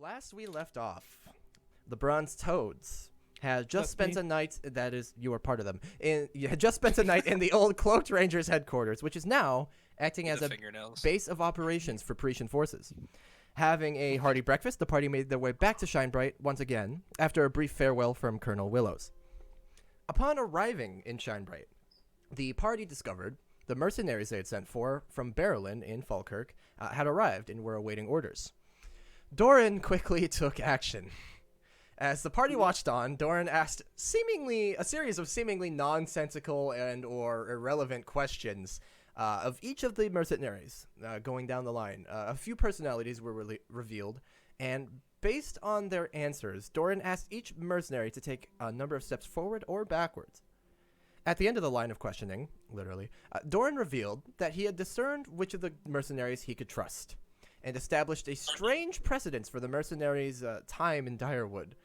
Last we left off, the Bronze Toads had just spent a night. That is, you were part of them. You had just spent a night in the old Cloaked Rangers headquarters, which is now acting as a base of operations for Parisian forces. Having a hearty breakfast, the party made their way back to Shinebright once again after a brief farewell from Colonel Willows. Upon arriving in Shinebright, the party discovered the mercenaries they had sent for from Berlin in Falkirk had arrived and were awaiting orders. Doran quickly took action. As the party watched on, Doran asked a series of seemingly nonsensical and or irrelevant questions of each of the mercenaries going down the line. A few personalities were revealed, and based on their answers, Doran asked each mercenary to take a number of steps forward or backwards. At the end of the line of questioning, literally, Doran revealed that he had discerned which of the mercenaries he could trust, and established a strange precedence for the mercenaries' time in Direwood.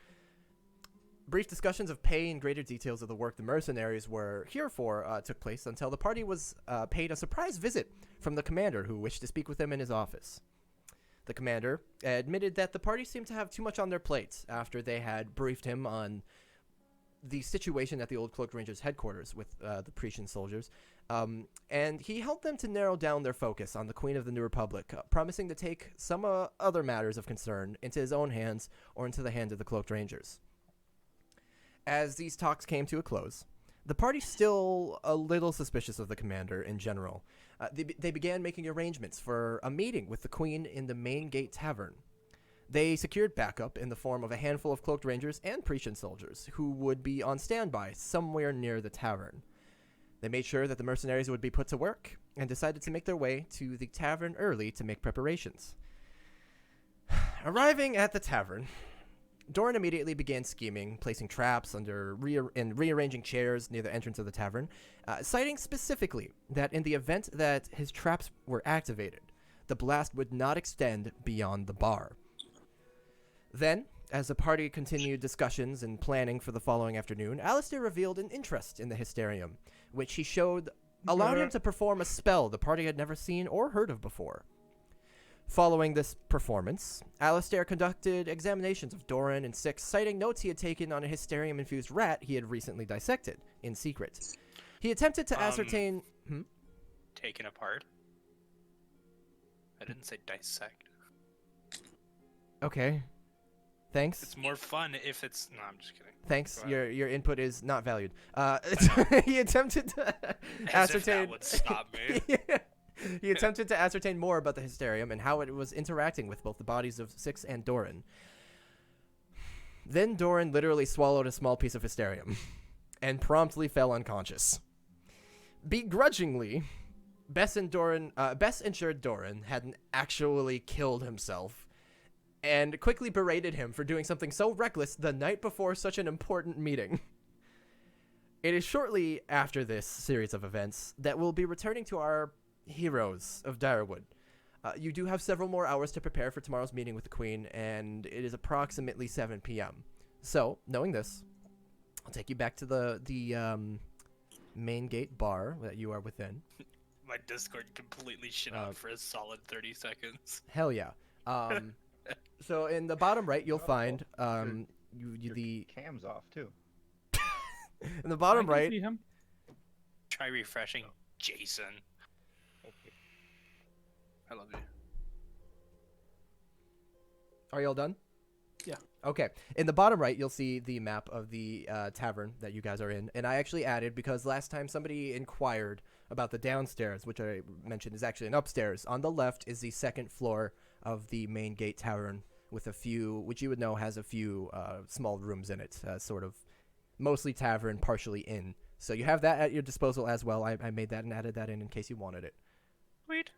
Brief discussions of pay and greater details of the work the mercenaries were here for took place until the party was paid a surprise visit from the commander, who wished to speak with them in his office. The commander admitted that the party seemed to have too much on their plates after they had briefed him on the situation at the old Cloaked Rangers headquarters with the Parisian soldiers, and he helped them to narrow down their focus on the Queen of the New Republic, promising to take some other matters of concern into his own hands or into the hands of the Cloaked Rangers. As these talks came to a close, the party still a little suspicious of the commander in general. They began making arrangements for a meeting with the Queen in the Main Gate Tavern. They secured backup in the form of a handful of Cloaked Rangers and Parisian soldiers who would be on standby somewhere near the tavern. They made sure that the mercenaries would be put to work and decided to make their way to the tavern early to make preparations. Arriving at the tavern, Doran immediately began scheming, placing traps and rearranging chairs near the entrance of the tavern, citing specifically that in the event that his traps were activated, the blast would not extend beyond the bar. Then, as the party continued discussions and planning for the following afternoon, Alistair revealed an interest in the hysterium, which he showed allowed him to perform a spell the party had never seen or heard of before. Following this performance, Alistair conducted examinations of Doran and Six, citing notes he had taken on a hysterium-infused rat he had recently dissected in secret. He attempted to ascertain... Taken apart? I didn't say dissect. Okay. Thanks. It's more fun if it's... No, I'm just kidding. Thanks. Your input is not valued. He attempted to ascertain... If that would stop me. Yeah. He attempted to ascertain more about the hysterium and how it was interacting with both the bodies of Six and Doran. Then Doran literally swallowed a small piece of hysterium and promptly fell unconscious. Begrudgingly, Bess ensured Doran hadn't actually killed himself and quickly berated him for doing something so reckless the night before such an important meeting. It is shortly after this series of events that we'll be returning to our heroes of Direwood. You do have several more hours to prepare for tomorrow's meeting with the Queen, and it is approximately 7 p.m. So, knowing this, I'll take you back to the main gate bar that you are within. My Discord completely shit out for a solid 30 seconds. Hell yeah. So in the bottom right, you'll find the cam's off too. In the bottom right. See him? Try refreshing, Jason. I love you. Are you all done? Yeah. Okay. In the bottom right, you'll see the map of the tavern that you guys are in. And I actually added, because last time somebody inquired about the downstairs, which I mentioned is actually an upstairs. On the left is the second floor of the main gate tavern with a few, which you would know has a few small rooms in it, sort of mostly tavern, partially inn. So you have that at your disposal as well. I made that and added that in case you wanted it. Sweet.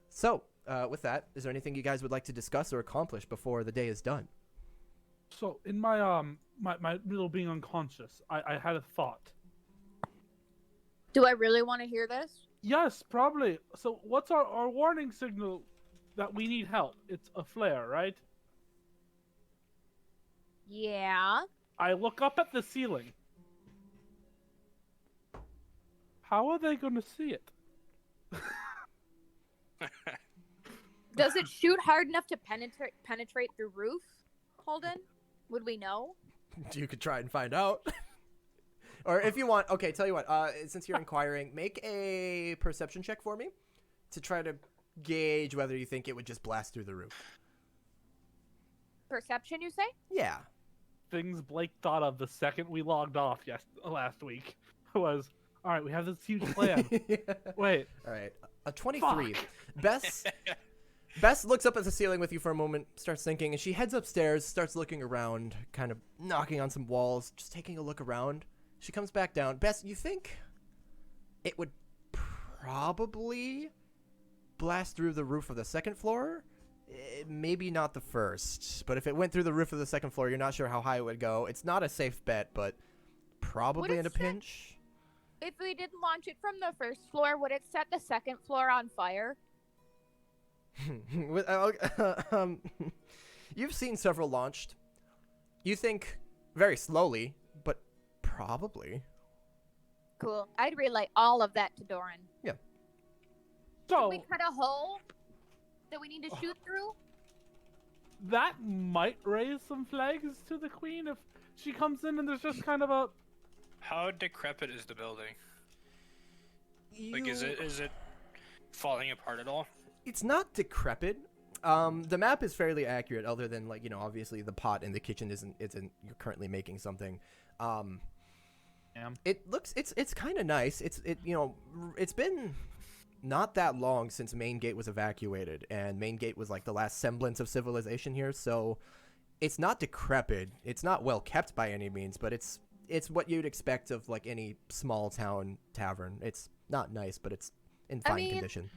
So, with that, is there anything you guys would like to discuss or accomplish before the day is done? So, in my my middle being unconscious, I had a thought. Do I really want to hear this? Yes, probably. So, what's our warning signal that we need help? It's a flare, right? Yeah. I look up at the ceiling. How are they going to see it? Does it shoot hard enough to penetrate the roof? Holden? Would we know? You could try and find out. Or if you want, okay, tell you what, since you're inquiring, make a perception check for me to try to gauge whether you think it would just blast through the roof. Perception, you say? Yeah. Things Blake thought of the second we logged off last week was, all right, we have this huge plan. Wait. All right. A 23. Fuck. Bess looks up at the ceiling with you for a moment, starts thinking, and she heads upstairs, starts looking around, kind of knocking on some walls, just taking a look around. She comes back down. Bess, you think it would probably blast through the roof of the second floor? Maybe not the first, but if it went through the roof of the second floor, you're not sure how high it would go. It's not a safe bet, but probably in a pinch. If we didn't launch it from the first floor, would it set the second floor on fire? You've seen several launched. You think very slowly, but probably. Cool. I'd relay all of that to Doran. Yeah. So Can we cut a hole that we need to shoot through? that might raise some flags to the queen if she comes in and there's just kind of a. How decrepit is the building? Like, is it falling apart at all? It's not decrepit. The map is fairly accurate, other than, like, you know, obviously the pot in the kitchen isn't you're currently making something. It looks it's kind of nice. It's been not that long since Main Gate was evacuated, and Main Gate was like the last semblance of civilization here, so it's not decrepit. It's not well kept by any means, but it's what you'd expect of like any small town tavern. It's not nice, but it's in fine condition.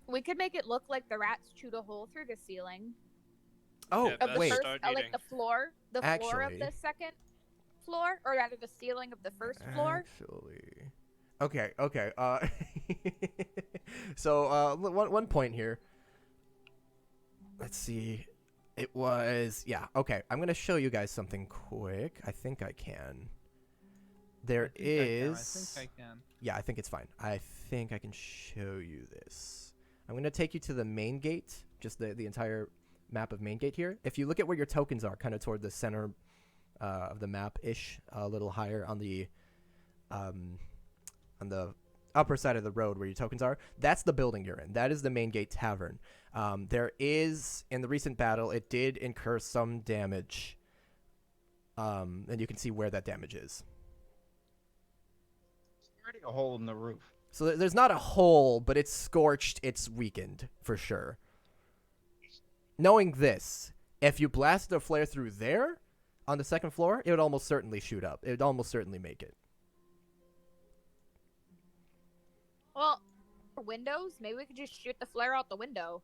We could make it look like the rats chewed a hole through the ceiling. Oh, Yeah, Of the wait. first, Start like eating. the floor of Actually- the second floor, or rather the ceiling of the first floor. Actually, okay. So one point here. Let's see. It was Okay, I'm gonna show you guys something quick. I think I can. There is. I think I can. Yeah, I think it's fine. I think I can show you this. I'm gonna take you to the main gate, just the entire map of main gate here. If you look at where your tokens are, kind of toward the center of the map-ish, a little higher on the upper side of the road where your tokens are, that's the building you're in. That is the main gate tavern. There is, in the recent battle, it did incur some damage, and you can see where that damage is. Already a hole in the roof. So there's not a hole, but it's scorched, it's weakened, for sure. Knowing this, if you blasted a flare through there, on the second floor, it would almost certainly shoot up. It would almost certainly make it. Well, windows. Maybe we could just shoot the flare out the window.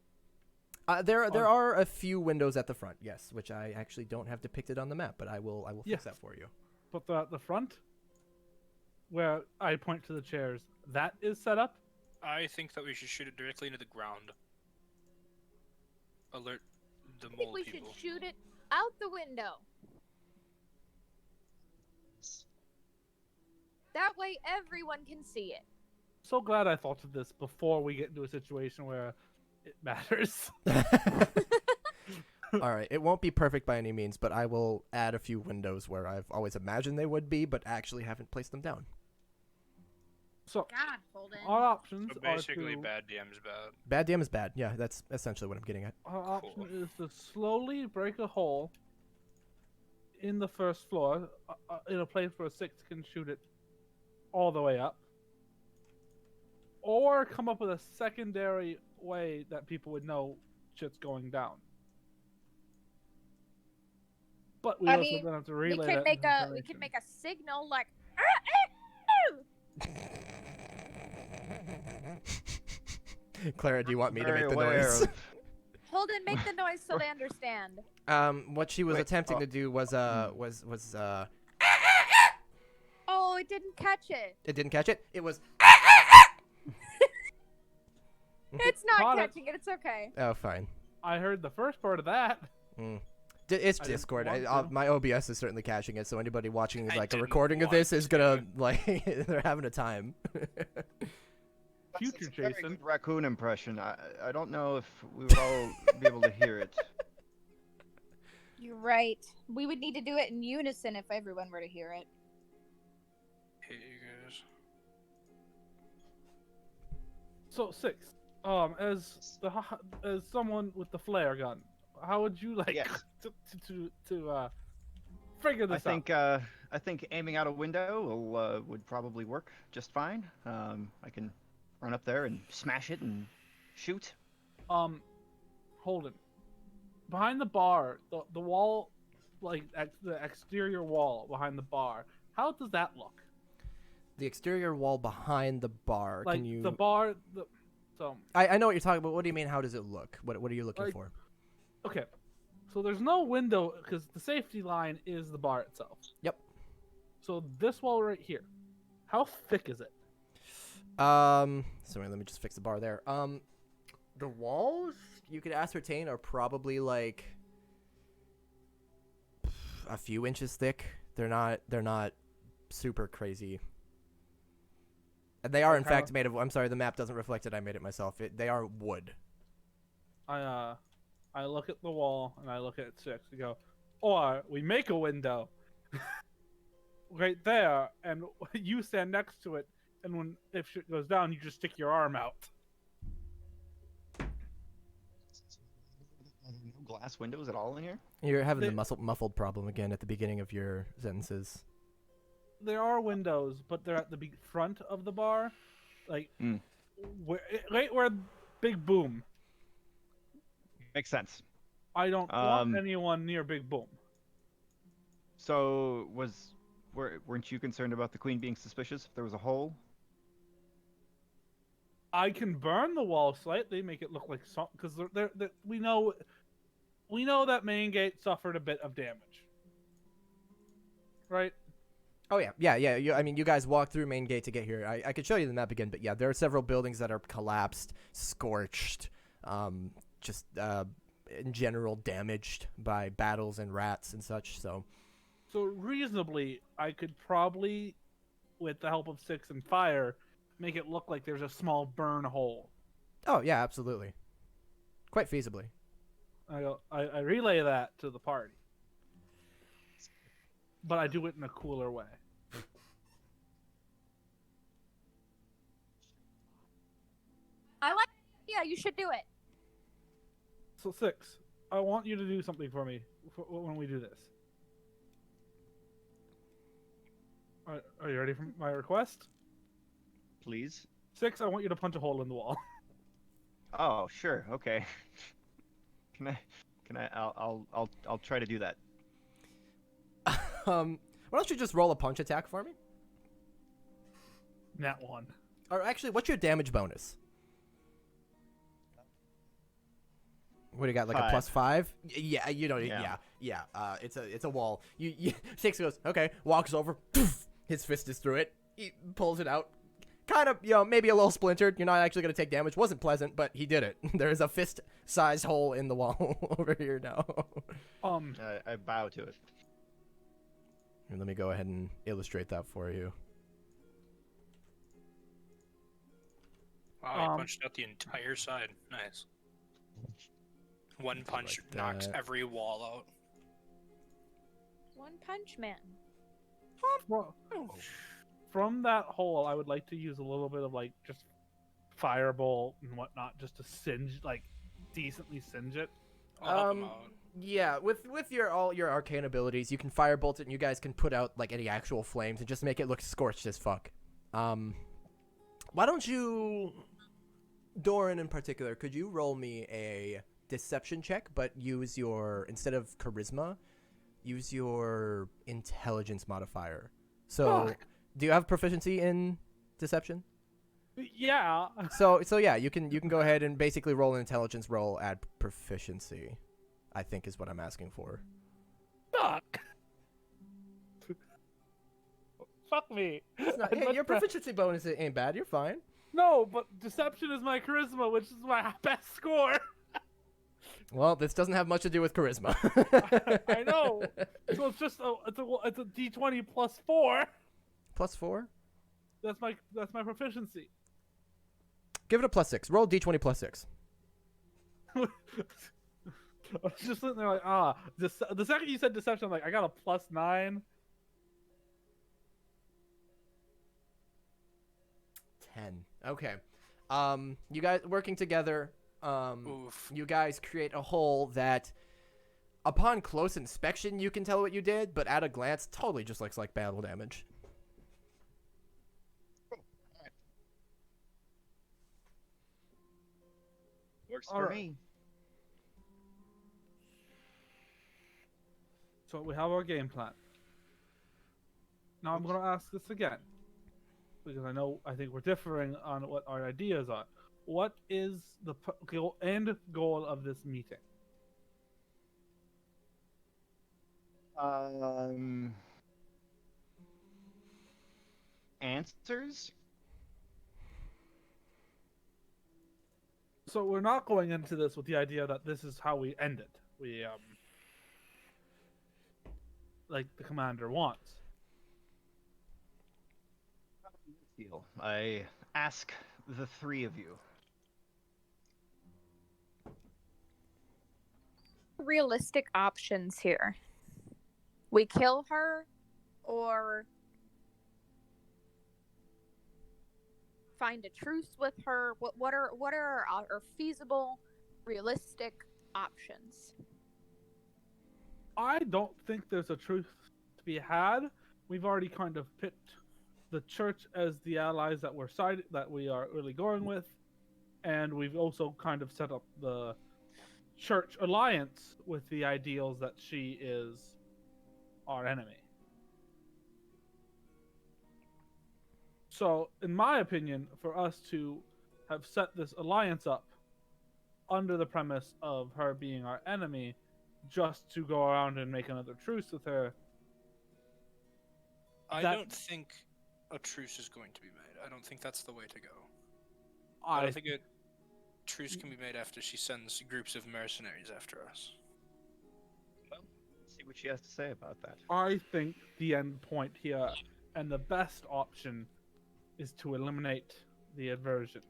There are a few windows at the front, yes, which I actually don't have depicted on the map, but I will fix that for you. But the front, where I point to the chairs, that is set up. I think that we should shoot it directly into the ground. Alert the I think mole we people. should shoot it out the window. That way everyone can see it. So glad I thought of this before we get into a situation where it matters. All right, it won't be perfect by any means, but I will add a few windows where I've always imagined they would be, but actually haven't placed them down. So God, Holden. our options So are basically, to, bad DM's bad. Bad DM is bad. Yeah, that's essentially what I'm getting at. our option Cool. is to slowly break a hole in the first floor in a place where a 6 can shoot it all the way up, or come up with a secondary way that people would know shit's going down. But we I also mean, don't have to We relay could that make a information. signal like. Clara, do you want me to Very make the aware noise? of- Holden, make the noise so they understand. What she was Wait, attempting oh. to do was Oh, it didn't catch it. it didn't catch it. It was It's not Caught it. catching it. It's okay. oh fine. I heard the first part of that. It's I didn't Discord. want to. My OBS is certainly catching it, so anybody watching is I like a didn't recording of want this is gonna to. like they're having a time. Future It's a very Jason. good raccoon impression. I don't know if we would all be able to hear it. You're right. We would need to do it in unison if everyone were to hear it. Hate you guys. So 6. As someone with the flare gun, how would you like Yes. to figure this I think aiming out a window would probably work just fine. I can run up there and smash it and shoot. out? Holden, behind the bar, the wall, like the exterior wall behind the bar, how does that look? The exterior wall behind the bar. Like Can you? the bar, so I know what you're talking about. What do you mean? How does it look? What are you looking Like- for? okay, so there's no window because the safety line is the bar itself. Yep. So this wall right here, how thick is it? Sorry, let me just fix the bar there. The walls you could ascertain are probably like a few inches thick. They're not super crazy. And they are in fact made of. I'm sorry, the map doesn't reflect it. I made it myself. They are wood. I look at the wall and I look at 6 and go, or we make a window right there, and you stand next to it, and if shit goes down, you just stick your arm out. No glass windows at all in here. You're having the muffled problem again at the beginning of your sentences. There are windows, but they're at the front of the bar, like right where Big Boom. Makes sense. I don't want anyone near Big Boom. So weren't you concerned about the queen being suspicious if there was a hole? I can burn the wall slightly, make it look like something, because we know that main gate suffered a bit of damage, right? Oh yeah. I mean, you guys walked through main gate to get here. I could show you the map again, but yeah, there are several buildings that are collapsed, scorched, just in general damaged by battles and rats and such. So reasonably, I could probably, with the help of 6 and fire, make it look like there's a small burn hole. oh yeah, absolutely, quite feasibly. I relay that to the party, but I do it in a cooler way. I like. Yeah, you should do it. So 6, I want you to do something for me when we do this. Are you ready for my request? Please. 6, I want you to punch a hole in the wall. Oh, sure. Okay. I'll try to do that. Why don't you just roll a punch attack for me? Nat 1. Or actually, what's your damage bonus? What do you got? Like 5. a +5? Yeah, you know. Yeah. Yeah. It's a wall. You 6 goes okay. Walks over. His fist is through it. He pulls it out. Kind of, maybe a little splintered. You're not actually gonna take damage. Wasn't pleasant, but he did it. There is a fist-sized hole in the wall over here now. I bow to it. And let me go ahead and illustrate that for you. Wow, you punched out the entire side. Nice. One punch like knocks that. every wall out. One Punch Man. From that hole, I would like to use a little bit of like just fireball and whatnot, just to decently singe it. I'll help him out. Yeah, with all your arcane abilities, you can firebolt it, and you guys can put out like any actual flames and just make it look scorched as fuck. Why don't you, Doran in particular, could you roll me a deception check, but use instead of charisma, use your intelligence modifier. So, Fuck. Do you have proficiency in deception? Yeah. So yeah, you can go ahead and basically roll an intelligence roll, add proficiency, I think is what I'm asking for. Fuck. Fuck me. Hey, your proficiency bonus ain't bad. You're fine. No, but deception is my charisma, which is my best score. Well, this doesn't have much to do with charisma. I know. So it's just it's a D20 plus 4. Plus 4? That's my proficiency. Give it a +6. Roll D20 +6. was just sitting there like, the second you said deception, I'm like, I got a +9. 10. Okay. You guys working together, Oof. you guys create a hole that, upon close inspection, you can tell what you did, but at a glance, totally just looks like battle damage. Works All for right. me. So we have our game plan. Now I'm going to ask this again, because I think we're differing on what our ideas are. What is the end goal of this meeting? Answers? So we're not going into this with the idea that this is how we end it. We like the commander wants. Deal. I ask the three of you. Realistic options here. We kill her, or find a truce with her. What are our feasible, realistic options? I don't think there's a truth to be had. We've already kind of picked the church as the allies that we are really going with, and we've also kind of set up the church alliance with the ideals that she is our enemy. So, in my opinion, for us to have set this alliance up under the premise of her being our enemy, just to go around and make another truce with her, I don't think a truce is going to be made. I don't think that's the way to go. I don't think a truce can be made after she sends groups of mercenaries after us. Well, see what she has to say about that. I think the end point here and the best option is to eliminate the aversion.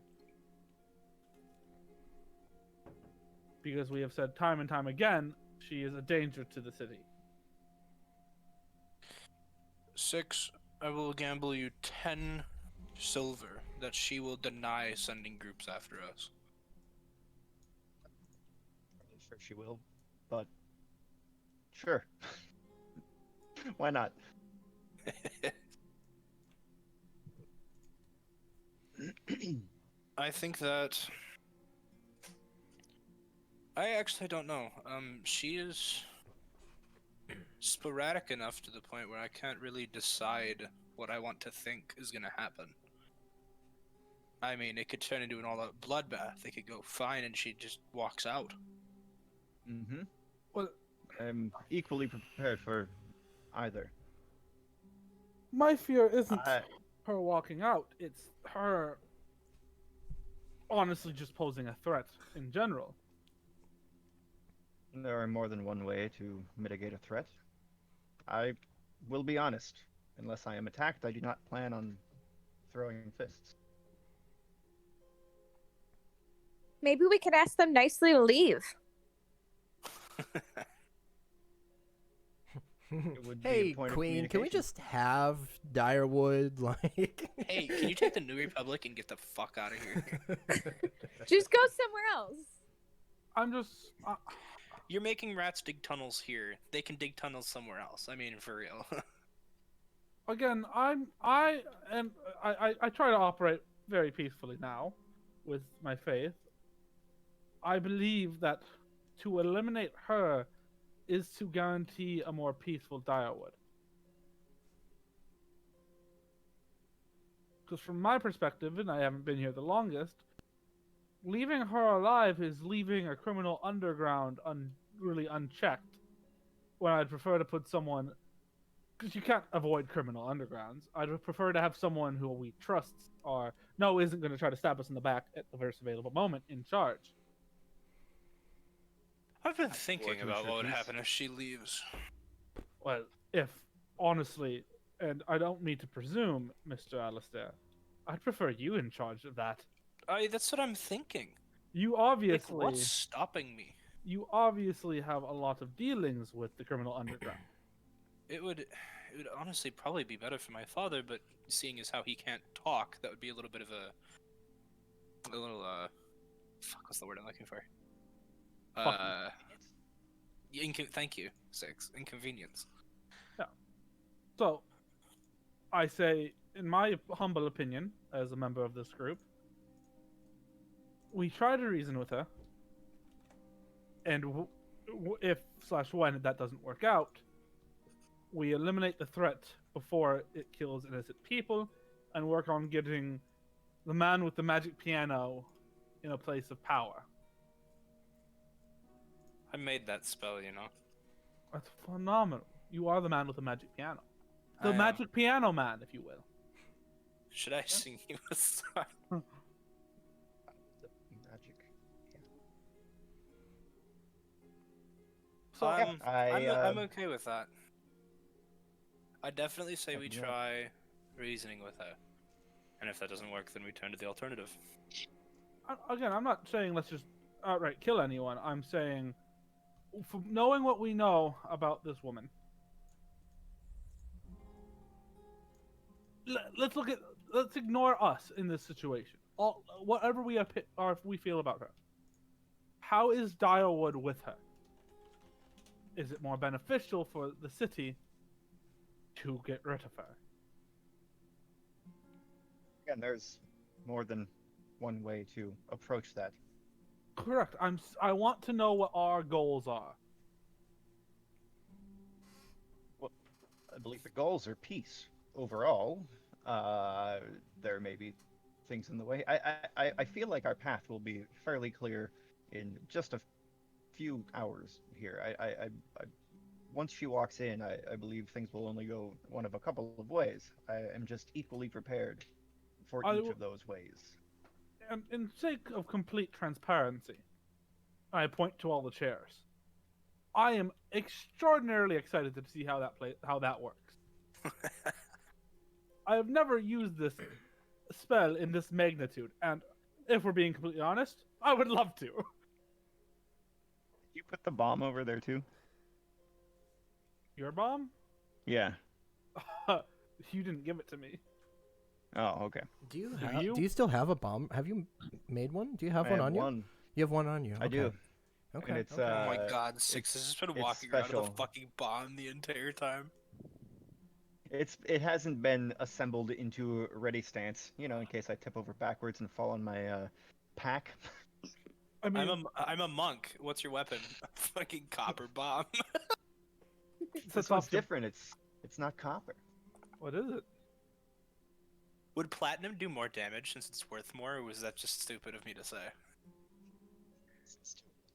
Because we have said time and time again, she is a danger to the city. 6, I will gamble you 10 silver that she will deny sending groups after us. I'm sure she will, but sure. Why not? I think that... I actually don't know. She is sporadic enough to the point where I can't really decide what I want to think is going to happen. I mean, it could turn into an all-out bloodbath. It could go fine and she just walks out. Mm-hmm. Well, I'm equally prepared for either. my fear isn't her walking out, it's her honestly just posing a threat in general. There are more than one way to mitigate a threat. I will be honest. Unless I am attacked, I do not plan on throwing fists. Maybe we could ask them nicely to leave. It would be a Hey, point of Queen, can we communication. just have Direwood, like... Hey, can you take the New Republic and get the fuck out of here? Just go somewhere else. I'm just... You're making rats dig tunnels here. They can dig tunnels somewhere else. I mean, for real. Again, I try to operate very peacefully now with my faith. I believe that to eliminate her is to guarantee a more peaceful Direwood. Because from my perspective, and I haven't been here the longest, leaving her alive is leaving a criminal underground really unchecked. When I'd prefer to put someone, because you can't avoid criminal undergrounds, I'd prefer to have someone who we trust or know isn't going to try to stab us in the back at the first available moment in charge. I've been thinking to about ensure what would peace. happen if she leaves. Well, if, honestly, and I don't mean to presume, Mr. Alistair, I'd prefer you in charge of that. That's what I'm thinking. You Like, obviously... what's stopping me? You obviously have a lot of dealings with the criminal underground. It would honestly probably be better for my father, but seeing as how he can't talk, that would be a little bit of a little fuck, what's the word I'm looking for? Thank you, Six. Inconvenience. Yeah. So, I say, in my humble opinion, as a member of this group, we try to reason with her, and if/when that doesn't work out, we eliminate the threat before it kills innocent people, and work on getting the man with the magic piano in a place of power. I made that spell, you know. That's phenomenal. You are the man with the magic piano. I The am. magic piano man, if you will. Should I sing you a song? Magic. So, I'm okay with that. I definitely say we Yeah. try reasoning with her. And if that doesn't work, then we turn to the alternative. again, I'm not saying let's just outright kill anyone. I'm saying, from knowing what we know about this woman, let's ignore us in this situation. Whatever we feel about her. How is Direwood with her? Is it more beneficial for the city to get rid of her? Again, there's more than one way to approach that. Correct. I want to know what our goals are. Well, I believe the goals are peace overall. There may be things in the way. I feel like our path will be fairly clear in just a few hours here. Once she walks in, I believe things will only go one of a couple of ways. I am just equally prepared for each of those ways. And in sake of complete transparency, I point to all the chairs. I am extraordinarily excited to see how that works. I have never used this spell in this magnitude, and if we're being completely honest, I would love to. You put the bomb over there too? Your bomb? Yeah. You didn't give it to me. Oh, okay. Do you you? still have a bomb? Have you made one? Do you have I one have on you? one. You have one on you. I do. Okay. And it's okay. Oh my god, Six has just been it's walking around with special. a fucking bomb the entire time. It hasn't been assembled into a ready stance, in case I tip over backwards and fall on my pack. I mean, I'm a monk. What's your weapon? A fucking copper bomb. This one's different. It's not copper. What is it? Would platinum do more damage since it's worth more, or was that just stupid of me to say?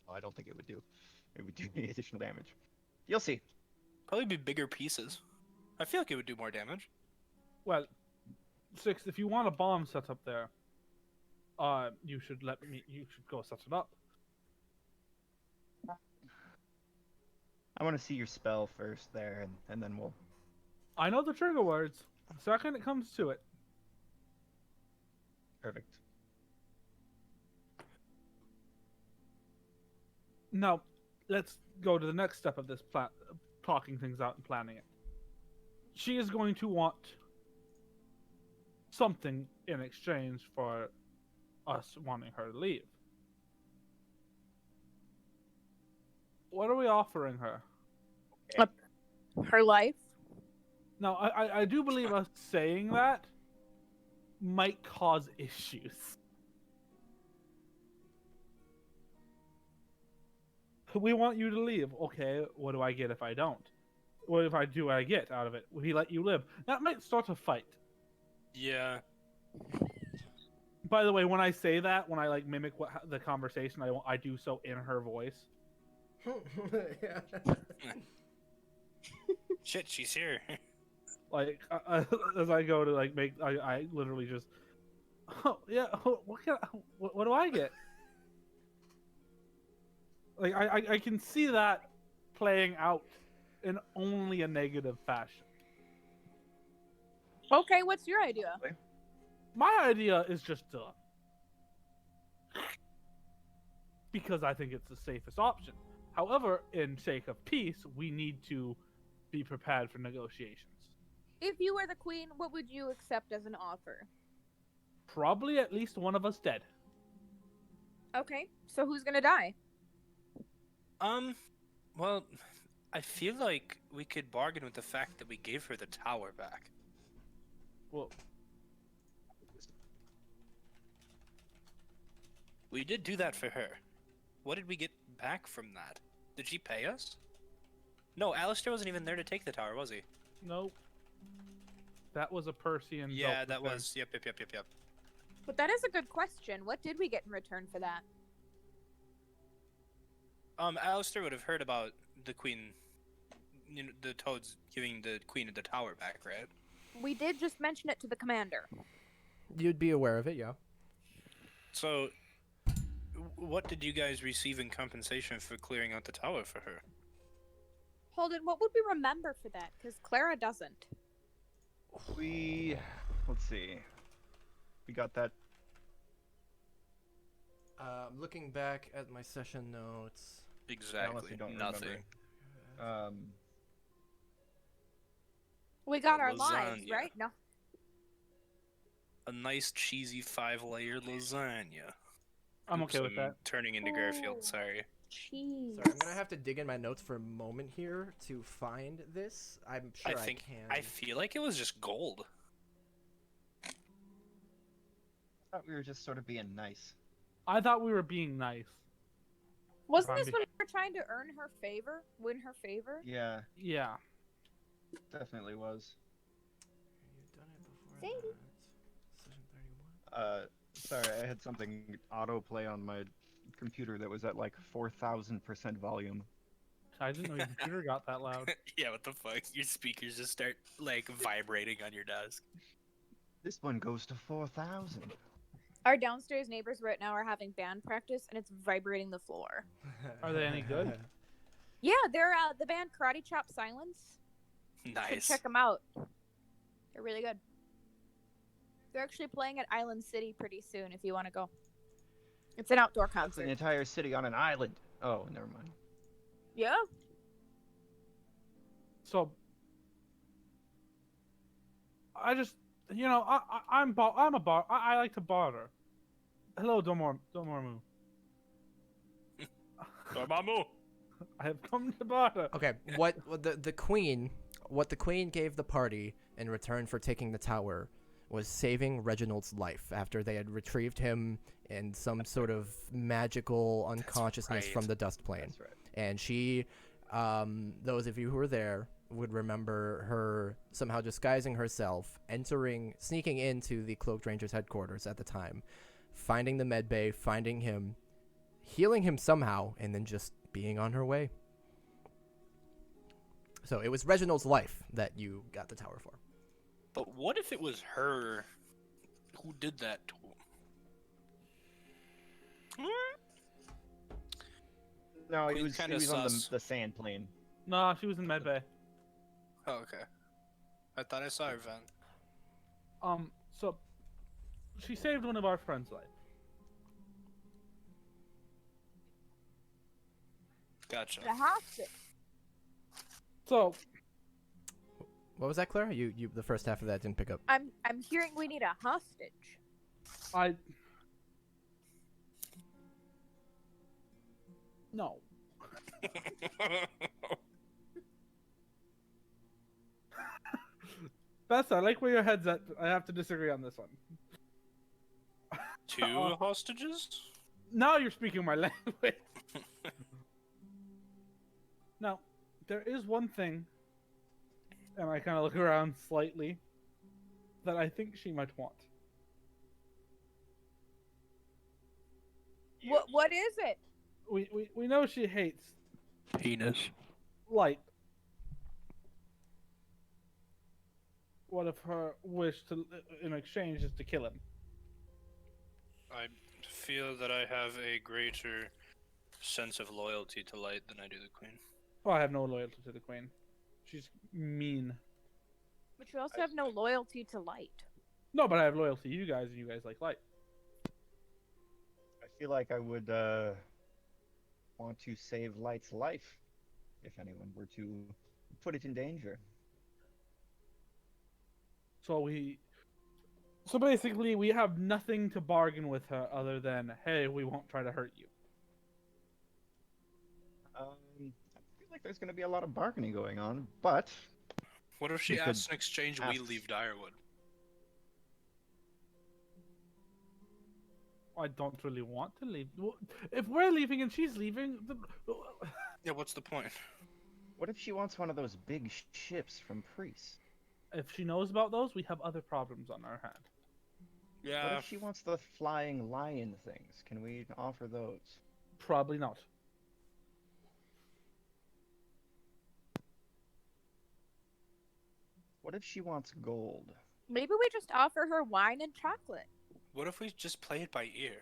Oh, I don't think it would do. It would do any additional damage. You'll see. Probably be bigger pieces. I feel like it would do more damage. Well, Six, if you want a bomb set up there, you should you should go set it up. I want to see your spell first there, and then we'll... I know the trigger words. The second it comes to it. Perfect. Now, let's go to the next step of this talking things out and planning it. She is going to want something in exchange for us wanting her to leave. What are we offering her? Her life. Now, I do believe us saying that might cause issues. We want you to leave. Okay, what do I get if I don't? What if I get out of it? Will he let you live? That might start a fight. Yeah. By the way, when I say that, when I mimic the conversation, I do so in her voice. Yeah. Shit, she's here. As I go to make, I literally just, oh yeah, what do I get? I can see that playing out in only a negative fashion. Okay, what's your idea? because I think it's the safest option. However, in sake of peace, we need to be prepared for negotiations. If you were the queen, what would you accept as an offer? Probably at least one of us dead. Okay, so who's gonna die? Well, I feel like we could bargain with the fact that we gave her the tower back. Well, We did do that for her. What did we get back from that? Did she pay us? No, Alistair wasn't even there to take the tower, was he? no. That was a Percy and Yeah, Zelf that thing. was. Yep. But that is a good question. What did we get in return for that? Alistair would have heard about the queen, the toads giving the queen the tower back, right? We did just mention it to the commander. You'd be aware of it, yeah. So, what did you guys receive in compensation for clearing out the tower for her? Holden, what would we remember for that? Because Clara doesn't. Let's see. We got that. Looking back at my session notes. Exactly. don't Nothing. remember. We got our lives, Lasagna. right? No. A nice cheesy 5-layer lasagna. I'm Oops, okay with that. Turning into Garfield. Sorry. Cheese. Sorry, I'm gonna have to dig in my notes for a moment here to find this. I'm sure I can. I feel like it was just gold. I thought we were just sort of being nice. I thought we were being nice. Wasn't this Zombie. when we were trying to earn her favor? Win her favor? Yeah, Yeah. definitely was. You've done it before. Sadie. that. Session 31. Sorry, I had something autoplay on my computer that was at like 4,000% volume. I didn't know your computer got that loud. Yeah, what the fuck? Your speakers just start like vibrating on your desk. This one goes to 4,000. Our downstairs neighbors right now are having band practice, and it's vibrating the floor. Are they any good? Yeah, they're the band Karate Chop Silence. Should Nice. check them out. They're really good. They're actually playing at Island City pretty soon. If you want to go, it's an outdoor That's an concert. entire city on an island. Oh, never mind. Yeah. So, I just, I'm a bar. I like to barter. Hello, Dormammu. Dormammu. I have come to barter. Okay, what the queen gave the party in return for taking the tower was saving Reginald's life after they had retrieved him in some sort of magical unconsciousness from right. the dust plane. That's right. And she, those of you who were there would remember her somehow disguising herself, sneaking into the Cloaked Rangers headquarters at the time, finding the med bay, finding him, healing him somehow, and then just being on her way. So it was Reginald's life that you got the tower for. But what if it was her who did that to him? No, he Queen's was, he kinda was on sus. the sand plane. No, she was in medbay. Oh, okay. I thought I saw her van. So she saved one of our friends' life. Gotcha. The hostage. So What was that, Claire? You the first half of that didn't pick up. I'm hearing we need a hostage. No. Beth, I like where your head's at. I have to disagree on this one. Two hostages? Now you're speaking my language. Now, there is one thing, and I kind of look around slightly, that I think she might want. What is it? We know she hates Penis. Light. What if her wish to, in exchange, is to kill him? I feel that I have a greater sense of loyalty to Light than I do the Queen. Oh, I have no loyalty to the queen. She's mean. But you also have no loyalty to Light. No, but I have loyalty to you guys, and you guys like Light. I feel like I would want to save Light's life if anyone were to put it in danger. So basically, we have nothing to bargain with her other than, hey, we won't try to hurt you. I feel like there's going to be a lot of bargaining going on, but What if she We could asks in exchange we ask- leave Direwood? I don't really want to leave. If we're leaving and she's leaving, Yeah, what's the point? what if she wants one of those big ships from Priest? if she knows about those, we have other problems on our hand. What Yeah, if she wants the flying lion things? Can we offer those? Probably not. What if she wants gold? Maybe we just offer her wine and chocolate. what if we just play it by ear?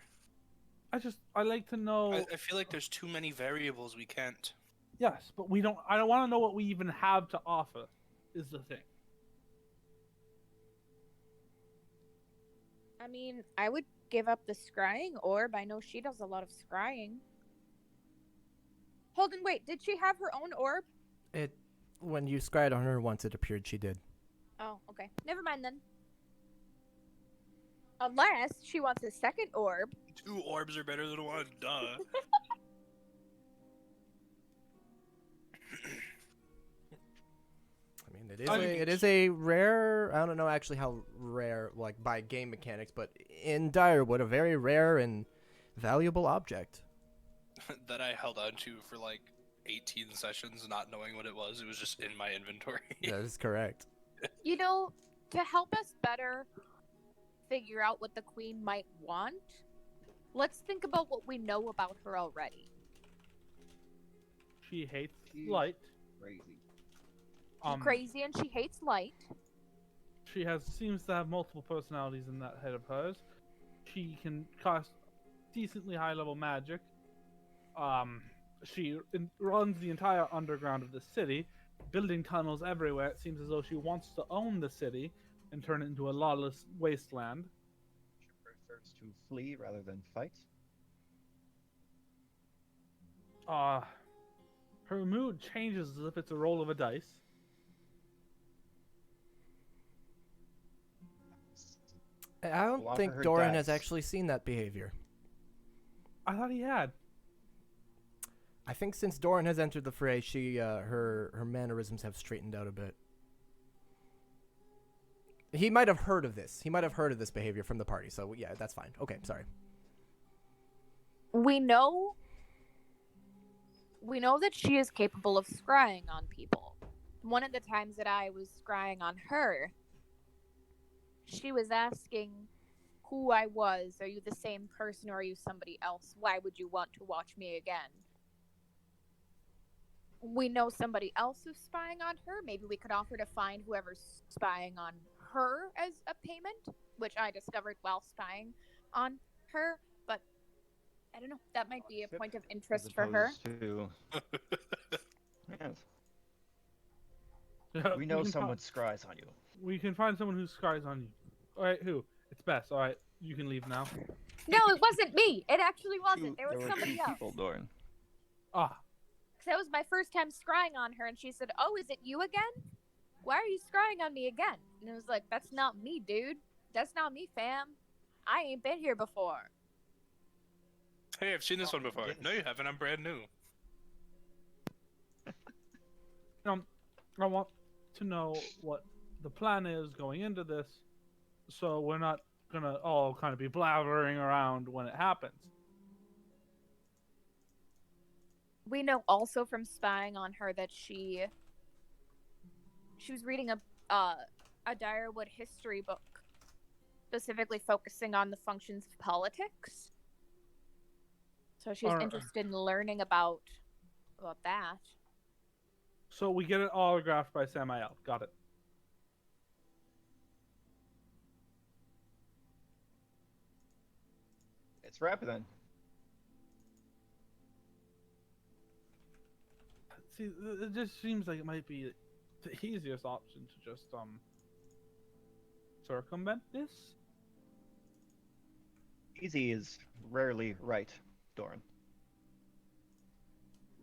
I like to know. I feel like there's too many variables we can't. Yes, but we don't. I don't want to know what we even have to offer. Is the thing. I mean, I would give up the scrying orb. I know she does a lot of scrying. Holden, wait, did she have her own orb? When you scryed on her once, it appeared she did. Oh, okay. Never mind then. Unless she wants a second orb. 2 orbs are better than 1, duh. I mean, it is a rare. I don't know actually how rare, like by game mechanics, but in Direwood, a very rare and valuable object. That I held on to for like 18 sessions, not knowing what it was. It was just in my inventory. That is correct. You know, to help us better figure out what the queen might want, let's think about what we know about her already. She hates She's light. Crazy. She's crazy and she hates light. She seems to have multiple personalities in that head of hers. She can cast decently high level magic. She runs the entire underground of the city, building tunnels everywhere. It seems as though she wants to own the city and turn it into a lawless wasteland. She prefers to flee rather than fight. Her mood changes as if it's a roll of a dice. I don't We'll offer think her Doran has dice. actually seen that behavior. I thought he had. I think since Doran has entered the fray, her mannerisms have straightened out a bit. He might have heard of this. He might have heard of this behavior from the party. So yeah, that's fine. Okay, sorry. We know that she is capable of scrying on people. One of the times that I was scrying on her, she was asking who I was. Are you the same person or are you somebody else? Why would you want to watch me again? We know somebody else is spying on her. Maybe we could offer to find whoever's spying on her as a payment, which I discovered while spying on her. But I don't know. That might be a Ship, point of as interest for her. opposed to- Yes. Yeah, We know can someone scries on you. We can find someone who scries on you. Alright, who? It's Bess. Alright, you can leave now. No, it wasn't me. It actually wasn't. There was were somebody two else. people, Doran. Ah, That was my first time scrying on her, and she said, "Oh, is it you again? Why are you scrying on me again?" And it was like, "That's not me, dude. That's not me, fam. I ain't been here before." Hey, I've seen this one before. Yes. No, you haven't. I'm brand new. I want to know what the plan is going into this, so we're not gonna all kind of be blabbering around when it happens. We know also from spying on her that she was reading a Direwood history book, specifically focusing on the functions of politics. So she's Alright. interested in learning about that. So we get it autographed by Samael. Got it. It's rapid then. See, it just seems like it might be the easiest option to just circumvent this. Easy is rarely right, Doran.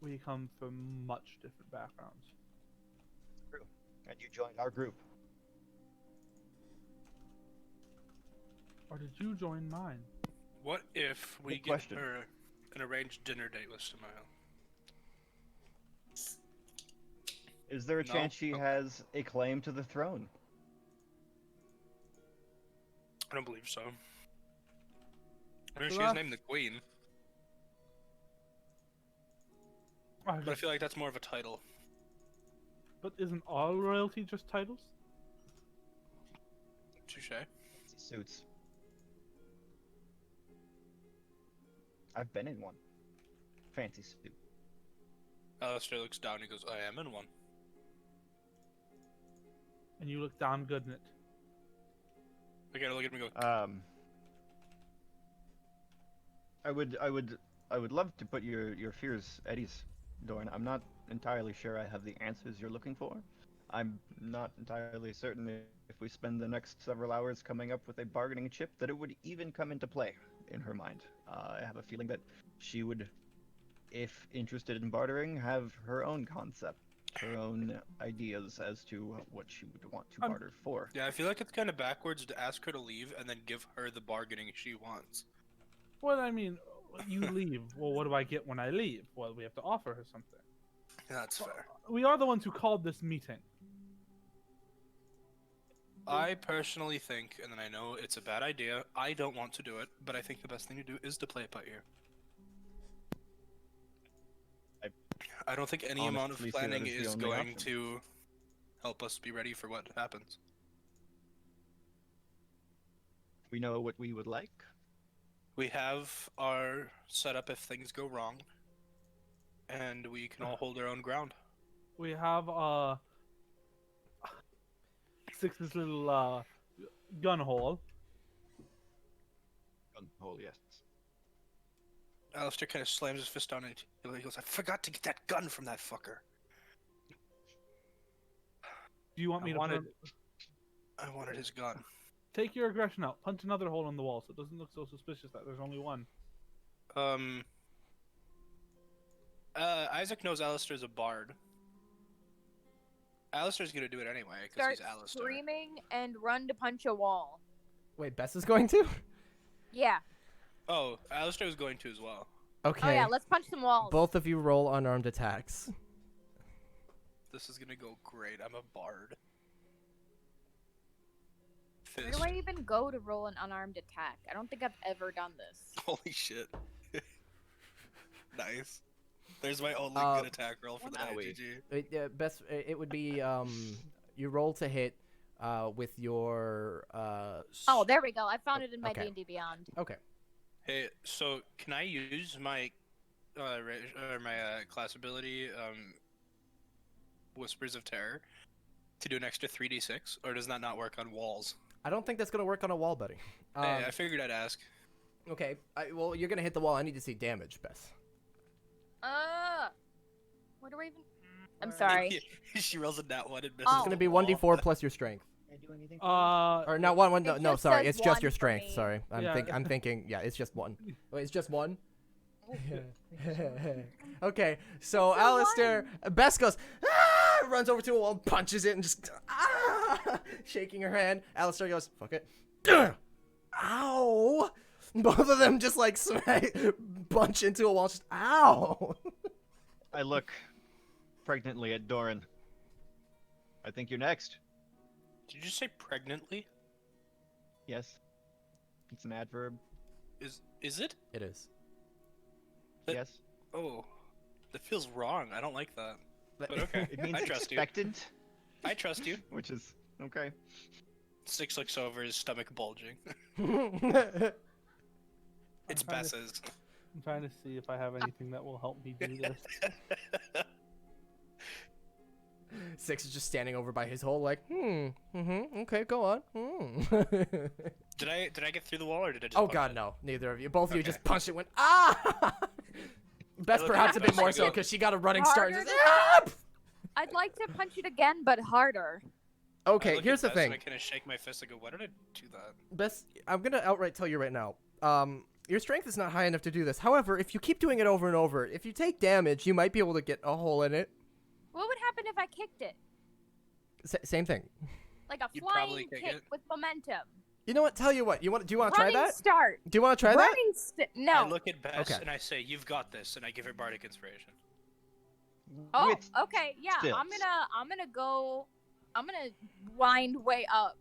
We come from much different backgrounds. True. And you joined our group. Or did you join mine? What if we Good get question. her an arranged dinner date with Samaya? Is there a No? chance she Okay. has a claim to the throne? I don't believe so. I mean, So she is that's- named the Queen, but I feel like that's more of a title. But isn't all royalty just titles? Touche. Suits. I've been in one. Fancy suit. Alistair looks down and he goes, I am in one. And you look damn good in it. I gotta look at him and go, I would love to put your fears at ease, Doran. I'm not entirely sure I have the answers you're looking for. I'm not entirely certain if we spend the next several hours coming up with a bargaining chip that it would even come into play in her mind. I have a feeling that she would, if interested in bartering, have her own concept, her own ideas as to what she would want to barter for. yeah, I feel like it's kind of backwards to ask her to leave and then give her the bargaining she wants. Well, I mean, you leave. Well, what do I get when I leave? Well, we have to offer her something. That's fair. We are the ones who called this meeting. I personally think, and then I know it's a bad idea, I don't want to do it, but I think the best thing to do is to play it by ear. I don't think any amount of honestly see that planning as the is only going option. to help us be ready for what happens. We know what we would like. We have our setup if things go wrong, and we can all hold our own ground. We have Six's little gun hole. Oh yes. Alistair kind of slams his fist down and he goes, I forgot to get that gun from that fucker. Do you want me I to wanted his gun. take your aggression out? Punch another hole in the wall so it doesn't look so suspicious that there's only one. Isaac knows Alistair's a bard. Alistair's gonna do it anyway, because Start he's Alistair. screaming and run to punch a wall. Wait, Bess is going to? Yeah. Oh, Alistair was going to as well. Okay. Oh yeah, let's punch some walls. Both of you roll unarmed attacks. This is gonna go great. I'm a bard. Where Fist. do I even go to roll an unarmed attack? I don't think I've ever done this. Holy shit. Nice. There's my only good attack roll for the night, GG. Best. It would be you roll to hit with your Oh, there we go. I found it in my Okay. D&D Beyond. Okay. Hey, so can I use my class ability, Whispers of Terror, to do an extra 3d6, or does that not work on walls? I don't think that's gonna work on a wall, buddy. Hey, I figured I'd ask. Okay. Well, you're gonna hit the wall. I need to see damage, Bess. What do I even? I'm sorry. She rolls a nat 1 and misses. Oh. It's gonna be the wall. 1d4 plus your strength. Can I do anything? Or not one. No, It no, just sorry. says It's just one your for strength. me. Sorry. Yeah. I'm thinking. Yeah, it's just one. Wait, it's just one. Okay, so It's a Alistair, Bess goes, ah! Runs over to a wall, punches it, and just shaking her hand. Alistair goes, fuck it. Ow! Both of them just like bunch into a wall. Just ow! I look pregnantly at Doran. I think you're next. Did you just say pregnantly? Yes. It's an adverb. Is it? It is. Yes. Oh, that feels wrong. I don't like that. But okay, It means I trust you. expectant, I trust you. which is okay. Six looks over, his stomach bulging. It's trying to- Bess's. I'm trying to see if I have anything that will help me do this. Six is just standing over by his hole, like, okay, go on. Did I get through the wall or did I just? Oh punch god, it? no, neither of you. Both of you Okay. just punched it. Went ah. Bess I look perhaps at a bit Bess more and so go- because she got a running start. Harder Just, to- ah! I'd like to punch it again, but harder. I Okay, look here's the at Bess thing. and I kind of shake my fist and go, "Why did I do that?" Bess, I'm gonna outright tell you right now. Your strength is not high enough to do this. However, if you keep doing it over and over, if you take damage, you might be able to get a hole in it. What would happen if I kicked it? Same thing. Like a You'd probably flying kick kick it. with momentum. You know what? Tell you what. Do you want to try Running that? start. Do you want to try that? Running no. I look at Bess Okay. and I say, "You've got this," and I give her bardic inspiration. Oh, With okay, yeah. stilts. I'm gonna wind way up.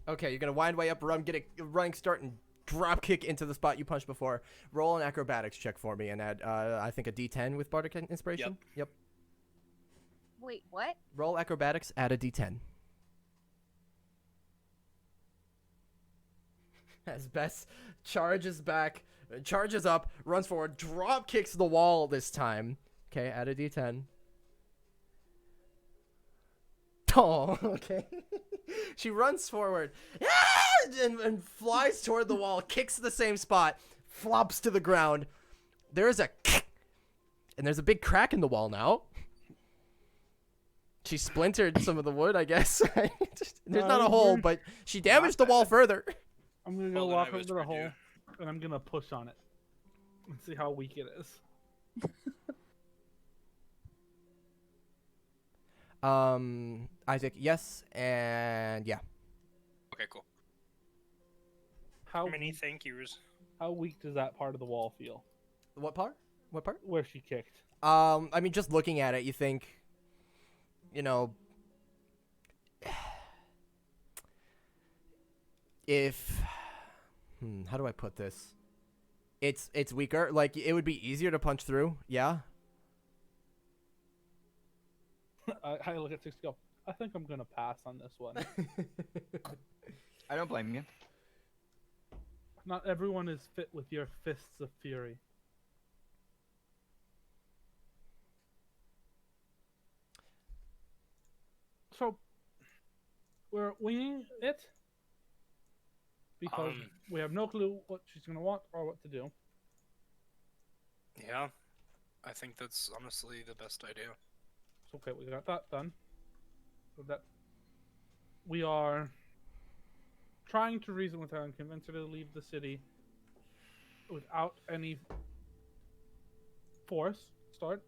Okay, you're gonna wind way up, get a running start, and drop kick into the spot you punched before. Roll an acrobatics check for me, and add I think a D10 with bardic inspiration. Yep. Wait, what? Roll acrobatics, add a D10. As Bess charges back, charges up, runs forward, drop kicks the wall this time. Okay, add a D10. Oh, okay. She runs forward and flies toward the wall, kicks the same spot, flops to the ground. There's a and there's a big crack in the wall now. She splintered some of the wood, I guess. There's not a hole, but she damaged the wall further. I'm gonna go Well, then walk I over to the whispered hole, you. and I'm gonna push on it and see how weak it is. Isaac, yes, and yeah. Okay, cool. How Many thank yous. how weak does that part of the wall feel? What part? What part? Where she kicked. I mean, just looking at it, you think, if, how do I put this? It's weaker. Like, it would be easier to punch through. Yeah. I look at Six and go, I think I'm gonna pass on this one. I don't blame you. Not everyone is fit with your fists of fury. So, we're winging it because we have no clue what she's gonna want or what to do. Yeah, I think that's honestly the best idea. So, okay, we got that done. So that we are trying to reason with her and convince her to leave the city without any force. Start.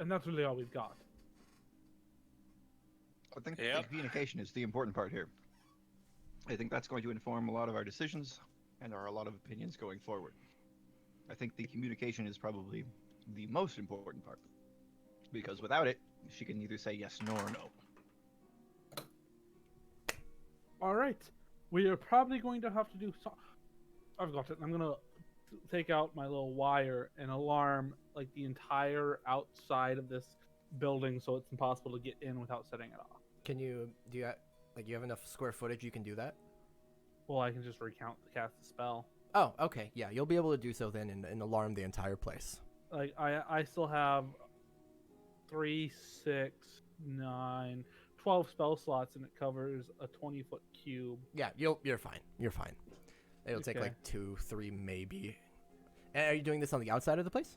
And that's really all we've got. I think Yep. the communication is the important part here. I think that's going to inform a lot of our decisions and a lot of opinions going forward. I think the communication is probably the most important part. Because without it, she can neither say yes nor no. All right, we are probably going to have to do. I've got it. I'm gonna take out my little wire and alarm like the entire outside of this building, so it's impossible to get in without setting it off. Do you have enough square footage you can do that? Well, I can just cast the spell. Oh, okay. Yeah, you'll be able to do so then and alarm the entire place. Like I still have 3, 6, 9, 12 spell slots, and it covers a 20-foot cube. Yeah, you're fine. You're fine. It'll take Okay. like 2, 3 maybe. And are you doing this on the outside of the place?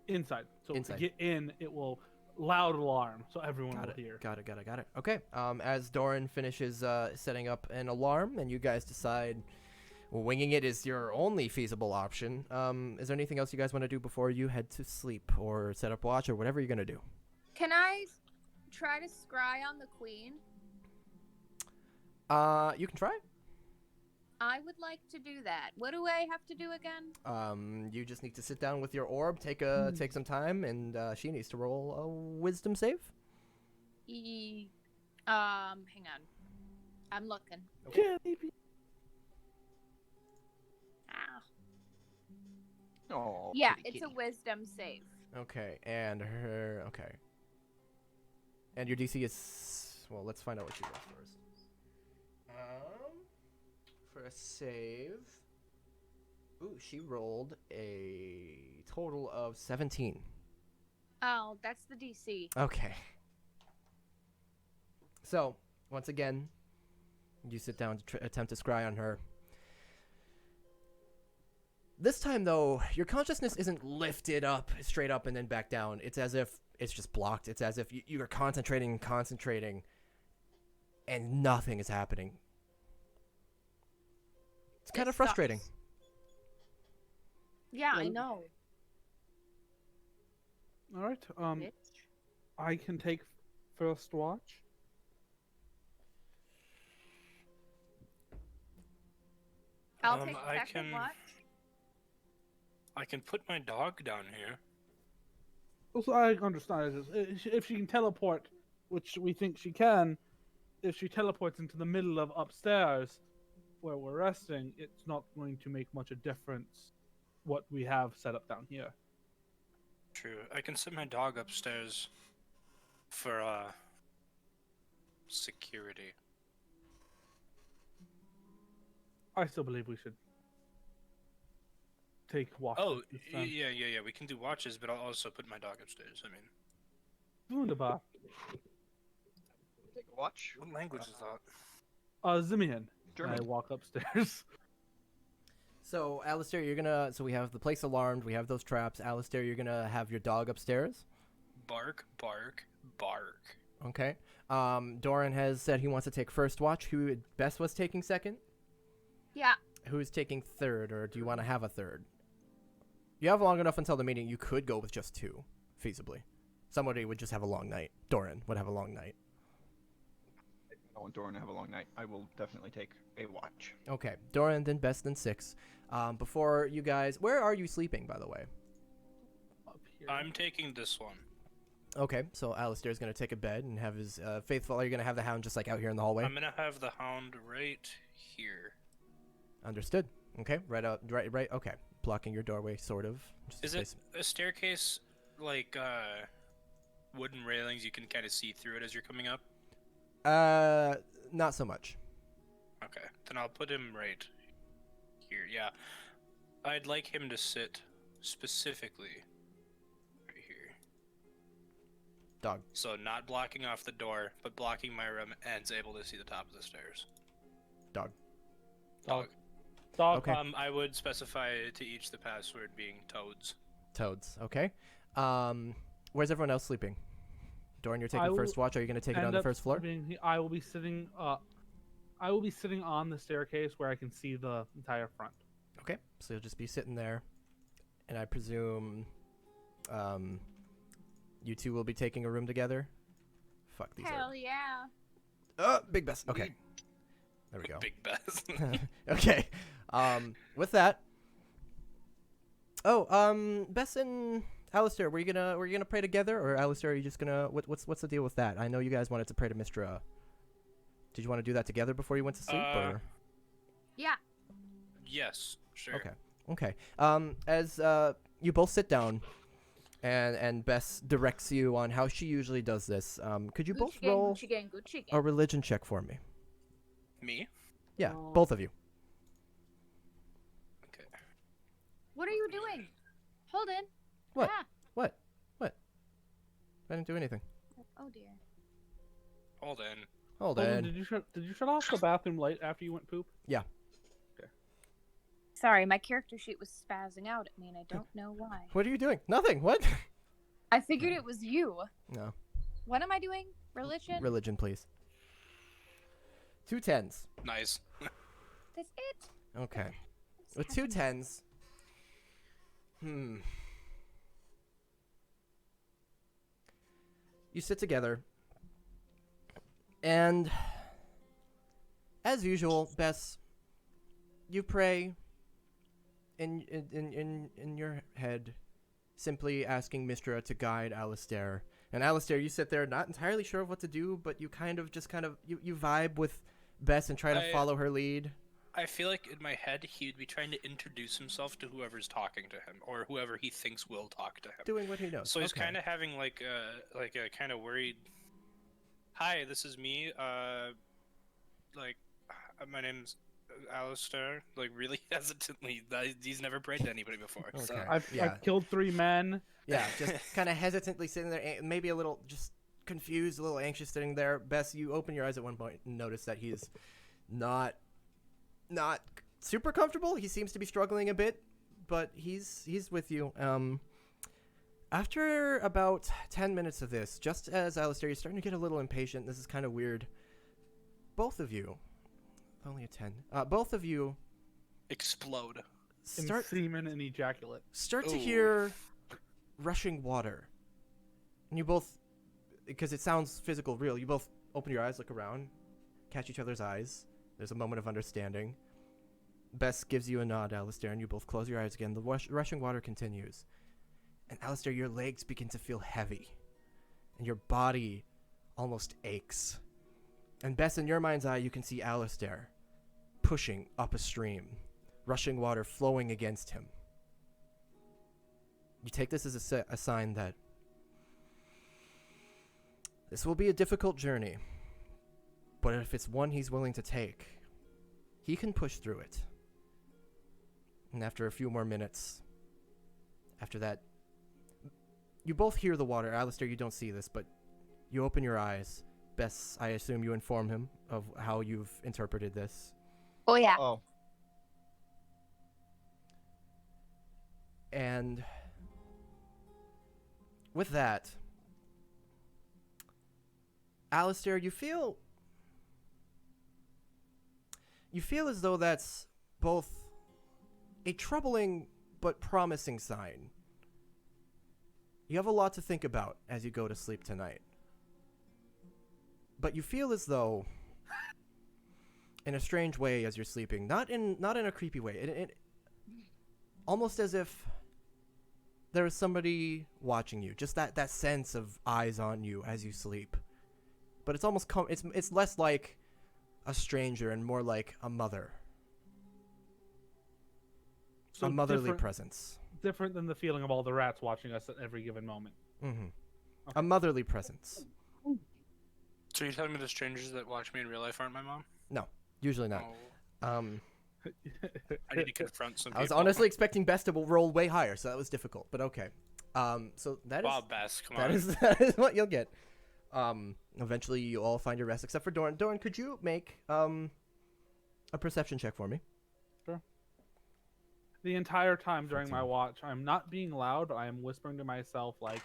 Inside. So Inside. to get in, it will loud alarm, so everyone will hear. Got it. Okay. As Doran finishes setting up an alarm, and you guys decide winging it is your only feasible option. Is there anything else you guys want to do before you head to sleep or set up watch or whatever you're gonna do? Can I try to scry on the queen? You can try. I would like to do that. What do I have to do again? You just need to sit down with your orb, take some time, and she needs to roll a wisdom save. Hang on. I'm looking. Yeah, maybe. Ah. Oh, Yeah, kitty, it's a kitty. wisdom save. Okay, and and your DC is, well, let's find out what she rolled first. For a save, she rolled a total of 17. Oh, that's the DC. Okay. So, once again, you sit down to attempt to scry on her. This time, though, your consciousness isn't lifted up, straight up, and then back down. It's as if it's just blocked. It's as if you are concentrating, and nothing is happening. It's kind of This frustrating. sucks. Yeah, I Well- know. All right. Bitch. I can take first watch. I'll take I second can- watch. I can put my dog down here. Also, I understand this. If she can teleport, which we think she can, if she teleports into the middle of upstairs where we're resting, it's not going to make much a difference what we have set up down here. True. I can set my dog upstairs for security. I still believe we should take watch. Oh, this time. yeah. We can do watches, but I'll also put my dog upstairs. I mean, Wunderbar. Take a watch. what language is that? Zimian. German. I walk upstairs. So, Alistair, you're gonna. So we have the place alarmed. We have those traps. Alistair, you're gonna have your dog upstairs. Bark, bark, bark. Okay. Doran has said he wants to take first watch. Who Bess was taking second? Yeah. Who's taking third, or do you want to have a third? You have long enough until the meeting. You could go with just two, feasibly. Somebody would just have a long night. Doran would have a long night. I don't want Doran to have a long night. I will definitely take a watch. Okay. Doran, then Bess, then Six. Before you guys, where are you sleeping, by the way? Up here. I'm taking this one. Okay, so Alistair's gonna take a bed and have his faithful. Are you gonna have the hound just like out here in the hallway? I'm gonna have the hound right here. Understood. Okay, right. Okay, blocking your doorway, sort of. Just in Is it case- a staircase like wooden railings? You can kind of see through it as you're coming up. Not so much. Okay, then I'll put him right here. Yeah, I'd like him to sit specifically right here. Dog. So not blocking off the door, but blocking my room and is able to see the top of the stairs. Dog. Dog. Dog. Okay. I would specify to each the password being toads. Toads. Okay. Where's everyone else sleeping? Doran, you're I taking will first watch. Are you gonna take it end on the up first floor? I will be sitting. I will be sitting on the staircase where I can see the entire front. Okay, so you'll just be sitting there, and I presume, you two will be taking a room together. Fuck these Hell yeah. are. Big Bess. Okay. There we go. Big Bess. Okay. With that. Oh, Bess and Alistair, were you gonna pray together, or Alistair, are you just gonna what's the deal with that? I know you guys wanted to pray to Mistra. Did you want to do that together before you went to sleep, or? Yeah. Yes, sure. Okay. Okay. As you both sit down, and Bess directs you on how she usually does this. Could you both Gucci gang, roll Gucci gang, Gucci a gang. religion check for me? Me? Yeah, Oh. both of you. Okay. What are you doing? Hold in. What? Ah. What? I didn't do anything. Oh dear. Hold in. Hold Holden, on. did you shut off the bathroom light after you went poop? Sorry, my character sheet was spazzing out at me and I don't know why. What are you doing? Nothing. What? I figured it was you. No. What am I doing? Religion? Religion, please. 2 10s. Nice. That's it? Okay. What's With 2 happening? 10s. You sit together, and as usual, Bess, you pray in your head, simply asking Mistra to guide Alistair. And Alistair, you sit there not entirely sure of what to do, but you you vibe with Bess and try to I- follow her lead. I feel like in my head he'd be trying to introduce himself to whoever's talking to him, or whoever he thinks will talk to him. Doing what he knows. So he's Okay. kind of having like a kind of worried. Hi, this is me. My name's Alistair. Like really hesitantly. He's never prayed to anybody before. So. Okay. I've Yeah. killed 3 men. Yeah, just kind of hesitantly sitting there, maybe a little just confused, a little anxious sitting there. Bess, you open your eyes at one point and notice that he's not super comfortable. He seems to be struggling a bit, but he's with you. After about 10 minutes of this, just as Alistair, you're starting to get a little impatient. This is kind of weird. Both of you, only a 10. Both of you explode. In Start semen and ejaculate. to Ooh. hear rushing water. And you both, because it sounds physical, real, you both open your eyes, look around, catch each other's eyes. There's a moment of understanding. Bess gives you a nod, Alistair, and you both close your eyes again. The rushing water continues. And Alistair, your legs begin to feel heavy. And your body almost aches. And Bess, in your mind's eye, you can see Alistair pushing up a stream. Rushing water flowing against him. You take this as a sign that this will be a difficult journey. But if it's one he's willing to take, he can push through it. And after a few more minutes, after that, you both hear the water. Alistair, you don't see this, but you open your eyes. Bess, I assume you inform him of how you've interpreted this. Oh yeah. Oh, And with that, Alistair, you feel as though that's both a troubling but promising sign. You have a lot to think about as you go to sleep tonight. But you feel as though, in a strange way as you're sleeping, not in a creepy way, it almost as if there is somebody watching you, just that sense of eyes on you as you sleep. But it's almost it's less like a stranger and more like a mother. So a motherly different, presence. different than the feeling of all the rats watching us at every given moment. Mm-hmm. A motherly presence. So you're telling me the strangers that watch me in real life aren't my mom? Usually not. Oh, I need to confront some people. I was honestly expecting Best to roll way higher, so that was difficult. But okay. So that is Wow, Bess, come on. that is what you'll get. Eventually you all find your rest, except for Doran. Doran, could you make a perception check for me? The entire time during my watch, I'm not being loud, but I am whispering to myself like,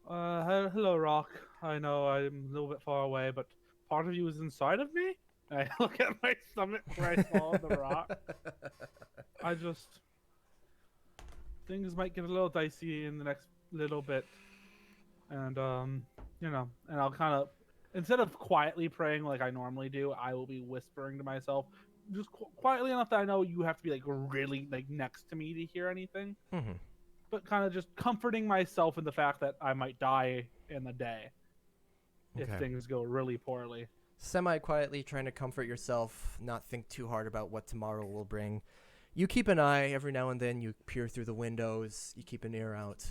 hello, Rock. I know I'm a little bit far away, but part of you is inside of me? And I look at my stomach where I swallowed the rock. I just... Things might get a little dicey in the next little bit. And, you know, and I'll kind of... Instead of quietly praying like I normally do, I will be whispering to myself, just quietly enough that I know you have to be like really like next to me to hear anything, but kind of just comforting myself in the fact that I might die in the day if things go really poorly. Semi-quietly trying to comfort yourself, not think too hard about what tomorrow will bring. You keep an eye every now and then. You peer through the windows. You keep an ear out.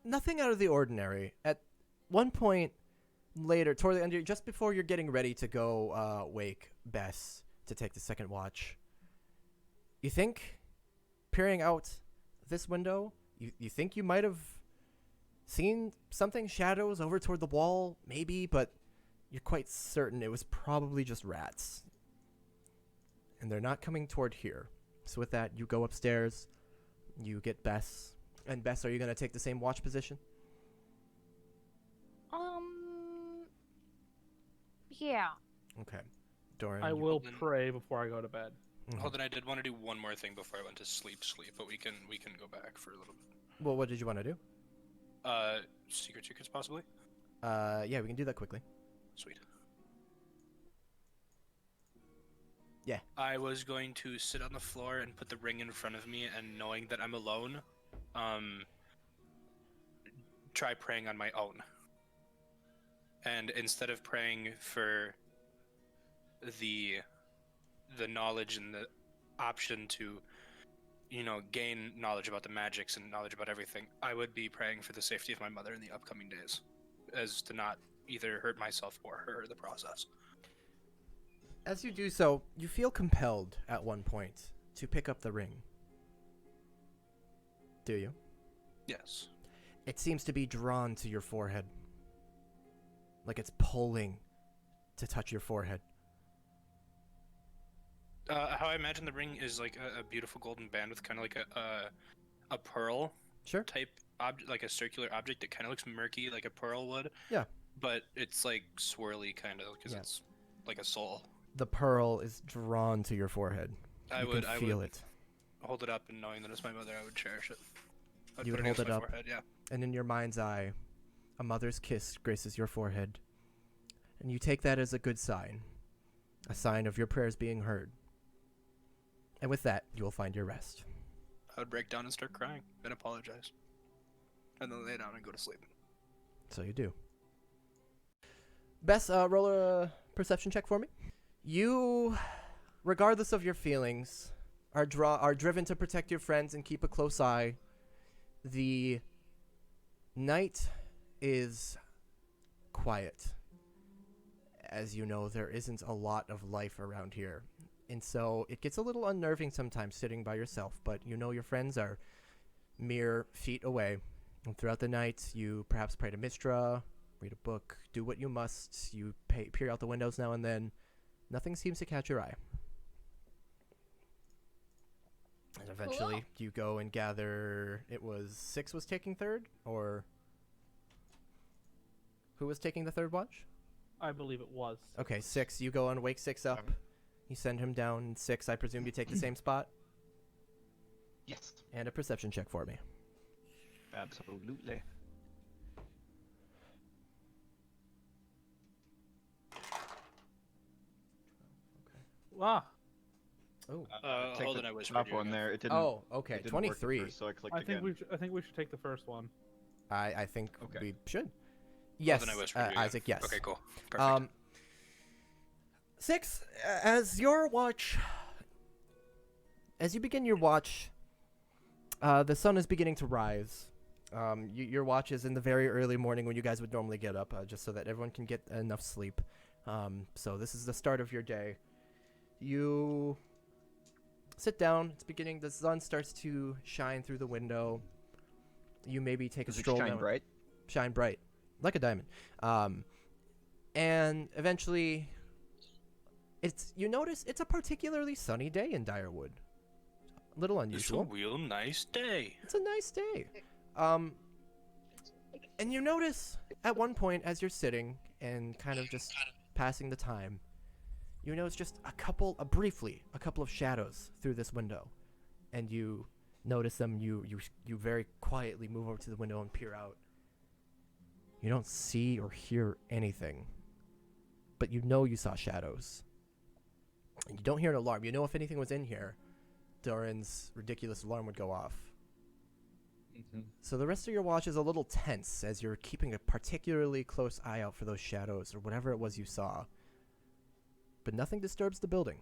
Nothing out of the ordinary. At one point later, toward the end, just before you're getting ready to go wake Bess to take the second watch, you think, peering out this window, you think you might have seen something, shadows over toward the wall, maybe, but you're quite certain it was probably just rats. And they're not coming toward here. So with that, you go upstairs, you get Bess. And Bess, are you going to take the same watch position? Yeah. Okay. Doran, I will pray before I go to bed. Hold on, I did want to do one more thing before I went to sleep, but we can go back for a little bit. Well, what did you want to do? Secret secrets possibly? Yeah, we can do that quickly. Sweet. Yeah. I was going to sit on the floor and put the ring in front of me, and knowing that I'm alone, try praying on my own. And instead of praying for the knowledge and the option to, you know, gain knowledge about the magics and knowledge about everything, I would be praying for the safety of my mother in the upcoming days, as to not either hurt myself or her in the process. As you do so, you feel compelled at one point to pick up the ring. Do you? Yes. It seems to be drawn to your forehead. Like it's pulling to touch your forehead. How I imagine the ring is like a beautiful golden band with kind of like a pearl type object, like a circular object that kind of looks murky, like a pearl would. Yeah. But it's like swirly kind of because it's like a soul. The pearl is drawn to your forehead. I You would can feel it. hold it up, and knowing that it's my mother, I would cherish it. I'd You put would it hold against it my up. forehead, yeah. And in your mind's eye, a mother's kiss graces your forehead. And you take that as a good sign. A sign of your prayers being heard. And with that, you will find your rest. I would break down and start crying and apologize. And then lay down and go to sleep. So you do. Bess, roll a perception check for me. You, regardless of your feelings, are driven to protect your friends and keep a close eye. The night is quiet. As you know, there isn't a lot of life around here. And so it gets a little unnerving sometimes sitting by yourself, but you know your friends are mere feet away. And throughout the night, you perhaps pray to Mistra, read a book, do what you must. You peer out the windows now and then. Nothing seems to catch your eye. And eventually, Cool. you go and gather. It was 6 was taking third, or who was taking the third watch? I believe it was. Okay, 6. You go and wake 6 up. You send him down. And 6, I presume you take the same spot. Yes. And a perception check for me. Absolutely. Ah, Oh. Take Hold the on, I whispered top you one again. there. It didn't. Oh, okay. It didn't work at 23. first, so I clicked I again. think we should take the first one. I think Okay. we should. Yes, Then I whispered you again. Isaac, yes. Okay, cool. Perfect. 6, as your watch, as you begin your watch, the sun is beginning to rise. Your watch is in the very early morning when you guys would normally get up, just so that everyone can get enough sleep. So this is the start of your day. You sit down. It's beginning. The sun starts to shine through the window. You maybe take Does a it stroll shine down. bright? Shine bright, like a diamond. And eventually, you notice it's a particularly sunny day in Direwood. A little It's a unusual. real nice day. It's a nice day. And you notice at one point as you're sitting and kind of just passing the time, you notice just briefly a couple of shadows through this window, and you notice them. You very quietly move over to the window and peer out. You don't see or hear anything, but you know you saw shadows. And you don't hear an alarm. You know if anything was in here, Doran's ridiculous alarm would go off. So the rest of your watch is a little tense as you're keeping a particularly close eye out for those shadows or whatever it was you saw. But nothing disturbs the building.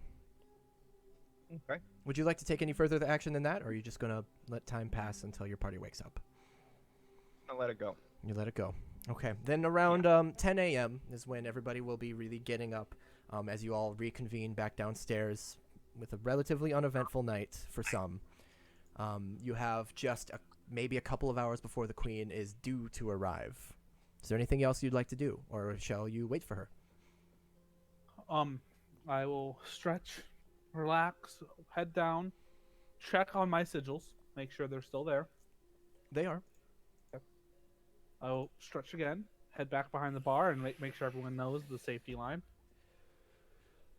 Okay. Would you like to take any further action than that, or are you just going to let time pass until your party wakes up? I'll let it go. You let it go. Okay. Then around 10 a.m. is when everybody will be really getting up as you all reconvene back downstairs with a relatively uneventful night for some. You have just maybe a couple of hours before the queen is due to arrive. Is there anything else you'd like to do, or shall you wait for her? I will stretch, relax, head down, check on my sigils, make sure they're still there. They are. I'll stretch again, head back behind the bar, and make sure everyone knows the safety line.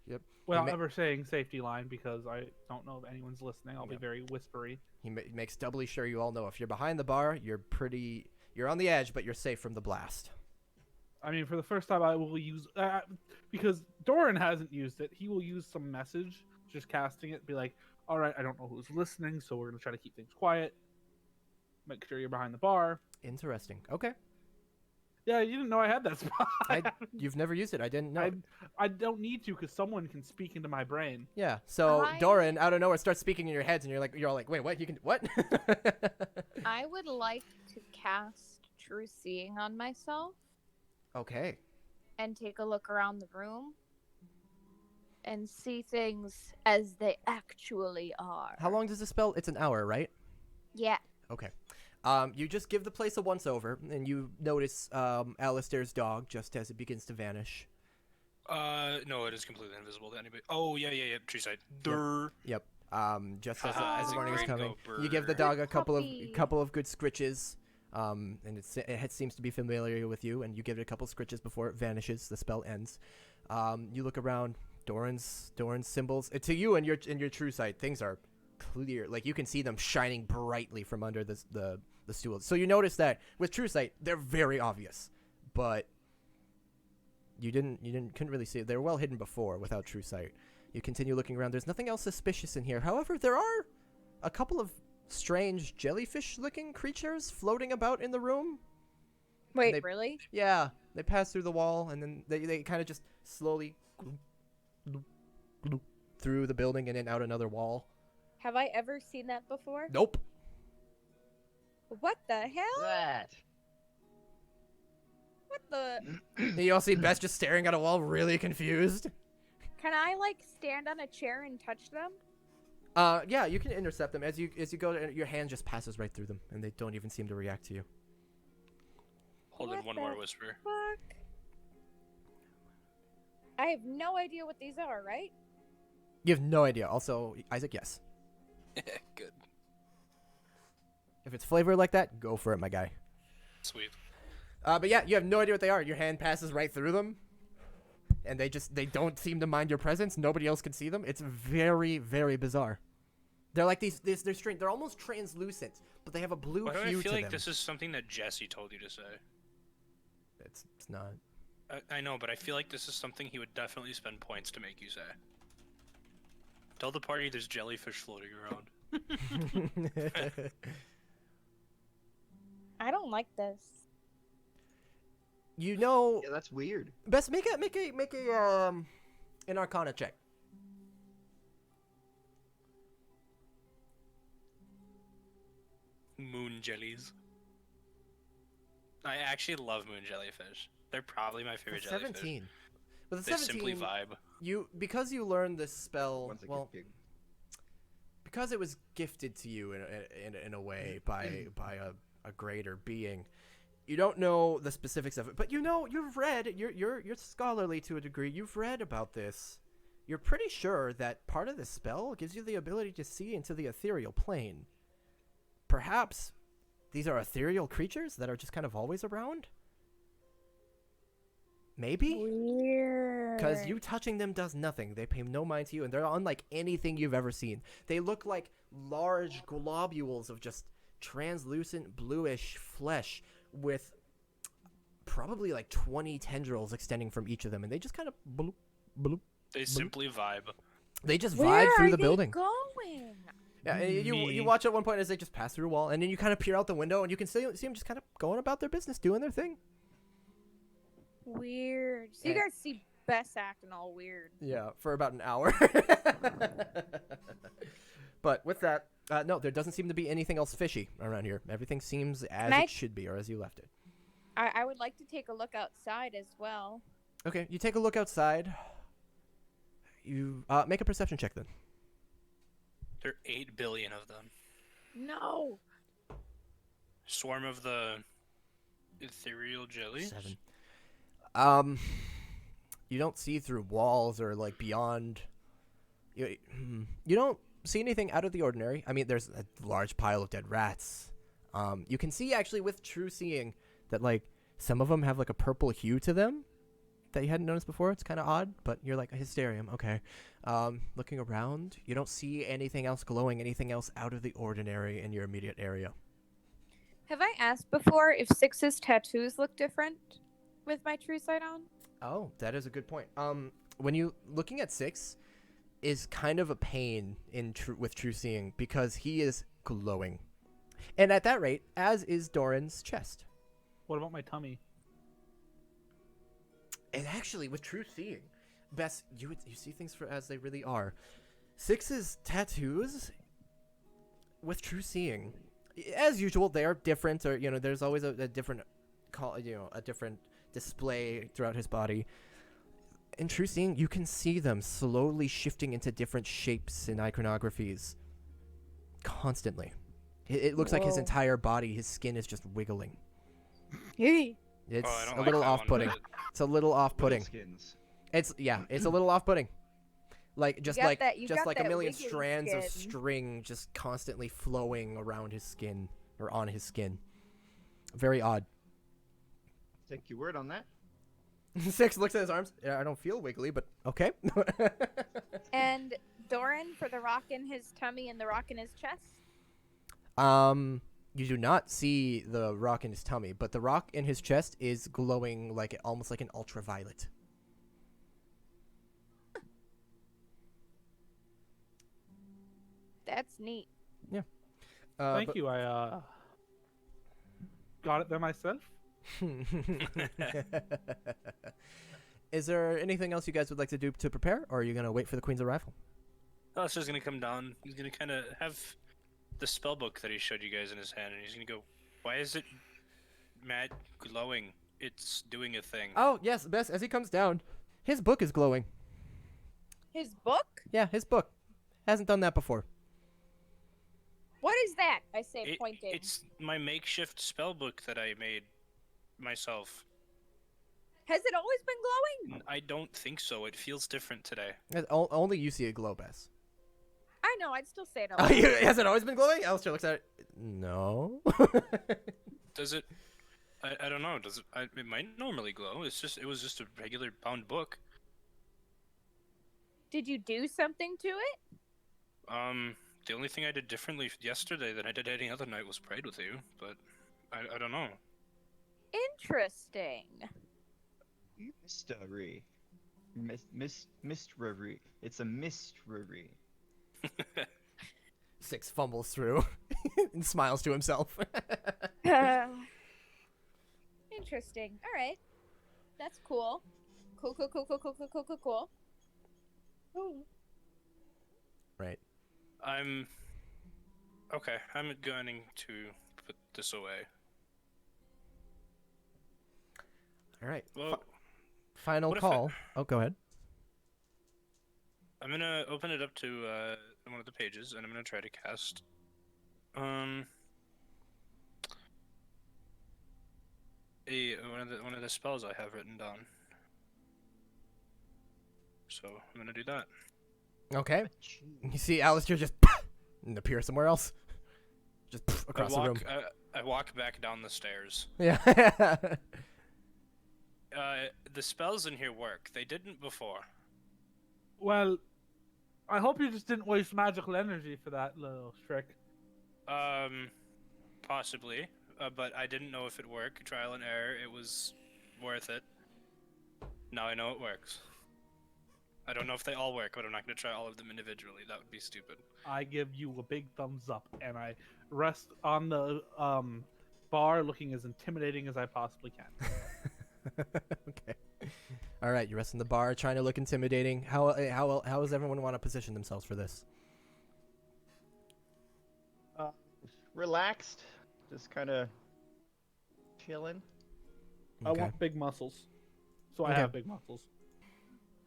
Yep. Without ever saying safety line, because I don't know if anyone's listening. I'll be very whispery. He makes doubly sure you all know if you're behind the bar, you're on the edge, but you're safe from the blast. I mean, for the first time, I will use because Doran hasn't used it. He will use some message, just casting it, be like, "All right, I don't know who's listening, so we're gonna try to keep things quiet. Make sure you're behind the bar." Interesting. Okay. Yeah, you didn't know I had that spot. You've never used it. I didn't know. I don't need to, because someone can speak into my brain. Yeah. So Doran, out of nowhere, starts speaking in your heads, and you're all like, wait, what? You can what? I would like to cast True Seeing on myself Okay. and take a look around the room and see things as they actually are. How long does this spell? It's an hour, right? Yeah. Okay. You just give the place a once-over, and you notice Alistair's dog just as it begins to vanish. No, it is completely invisible to anybody. Oh, yeah. Tree side. Durr. Yep. Just as That's the a morning is great coming, go you give the bird. dog a Puppy. couple of good scritches, and it seems to be familiar with you, and you give it a couple scritches before it vanishes. The spell ends. You look around. Doran's symbols. To you and your true sight, things are clear. Like you can see them shining brightly from under the stool. So you notice that with true sight, they're very obvious, but you couldn't really see it. They were well hidden before without true sight. You continue looking around. There's nothing else suspicious in here. However, there are a couple of strange jellyfish-looking creatures floating about in the room. Wait, really? Yeah, they pass through the wall, and then they kind of just slowly through the building and then out another wall. Have I ever seen that before? Nope. What the hell? That. What the? And you all see Bess just staring at a wall, really confused. Can I like stand on a chair and touch them? Yeah, you can intercept them as you go. Your hand just passes right through them, and they don't even seem to react to you. Hold in What one the more whisper. Fuck. I have no idea what these are, right? You have no idea. Also, Isaac, yes. Good. If it's flavor like that, go for it, my guy. Sweet. But yeah, you have no idea what they are. Your hand passes right through them, and they don't seem to mind your presence. Nobody else can see them. It's very, very bizarre. They're like they're strange. They're almost translucent, but they have a blue Why do hue I feel to like them. this is something that Jesse told you to say? It's not. I know, but I feel like this is something he would definitely spend points to make you say. Tell the party there's jellyfish floating around. I don't like this. You know, Yeah, that's weird. Best make a an Arcana check. Moon jellies. I actually love moon jellyfish. They're probably my favorite jellyfish. 17. With a They 17, simply vibe. because you learned this spell, Once it well, gets big. because it was gifted to you in a way by a greater being. You don't know the specifics of it, but you know you've read. You're scholarly to a degree. You've read about this. You're pretty sure that part of this spell gives you the ability to see into the ethereal plane. Perhaps these are ethereal creatures that are just kind of always around. Maybe. Weird. Because you touching them does nothing. They pay no mind to you, and they're unlike anything you've ever seen. They look like large globules of just translucent bluish flesh with probably like 20 tendrils extending from each of them, and they just kind of bloop, bloop. They simply vibe. They just Where vibe through are the they building. going? Yeah, and you watch at one point as they just pass through a wall, and then you kind of peer out the window, and you can see them just kind of going about their business, doing their thing. Weird. So you Yeah. guys see Bess acting all weird. Yeah, for about an hour. But with that, no, there doesn't seem to be anything else fishy around here. Everything seems as it should be, or as you left it. I would like to take a look outside as well. Okay, you take a look outside. You make a perception check then. There are 8 billion of them. No. Swarm of the ethereal jellies. 7. You don't see through walls or like beyond. You don't see anything out of the ordinary. I mean, there's a large pile of dead rats. You can see actually with true seeing that like some of them have like a purple hue to them that you hadn't noticed before. It's kind of odd, but you're like a hysterium. Okay. Looking around, you don't see anything else glowing, anything else out of the ordinary in your immediate area. Have I asked before if Six's tattoos look different with my true sight on? Oh, that is a good point. When you looking at 6 is kind of a pain with true seeing because he is glowing, and at that rate, as is Doran's chest. What about my tummy? And actually, with true seeing, Bess, you see things for as they really are. 6's tattoos, with true seeing, as usual, they are different. Or there's always a different a different display throughout his body. In true seeing, you can see them slowly shifting into different shapes and iconographies. Constantly, it looks like his Whoa. entire body, his skin is just wiggling. Hey. It's I don't a like little that one off-putting. bit. It's a little off-putting. Skins. It's a little off-putting. Like just got like that- you just got like a that million wiggly strands of skin. string just constantly flowing around his skin or on his skin. Very odd. Take your word on that. Six looks at his arms. Yeah, I don't feel wiggly, but okay. And Doran for the rock in his tummy and the rock in his chest. You do not see the rock in his tummy, but the rock in his chest is glowing like almost like an ultraviolet. That's neat. Thank you. I got it there myself. Is there anything else you guys would like to do to prepare, or are you gonna wait for the Queen's arrival? Alistair's gonna come down. He's gonna kind of have the spell book that he showed you guys in his hand, and he's gonna go, "Why is it mad glowing? It's doing a thing." Oh yes, Bess. As he comes down, his book is glowing. His book? Yeah, his book hasn't done that before. What is that? I say, pointing. It's my makeshift spell book that I made myself. Has it always been glowing? I don't think so. It feels different today. Only you see it glow, Bess. I know. I'd still say it. Oh, has it always been glowing? Alistair looks at it. No. Does it? I don't know. Does it? It might normally glow. It was just a regular bound book. Did you do something to it? The only thing I did differently yesterday than I did any other night was prayed with you, but I don't know. Interesting. Mystery. Mystery. It's a mystery. Six fumbles through and smiles to himself. Interesting. All right. That's cool. Cool. Right. I'm going to put this away. All right. Well, Final what if call. Oh, go ahead. I'm gonna open it up to one of the pages, and I'm gonna try to cast one of the spells I have written down. So I'm gonna do that. Okay. You see Alistair just and appear somewhere else. Just across the room. I walk back down the stairs. Yeah. The spells in here work. They didn't before. Well, I hope you just didn't waste magical energy for that little trick. Possibly. But I didn't know if it worked. Trial and error. It was worth it. Now I know it works. I don't know if they all work, but I'm not going to try all of them individually. That would be stupid. I give you a big thumbs up, and I rest on the bar looking as intimidating as I possibly can. Okay. All right, you rest in the bar, trying to look intimidating. How does everyone want to position themselves for this? Relaxed, just kind of chilling. I want big muscles, so I have big muscles.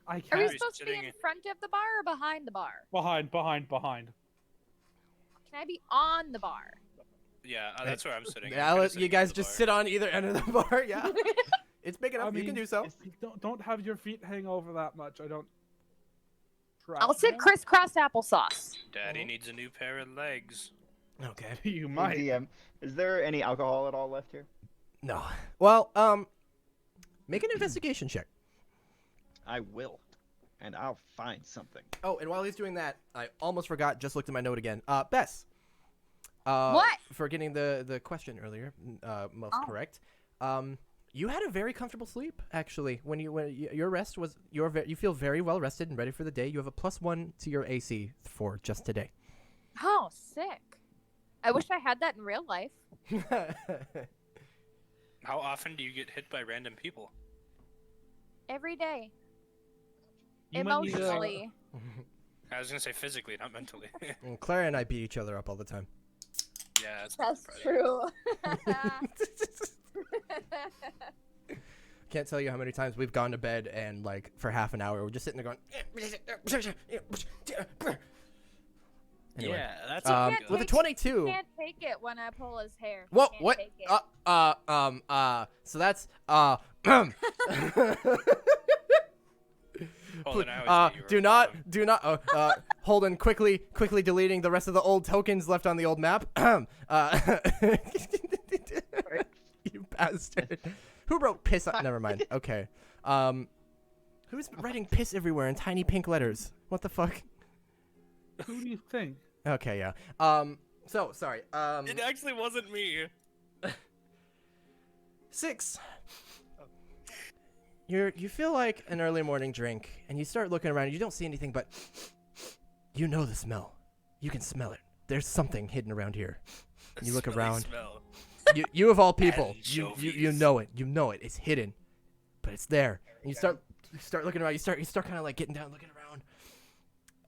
I Are we can't. supposed to be in front of the bar or behind the bar? Behind. Can I be on the bar? Yeah, that's where I'm sitting. Yeah, you guys just sit on either end of the bar. Yeah. It's big enough. You can do so. Don't have your feet hang over that much. I don't. I'll sit crisscross applesauce. Daddy needs a new pair of legs. Okay. You Hey, might. DM, is there any alcohol at all left here? No. Well, make an investigation check. I will, and I'll find something. Oh, and while he's doing that, I almost forgot. Just looked at my note again. Bess. What? For getting the question earlier, most correct. You had a very comfortable sleep, actually. When your rest was you feel very well rested and ready for the day. You have a +1 to your AC for just today. Oh, sick. I wish I had that in real life. How often do you get hit by random people? Every day. You might need a- Emotionally. I was gonna say physically, not mentally. Well, Clara and I beat each other up all the time. Yeah, That's surprising. true. Can't tell you how many times we've gone to bed and like for half an hour we're just sitting there going. Anyway, Yeah, that's with a take- 22. Can't take it when I pull his hair. What? Can't What? take it. So that's Oh, then I always get you were do not. Holden quickly deleting the rest of the old tokens left on the old map. You bastard. Who wrote piss? Never mind. Okay. Who's writing piss everywhere in tiny pink letters? What the fuck? Who do you think? Okay, yeah. So sorry. It actually wasn't me. 6. You feel like an early morning drink, and you start looking around. You don't see anything, but you know the smell. You can smell it. There's something hidden around here. You look around. Smell. You of all people, you Anchovies. know it. You know it. It's hidden, but it's there. And you start looking around. You start kind of like getting down, looking around,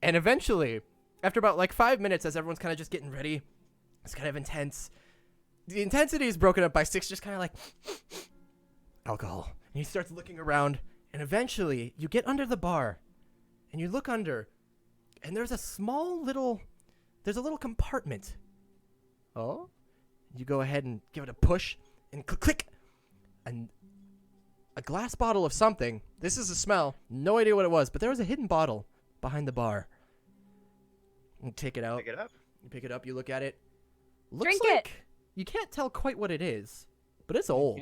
and eventually, after about like 5 minutes, as everyone's kind of just getting ready, it's kind of intense. The intensity is broken up by 6, just kind of like alcohol. And he starts looking around, and eventually you get under the bar, and you look under, and there's a little compartment. Oh? You go ahead and give it a push, and click, and a glass bottle of something. This is a smell. No idea what it was, but there was a hidden bottle behind the bar. You take it out. Pick it up. You pick it up. You look at it. Looks Drink like it. you can't tell quite what it is, but it's old.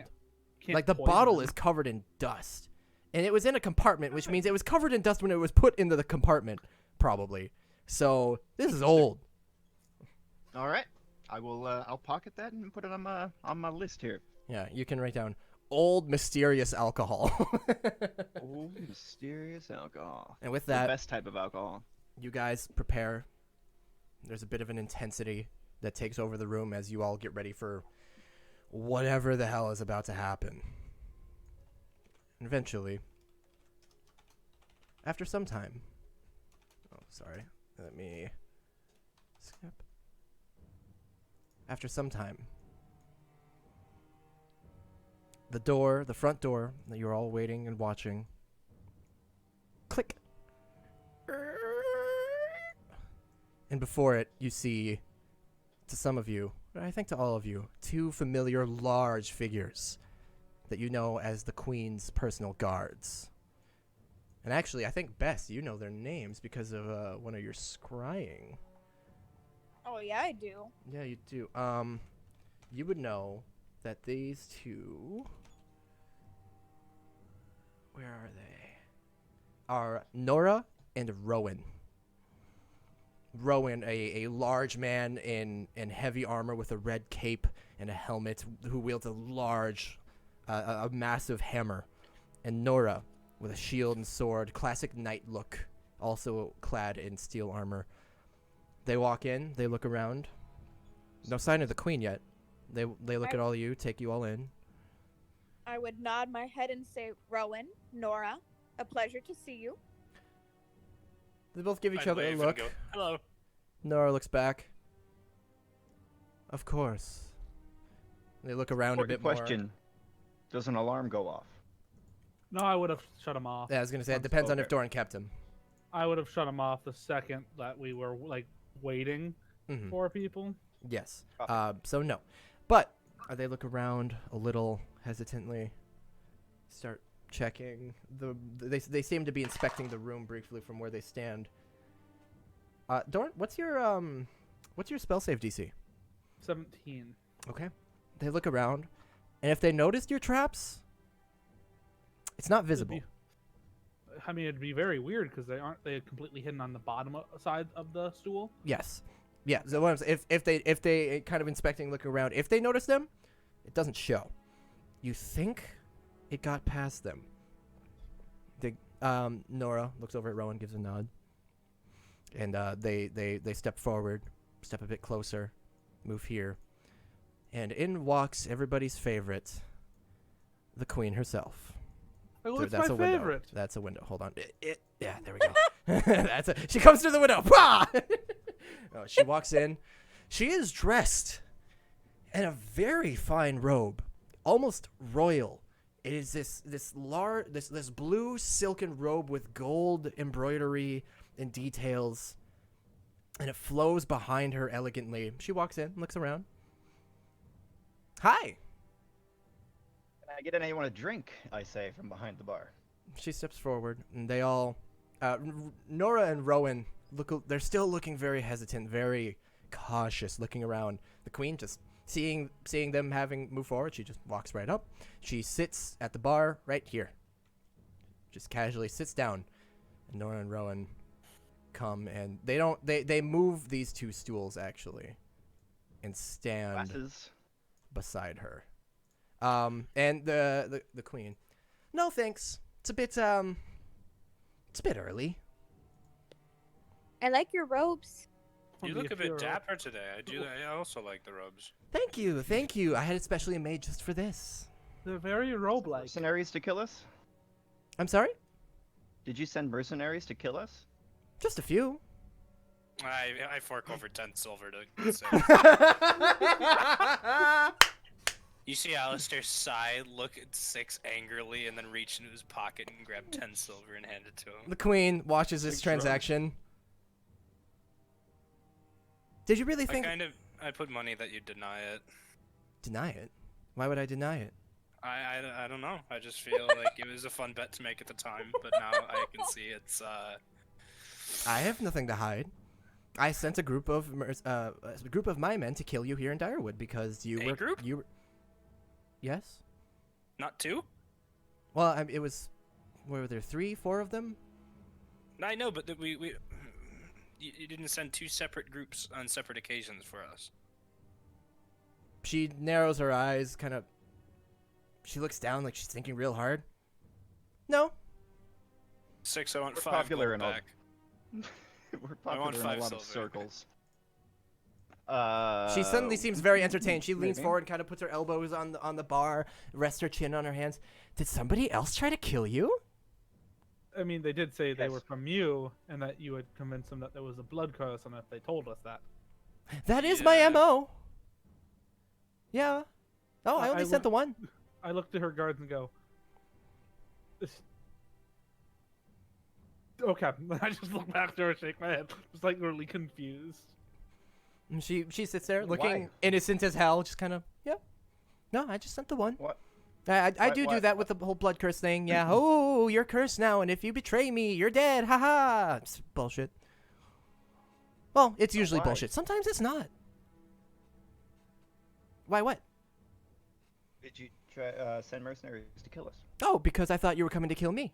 Can't Like the poison bottle them. is covered in dust, and it was in a compartment, which means it was covered in dust when it was put into the compartment, probably. So this is old. All right. I will. I'll pocket that and put it on my list here. Yeah, you can write down old mysterious alcohol. Oh, mysterious alcohol. And with The that, best type of alcohol. you guys prepare. There's a bit of an intensity that takes over the room as you all get ready for whatever the hell is about to happen. And eventually, after some time, let me skip. After some time, the front door that you're all waiting and watching, click. And before it, you see, to some of you, but I think to all of you, 2 familiar large figures that you know as the Queen's personal guards. And actually, I think, Bess, you know their names because of one of your scrying. Oh yeah, I do. Yeah, you do. You would know that these 2... Where are they? Are Nora and Rowan. Rowan, a large man in heavy armor with a red cape and a helmet, who wields a massive hammer. And Nora, with a shield and sword, classic knight look, also clad in steel armor. They walk in, they look around. No sign of the Queen yet. They look at all of you, take you all in. I would nod my head and say, Rowan, Nora, a pleasure to see you. They both give each I'd other a wave and look. go, hello. Nora looks back. Of course. They look around a bit Question. Does an alarm go off? No, I would have shut him off. more. Yeah, I was gonna say it depends on if Okay. Doran kept him. I would have shut him off the second that we were like waiting Mhm. for people. Yes. Oh. So no, but they look around a little hesitantly. Start checking They seem to be inspecting the room briefly from where they stand. Doran, what's your spell save DC? 17. Okay. They look around, and if they noticed your traps, it's not visible. I mean, it'd be very weird because they completely hidden on the bottom side of the stool. Yes. Yeah. So what I'm saying, if they kind of inspecting, looking around, if they notice them, it doesn't show. You think it got past them. Nora looks over at Rowan, gives a nod, and they step forward, step a bit closer, move here, and in walks everybody's favorite, the Queen herself. Oh, Dude, it's that's my a window. favorite. That's a window. Hold on. Yeah, there we go. She comes through the window. Pah! Oh, she walks in. She is dressed in a very fine robe, almost royal. It is this blue silken robe with gold embroidery and details, and it flows behind her elegantly. She walks in, looks around. Hi. Can I get anyone a drink? I say from behind the bar. She steps forward, and they all, Nora and Rowan they're still looking very hesitant, very cautious, looking around. The Queen, just seeing them having moved forward, she just walks right up. She sits at the bar right here. just casually sits down, and Nora and Rowan come, and they move these 2 stools actually, and stand Glasses. beside her. And the queen, no thanks. It's a bit early. I like your robes. You look a bit dapper today. I also like the robes. Thank you. I had it specially made just for this. They're very robe-like. Mercenaries to kill us? I'm sorry? Did you send mercenaries to kill us? Just a few. I fork over 10 silver to say. You see Alistair sigh, look at 6 angrily, and then reach into his pocket and grab 10 silver and hand it to him. The queen watches this transaction. Did you really think... I put money that you'd deny it. Deny it? Why would I deny it? I don't know. I just feel like it was a fun bet to make at the time, but now I can see it's I have nothing to hide. I sent a group of my men to kill you here in Direwood because you were... group? You were... Yes? Not 2? Well, it was... Were there 3, 4 of them? I know, but you didn't send 2 separate groups on separate occasions for us. She narrows her eyes, kind of... She looks down like she's thinking real hard. No. 6, I want We're 5 popular gold in back. We're I want popular in 5 a lot of silver. circles. She suddenly seems very entertained. She leans maybe. forward and kind of puts her elbows on the bar, rests her chin on her hands. Did somebody else try to kill you? I mean, they did say they Yes. were from you, and that you had convinced them that there was a blood curse, and if they told us that. That is my Yeah. MO. Yeah. Oh, I I only sent the one. I looked at her guards and go, okay. I just look back to her, shake my head, just like really confused. And she sits there Why? looking innocent as hell, just kind of, yeah. No, I just sent the one. What? I do Why- that with the whole blood curse thing. Yeah. Oh, you're cursed now, and if you betray me, you're dead. Haha. It's bullshit. Well, it's usually why? bullshit. Sometimes it's not. Why? What? Did you try send mercenaries to kill us? Oh, because I thought you were coming to kill me.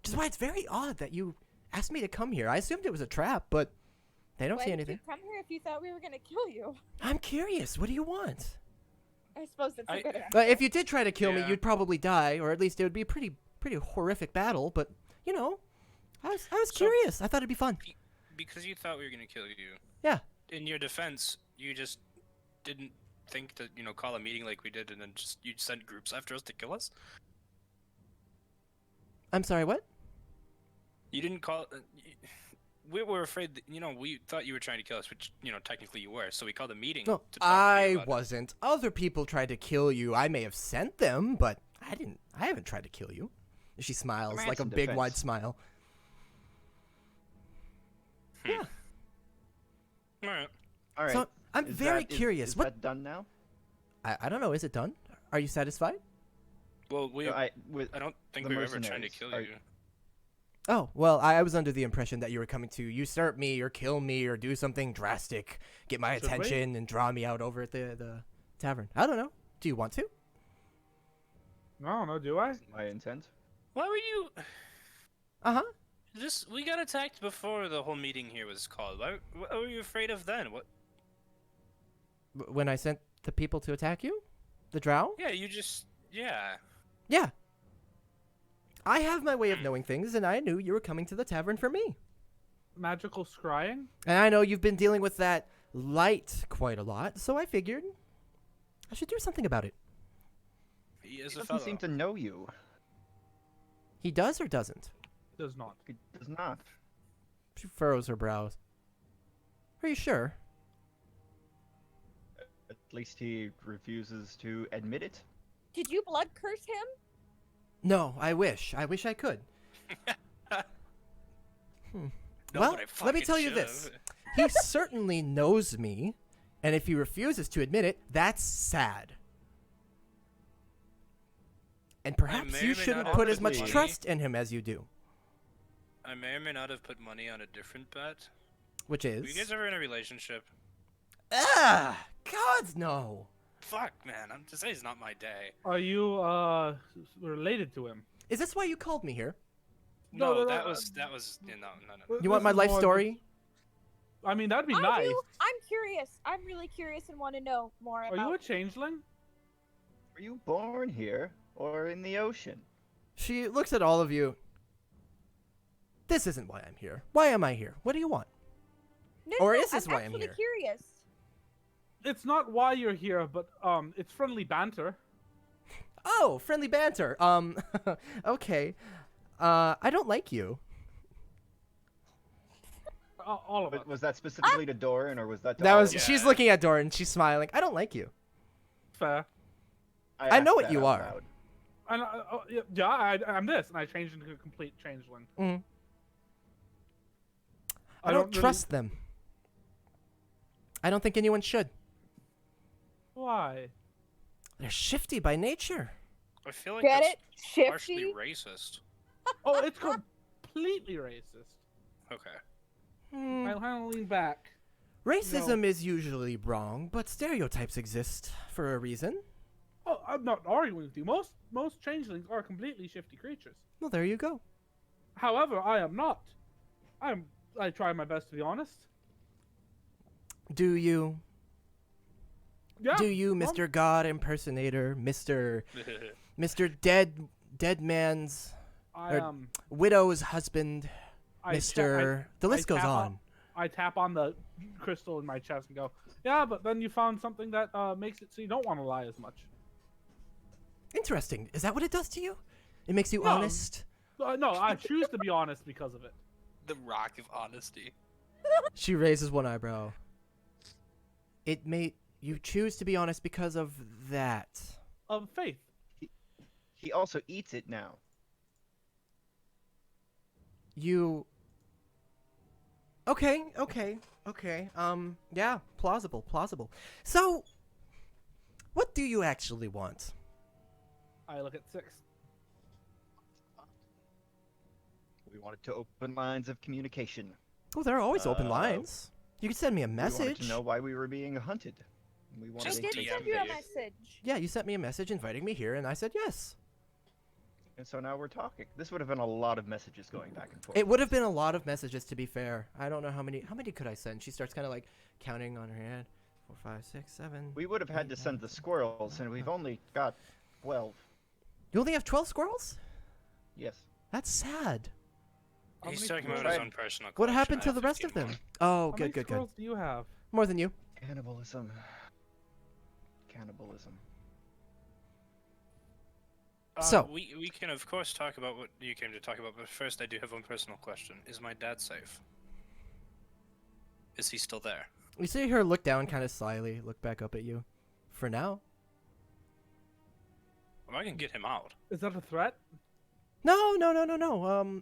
Which is why it's very odd that you asked me to come here. I assumed it was a trap, but they don't Why see did anything. you come here if you thought we were gonna kill you? I'm curious. What do you want? I suppose that's I- a good answer. If you did try to kill me, Yeah. you'd probably die, or at least it would be a pretty horrific battle. But you know, I was So- curious. I thought it'd be fun. Because you thought we were gonna kill you. Yeah. In your defense, you just didn't think to, call a meeting like we did, and then you sent groups after us to kill us. I'm sorry. What? You didn't call. We were afraid that, we thought you were trying to kill us, which, technically you were. So we called a meeting. No, to talk to you I about it. wasn't. Other people tried to kill you. I may have sent them, but I didn't. I haven't tried to kill you. She smiles like a Ransom big defense. wide smile. Yeah. All right. All right. So I'm Is very that- is- curious. Is What? that done now? I don't know. Is it done? Are you satisfied? Well, No, I don't think the we were ever trying to mercenaries, kill are- you. Oh, well, I was under the impression that you were coming to usurp me or kill me or do something drastic, get my Should we? attention and draw me out over at the tavern. I don't know. Do you want to? I don't know, do I? my intent. Why were you? Uh-huh. We got attacked before the whole meeting here was called. What were you afraid of then? What? When I sent the people to attack you? The drow? Yeah, yeah. Yeah. I have my way of knowing things, and I knew you were coming to the tavern for me. Magical scrying? And I know you've been dealing with that light quite a lot, so I figured I should do something about it. He is He a doesn't fellow. seem to know you. He does or doesn't? Does not. He does not. She furrows her brows. Are you sure? At least he refuses to admit it. Did you blood curse him? No, I wish. I wish I could. No, Well, but I let me fucking tell you should've. this. He certainly knows me, and if he refuses to admit it, that's sad. And perhaps may you or may shouldn't not put have as much money. trust in him as you do. I may or may not have put money on a different bet. Which Were you guys is... ever in a relationship? Ah! God, no! Fuck, man. Today's not my day. Are you, related to him? Is this why you called me here? No, that was yeah, no. You want my life story? I mean, that'd be I nice. do. I'm curious. I'm really curious and want to know more Are about. you a changeling? Were you born here or in the ocean? She looks at all of you. This isn't why I'm here. Why am I here? What do you want? No, Or no, is this I'm why I'm actually here? curious. It's not why you're here, but it's friendly banter. Oh, friendly banter. Okay. I don't like you. All of it. Was that specifically to Doran, or was that to That all was. of us? She's looking at Doran. She's smiling. I don't like you. Fair. I know asked what that you out are. loud. And I'm this, and I changed into a complete changeling. Mm. I don't really- trust them. I don't think anyone should. Why? They're shifty by nature. I feel like Get that's it? partially Shifty. racist. Oh, it's completely racist. Okay. Hmm. I kind of lean back. Racism is usually wrong, but stereotypes exist for a reason. Oh, I'm not arguing with you. Most changelings are completely shifty creatures. Well, there you go. However, I am not. I try my best to be honest. Do you? Yeah. Do you, Mr. God impersonator, Mr. Dead Man's I or widow's husband, I Mr. The list goes tap on. I tap on the crystal in my chest and go, yeah, but then you found something that makes it so you don't want to lie as much. Interesting. Is that what it does to you? It makes you No. honest? No, I choose to be honest because of it. The rock of honesty. She raises one eyebrow. You choose to be honest because of that. Of faith. He also eats it now. You. Okay. Yeah, plausible. So, what do you actually want? I look at 6. We wanted to open lines of communication. Well, there are always open lines. You can send me a We wanted message. to know why we were being hunted. We wanted I Just to did DM send you a me. message. Yeah, you sent me a message inviting me here, and I said yes. And so now we're talking. This would have been a lot of messages going back and forth. It would have been a lot of messages, to be fair. I don't know how many. How many could I send? She starts kind of like counting on her hand. 4, 5, 6, 7. We would have had to send the squirrels, and we've only got 12. You only have 12 squirrels? Yes. That's sad. How He's many talking about squirrels- his own personal What collection. happened I to have the rest 15 of them? more. Oh, How many good. squirrels do you have? More than you. Cannibalism. Cannibalism. So- we can of course talk about what you came to talk about, but first I do have one personal question. Is my dad safe? Is he still there? You see her look down kind of slyly, look back up at you. For now. Well, I can get him out. Is that a threat? No.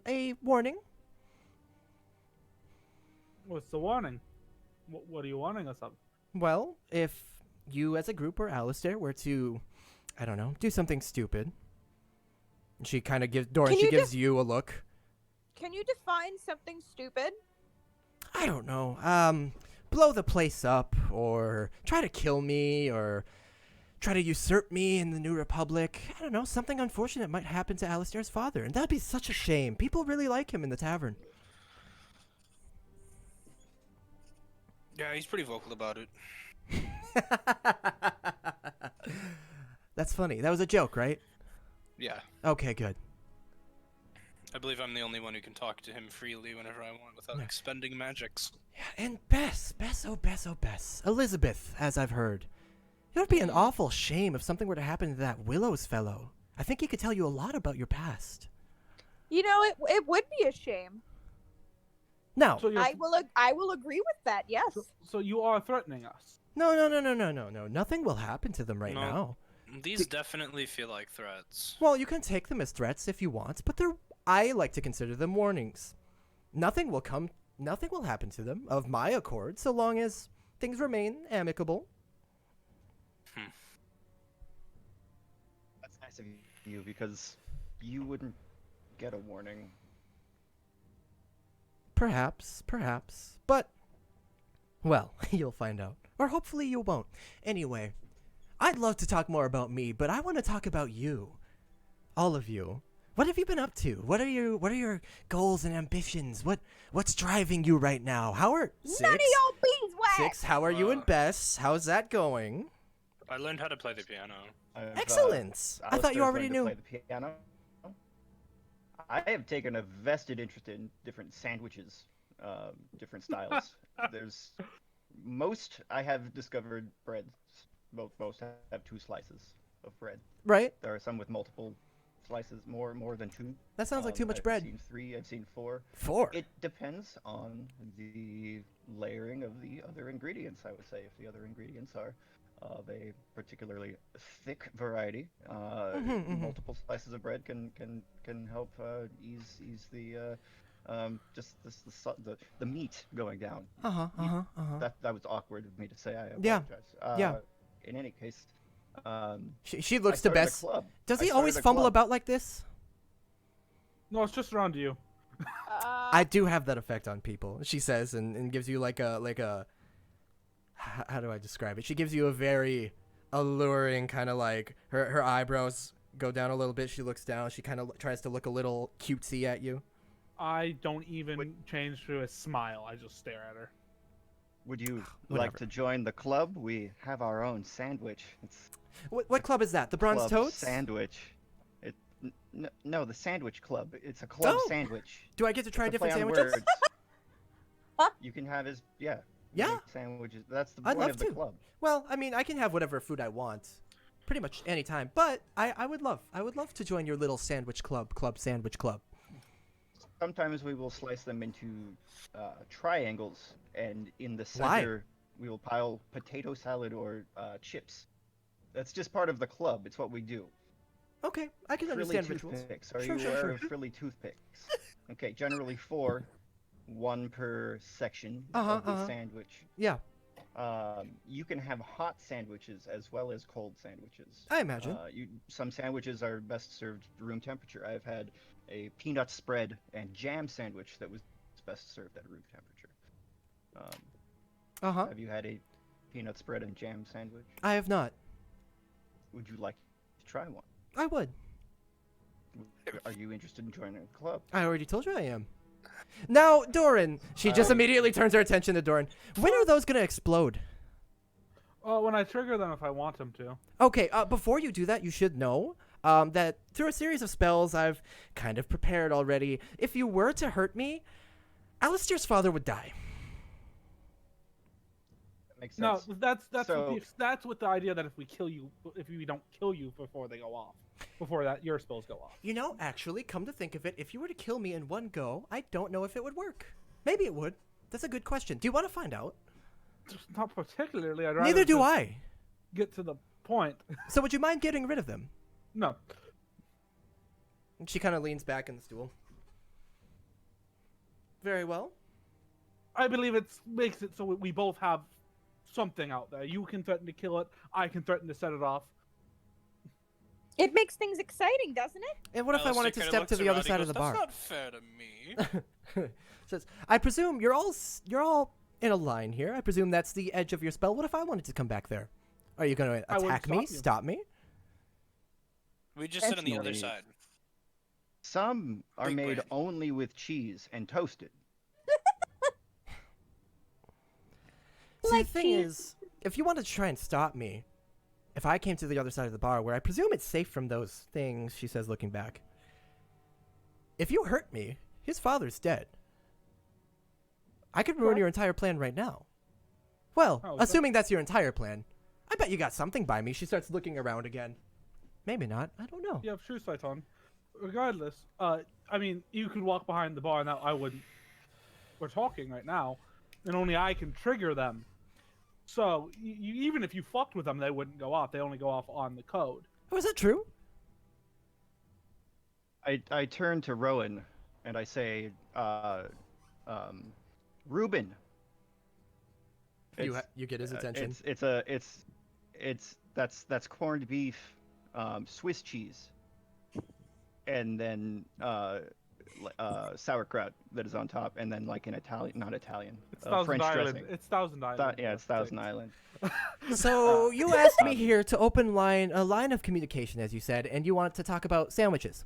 A warning. What's the warning? What are you warning us of? Well, if you as a group or Alistair were to, I don't know, do something stupid. She kind of gives Doran. Can She you gives you a look. Can you define something stupid? I don't know. Blow the place up, or try to kill me, or try to usurp me in the New Republic. I don't know. Something unfortunate might happen to Alistair's father, and that'd be such a shame. People really like him in the tavern. Yeah, he's pretty vocal about it. That's funny. That was a joke, right? Yeah. Okay, good. I believe I'm the only one who can talk to him freely whenever I want without Yeah. expending magics. Yeah, and Bess, Elizabeth, as I've heard. It would be an awful shame if something were to happen to that Willows fellow. I think he could tell you a lot about your past. You know, it would be a shame. Now, So you're, I will agree with that. Yes. so you are threatening us. no. Nothing will happen to them right No. now. These definitely feel like threats. Well, you can take them as threats if you want, but I like to consider them warnings. Nothing will happen to them of my accord, so long as things remain amicable. That's nice of you, because you wouldn't get a warning. Perhaps. But, well, you'll find out. Or hopefully you won't. Anyway, I'd love to talk more about me, but I want to talk about you. All of you. What have you been up to? What are your goals and ambitions? What's driving you right now? How are Six? None of your beeswax. Six, how are you and Bess? How's that going? I learned how to play the piano. Excellent. I thought you already knew. Play the piano. I have taken a vested interest in different sandwiches, different styles. There's I have discovered breads. Most have 2 slices of bread. Right. There are some with multiple slices, more than 2. That sounds like too much bread. I've seen 3. I've seen 4. 4. It depends on the layering of the other ingredients. I would say if the other ingredients are of a particularly thick variety, multiple slices of bread can help ease the just the meat going down. That was awkward of me to say. I apologize. Yeah. In any case, she looks to Bess. Does he always fumble about like this? No, it's just around you. I do have that effect on people, she says, and gives you like a how do I describe it? She gives you a very alluring kind of like her eyebrows go down a little bit. She looks down. She kind of tries to look a little cutesy at you. I don't even change to a smile. I just stare at her. Would you like to join the club? We have our own sandwich. What club is that? The Bronze Toads? Sandwich. No, the Sandwich Club. It's a club sandwich. Do I get to try It's a different play on sandwiches? words. You can have sandwiches. That's the point of the club. Well, I mean, I can have whatever food I want, pretty much any time. But I would love to join your little sandwich club, sandwich club. Sometimes we will slice them into triangles, and in the center we will pile potato salad or chips. That's just part of the club. It's what we do. Okay, I can understand rituals. Are you aware of frilly toothpicks? Okay, generally 4, 1 per section of the sandwich. Yeah. You can have hot sandwiches as well as cold sandwiches. I imagine. Some sandwiches are best served room temperature. I've had a peanut spread and jam sandwich that was best served at room temperature. Have you had a peanut spread and jam sandwich? I have not. Would you like to try one? I would. Are you interested in joining a club? I already told you I am. Now, Doran. She just immediately turns her attention to Doran. When are those going to explode? When I trigger them if I want them to. Okay, before you do that, you should know that through a series of spells I've kind of prepared already, if you were to hurt me, Alistair's father would die. Makes sense. No, that's with the idea that if we don't kill you before they go off, before that your spells go off. You know, actually, come to think of it, if you were to kill me in one go, I don't know if it would work. Maybe it would. That's a good question. Do you want to find out? Not particularly. I'd rather Neither do I. Get to the point. So would you mind getting rid of them? No. She kind of leans back in the stool. Very well. I believe it makes it so we both have something out there. You can threaten to kill it. I can threaten to set it off. It makes things exciting, doesn't it? And what if I wanted to step to the other side of the bar? That's not fair to me. Says, I presume you're all in a line here. I presume that's the edge of your spell. What if I wanted to come back there? Are you going to attack me? Stop me? We just sit on the other side. Some are made only with cheese and toasted. See, the thing is, if you wanted to try and stop me, if I came to the other side of the bar, where I presume it's safe from those things, she says, looking back. If you hurt me, his father's dead. I could ruin your entire plan right now. Well, assuming that's your entire plan. I bet you got something by me. She starts looking around again. Maybe not. I don't know. You have true sight on. Regardless, I mean, you could walk behind the bar. Now, I wouldn't. We're talking right now, and only I can trigger them. So, even if you fucked with them, they wouldn't go off. They only go off on the code. Oh, is that true? I turn to Rowan, and I say, Reuben. You get his attention. That's corned beef, Swiss cheese, and then sauerkraut that is on top, and then like an Italian, not Italian, French dressing. It's Thousand Island. It's Thousand Island. So you asked me here to open a line of communication, as you said, and you wanted to talk about sandwiches.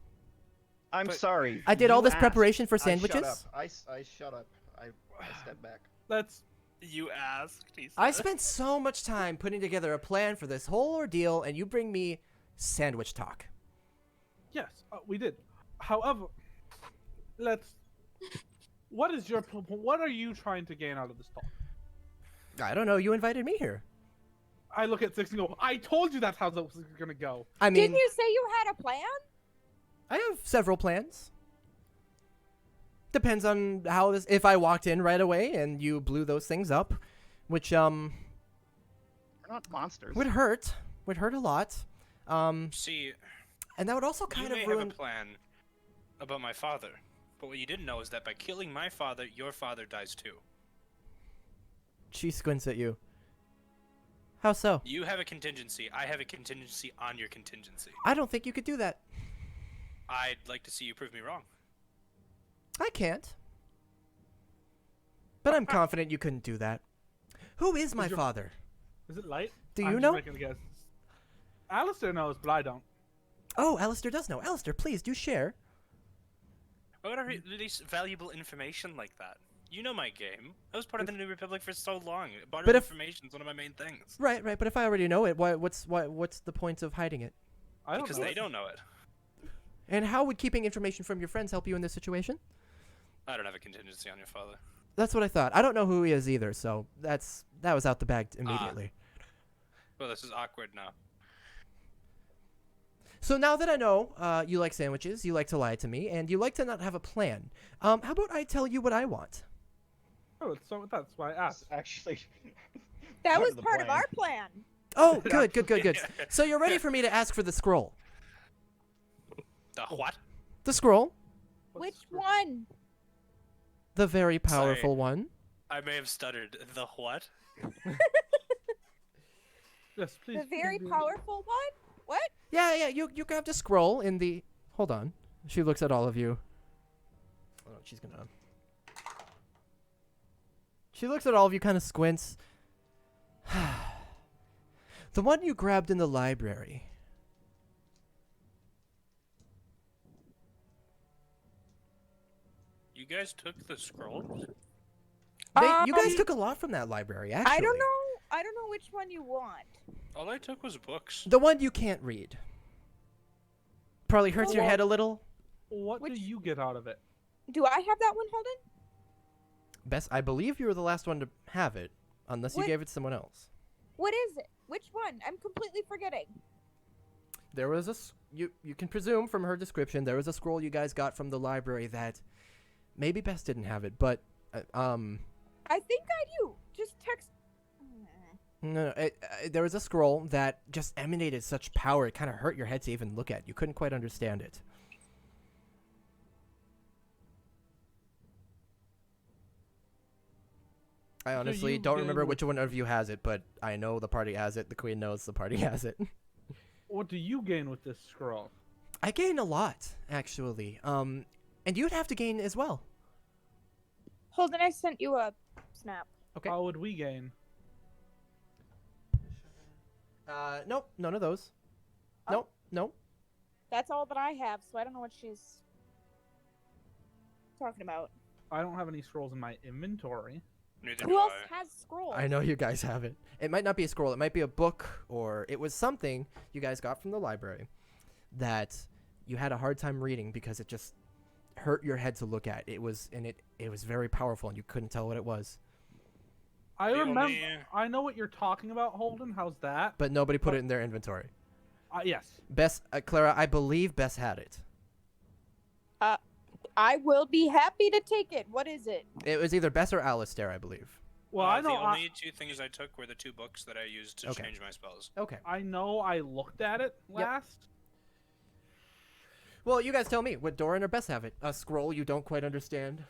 I'm sorry. I did all You this asked. preparation for I sandwiches. shut up. I step back. That's You asked. He I said. spent so much time putting together a plan for this whole ordeal, and you bring me sandwich talk. yes, we did. However, what is your what are you trying to gain out of this talk? I don't know. You invited me here. I look at Six and go, I told you that's how this was gonna go. I mean, Didn't you say you had a plan? I have several plans. Depends on how this. If I walked in right away and you blew those things up, which We're not monsters. would hurt a lot. See, And that would also you kind may of have ruin. a plan about my father, but what you didn't know is that by killing my father, your father dies too. She squints at you. How so? You have a contingency. I have a contingency on your contingency. I don't think you could do that. I'd like to see you prove me wrong. I can't. But I'm confident you couldn't do that. Who is my your- father? Is it light? Do I'm you just know? making a guess. Alistair knows, but I don't. Oh, Alistair does know. Alistair, please do share. Why would I release valuable information like that? You know my game. I was part of the New Republic for so long. Barter But if- information is one of my main things. Right. But if I already know it, what's the point of hiding it? I don't Because know. they don't know it. And how would keeping information from your friends help you in this situation? I don't have a contingency on your father. That's what I thought. I don't know who he is either, so that was out the bag immediately. Well, this is awkward now. So now that I know you like sandwiches, you like to lie to me, and you like to not have a plan, how about I tell you what I want? Oh, so that's why I asked. Actually, That Part was of the part of plan. our plan. Oh, good. So you're ready for me to ask for the scroll? The what? The scroll, Which one? the very Sorry. powerful one. I may have stuttered. The what? Yes, please. The very please do. powerful one? What? Yeah. You grabbed a scroll in the. Hold on. She looks at all of you. Oh, she's gonna. She looks at all of you, kind of squints. The one you grabbed in the library. You guys took the scroll? You guys took a lot from that library, actually. I don't know. I don't know which one you want. All I took was books. The one you can't read. Probably hurts your Well, head a little. What Which- do you get out of it? Do I have that one, Holden? Best, I believe you were the last one to have it, unless you What? gave it to someone else. What is it? Which one? I'm completely forgetting. There was you can presume from her description there was a scroll you guys got from the library that maybe Best didn't have it, but I think I do. Just text. no, there was a scroll that just emanated such power it kind of hurt your head to even look at. You couldn't quite understand it. I honestly you don't do- remember which one of you has it, but I know the party has it. The queen knows the party has it. What do you gain with this scroll? I gain a lot, actually. And you'd have to gain as well. Holden, I sent you a snap. Okay. How would we gain? Nope, none of those. Oh. Nope. That's all that I have, so I don't know what she's talking about. I don't have any scrolls in my inventory. Neither Who do else I. has scrolls? I know you guys have it. It might not be a scroll. It might be a book, or it was something you guys got from the library that you had a hard time reading because it just hurt your head to look at. It was very powerful, and you couldn't tell what it was. I The remember. only- I know what you're talking about, Holden. How's that? But nobody put it in their inventory. Yes. Bess, Clara, I believe Bess had it. I will be happy to take it. What is it? It was either Bess or Alistair, I believe. Well, I know. The only two things I took were the two books that I used to Okay. change my spells. Okay. I know. I looked at it last. Well, you guys tell me. Would Doran or Bess have it? A scroll you don't quite understand?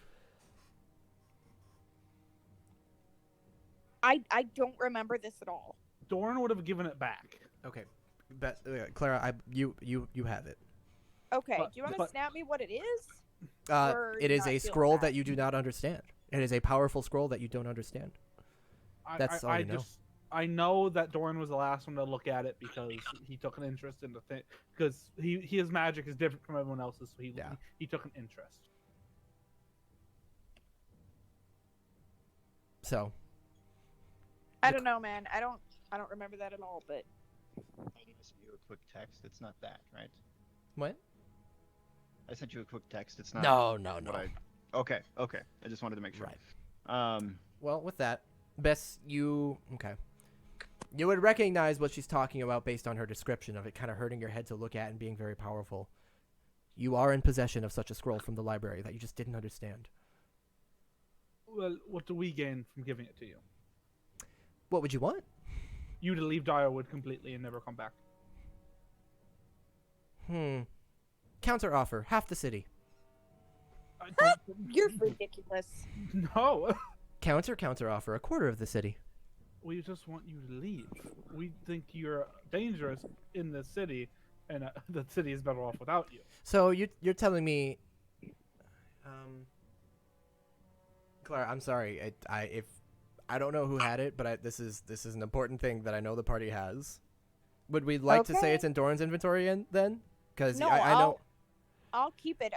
I don't remember this at all. Doran would have given it back. Okay. Clara, you have it. Okay, But- do you want to but- snap me what it is? Or It you're is not a feeling scroll that? that you do not understand. It is a powerful scroll that you don't understand. That's all I you know. just I know that Doran was the last one to look at it because he took an interest in the thing. Because his magic is different from everyone else's, so he took an interest. So. I don't know, man. I don't remember that at all. But I sent you a quick text. It's not that, right? What? I sent you a quick text. It's not. No. Okay. I just wanted to make sure. Right. Well, with that, Bess, you would recognize what she's talking about based on her description of it kind of hurting your head to look at and being very powerful. You are in possession of such a scroll from the library that you just didn't understand. Well, what do we gain from giving it to you? What would you want? You to leave Direwood completely and never come back. Counter offer, half the city. You're ridiculous. No. Counter offer, a quarter of the city. We just want you to leave. We think you're dangerous in the city, and the city is better off without you. So you're telling me, Clara, I'm sorry. I don't know who had it, but this is an important thing that I know the party has. Would we like to say it's in Doran's inventory then? Because No, I know. I'll keep it.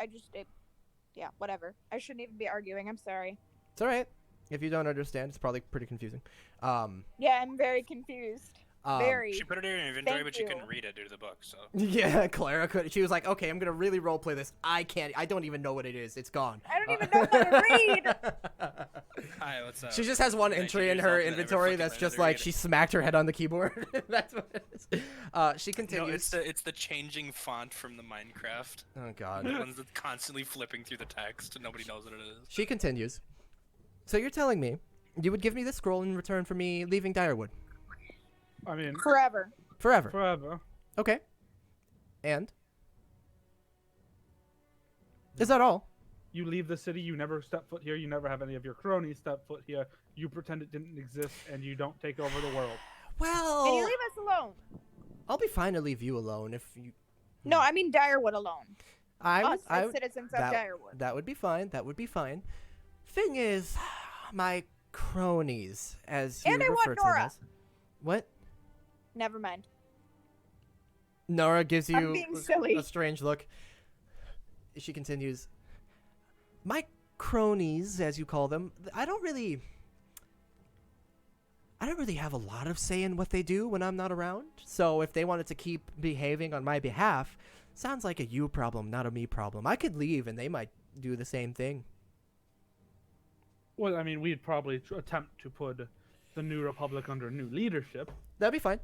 Yeah, whatever. I shouldn't even be arguing. I'm sorry. It's all right. If you don't understand, it's probably pretty confusing. Yeah, I'm very confused. Very. She put it in her inventory, but she couldn't read it due to the book. So. Yeah, Clara could. She was like, "Okay, I'm gonna really roleplay this. I can't. I don't even know what it is. It's gone. I don't even know how to read." Hi, what's up? She just has one entry in her inventory that's just like she smacked her head on the keyboard. That's what it is. She continues. No, it's the changing font from the Minecraft. Oh God. The ones that's constantly flipping through the text and nobody knows what it is. She continues. So you're telling me you would give me this scroll in return for me leaving Direwood? I mean, Forever. Forever. Okay. And? Is that all? You leave the city, you never step foot here, you never have any of your cronies step foot here, you pretend it didn't exist, and you don't take over the world. Well, And you leave us alone. I'll be fine to leave you alone if you... No, I mean Direwood alone. Us as citizens of Direwood. That would be fine. That would be fine. Thing is, my cronies, as you refer to them as. What? Never mind. Nora gives I'm you being silly. a strange look. She continues. My cronies, as you call them, I don't really have a lot of say in what they do when I'm not around. So if they wanted to keep behaving on my behalf, sounds like a you problem, not a me problem. I could leave and they might do the same thing. Well, I mean, we'd probably attempt to put the New Republic under new leadership. That'd be fine.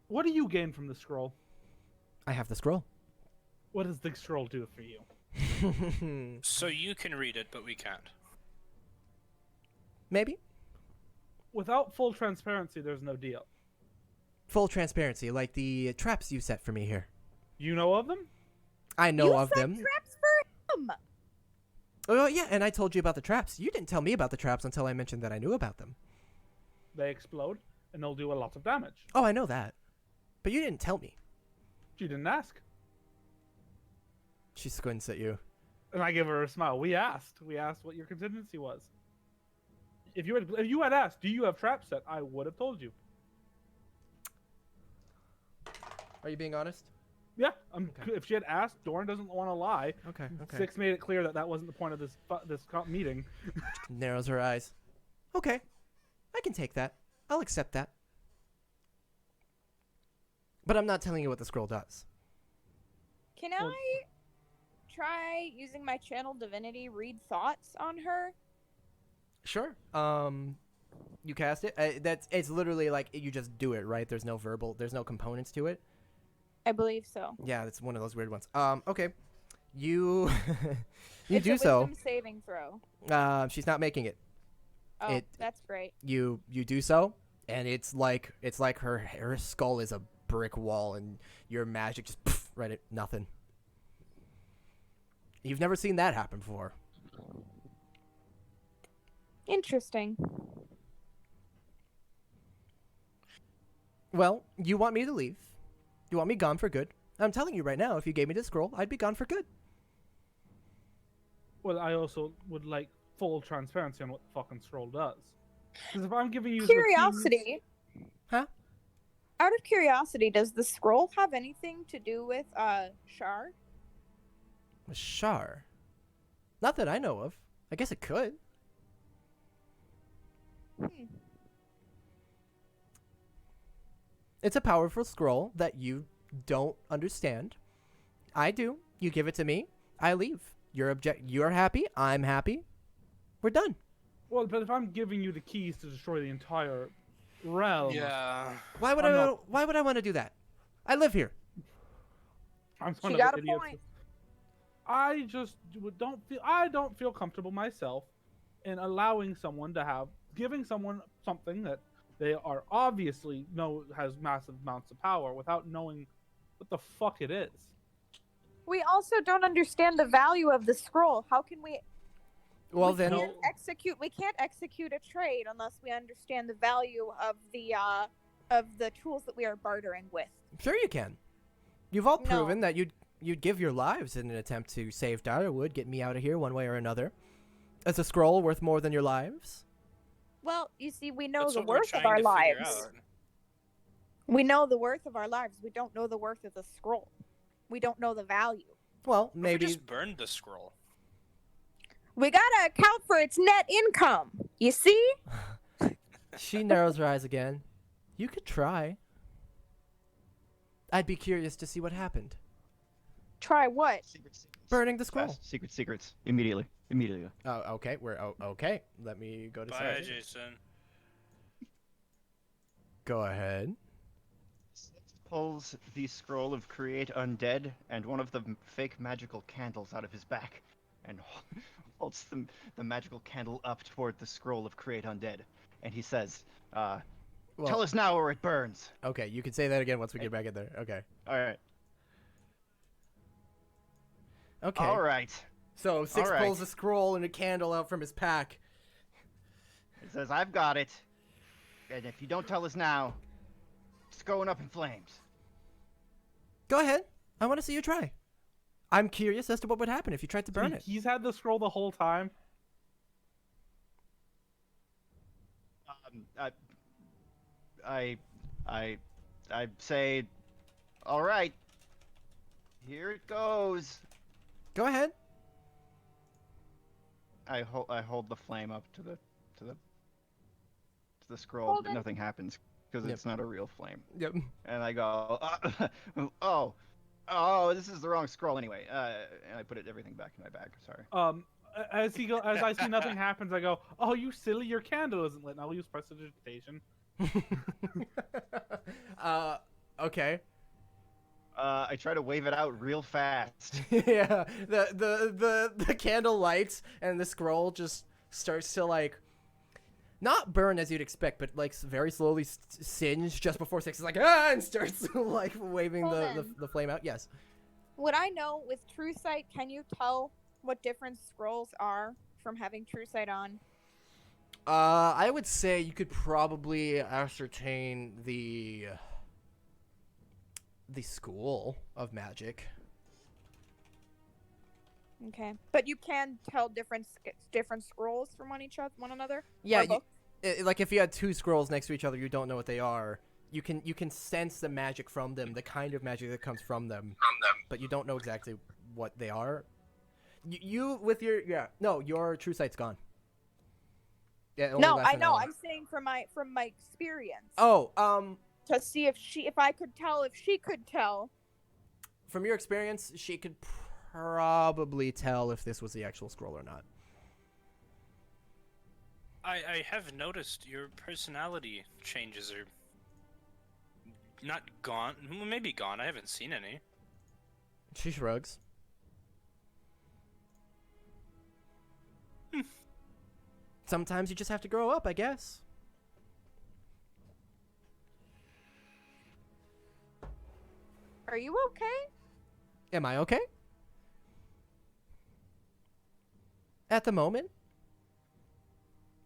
What do you gain from the scroll? I have the scroll. What does the scroll do for you? So you can read it, but we can't. Maybe. Without full transparency, there's no deal. Full transparency, like the traps you set for me here. You know of them? I know of them. Traps for him. Oh, yeah, and I told you about the traps. You didn't tell me about the traps until I mentioned that I knew about them. They explode, and they'll do a lot of damage. Oh, I know that. But you didn't tell me. She didn't ask. She squints at you. And I give her a smile. We asked what your contingency was. If you had asked, do you have traps set? I would have told you. Are you being honest? Yeah. If she had asked, Doran doesn't want to lie. Okay. Six made it clear that wasn't the point of this meeting. Narrows her eyes. Okay. I can take that. I'll accept that. But I'm not telling you what the scroll does. Can I try using my channel divinity read thoughts on her? Sure. You cast it. It's literally like you just do it, right? There's no components to it. I believe so. Yeah, it's one of those weird ones. Okay. You It's do a so. wisdom saving throw. She's not making it. Oh, that's great. You do so, and it's like her skull is a brick wall, and your magic just right at nothing. You've never seen that happen before. Interesting. Well, you want me to leave. You want me gone for good. I'm telling you right now, if you gave me this scroll, I'd be gone for good. Well, I also would like full transparency on what the fucking scroll does. Because if I'm giving you Curiosity. Huh? Out of curiosity, does the scroll have anything to do with Shar? Shar. Not that I know of. I guess it could. It's a powerful scroll that you don't understand. I do. You give it to me. I leave. You're happy. I'm happy. We're done. Well, but if I'm giving you the keys to destroy the entire realm, Yeah. Why would Why would I want to do that? I live here. I'm She one got of a the idiots. point. I just don't feel comfortable myself in allowing someone to giving someone something that they are obviously know has massive amounts of power without knowing what the fuck it is. We also don't understand the value of the scroll. How can we? Well, we then. can't execute. We can't execute a trade unless we understand the value of the tools that we are bartering with. Sure you can. You've all No. proven that you'd give your lives in an attempt to save Direwood, get me out of here one way or another. Is a scroll worth more than your lives? Well, you see, we know That's the what we're worth of trying our to figure lives. out. We know the worth of our lives. We don't know the worth of the scroll. We don't know the value. Well, What if we maybe. just burned the scroll. We gotta account for its net income. You see? She narrows her eyes again. You could try. I'd be curious to see what happened. Try what? Secrets. Burning the scroll. Fast. Secrets. Immediately. Oh, okay. Okay. Let me go to Bye, Sarah. Jason. Go ahead. Pulls the scroll of Create Undead and one of the fake magical candles out of his back, and holds the magical candle up toward the scroll of Create Undead, and he says, Well, "Tell us now, or it burns." Okay, you can say that again once we get back in there. Okay. All right. Okay. All right. So Six All right. pulls a scroll and a candle out from his pack. He says, "I've got it, and if you don't tell us now, it's going up in flames." Go ahead. I want to see you try. I'm curious as to what would happen if you tried to burn it. He's had the scroll the whole time. I say, "All right, here it goes." Go ahead. I hold the flame up to the scroll, Hold but it. nothing happens because Yep. it's not a real flame. Yep. And I go, oh, this is the wrong scroll anyway. And I put everything back in my bag. Sorry. As I see nothing happens, I go, "Oh, you silly! Your candle isn't lit." And I'll use prestidigitation. Okay. I try to wave it out real fast. Yeah. The candle lights and the scroll just starts to like not burn as you'd expect, but like very slowly singe just before Six is like and starts like waving Hold the on. flame out. Yes. Would I know with True Sight? Can you tell what different scrolls are from having True Sight on? I would say you could probably ascertain the school of magic. Okay, but you can tell different scrolls from one another. Yeah, Or both? like if you had two scrolls next to each other, you don't know what they are. You can sense the magic from them, the kind of magic that comes from them, but you don't know exactly what they are. You with your True Sight's gone. Yeah, it only No, lasts I an know. hour. I'm saying from my experience. Oh, To see if I could tell if she could tell. from your experience, she could probably tell if this was the actual scroll or not. I have noticed your personality changes are not gone. Well, maybe gone. I haven't seen any. She shrugs. Sometimes you just have to grow up, I guess. Are you okay? Am I okay? At the moment?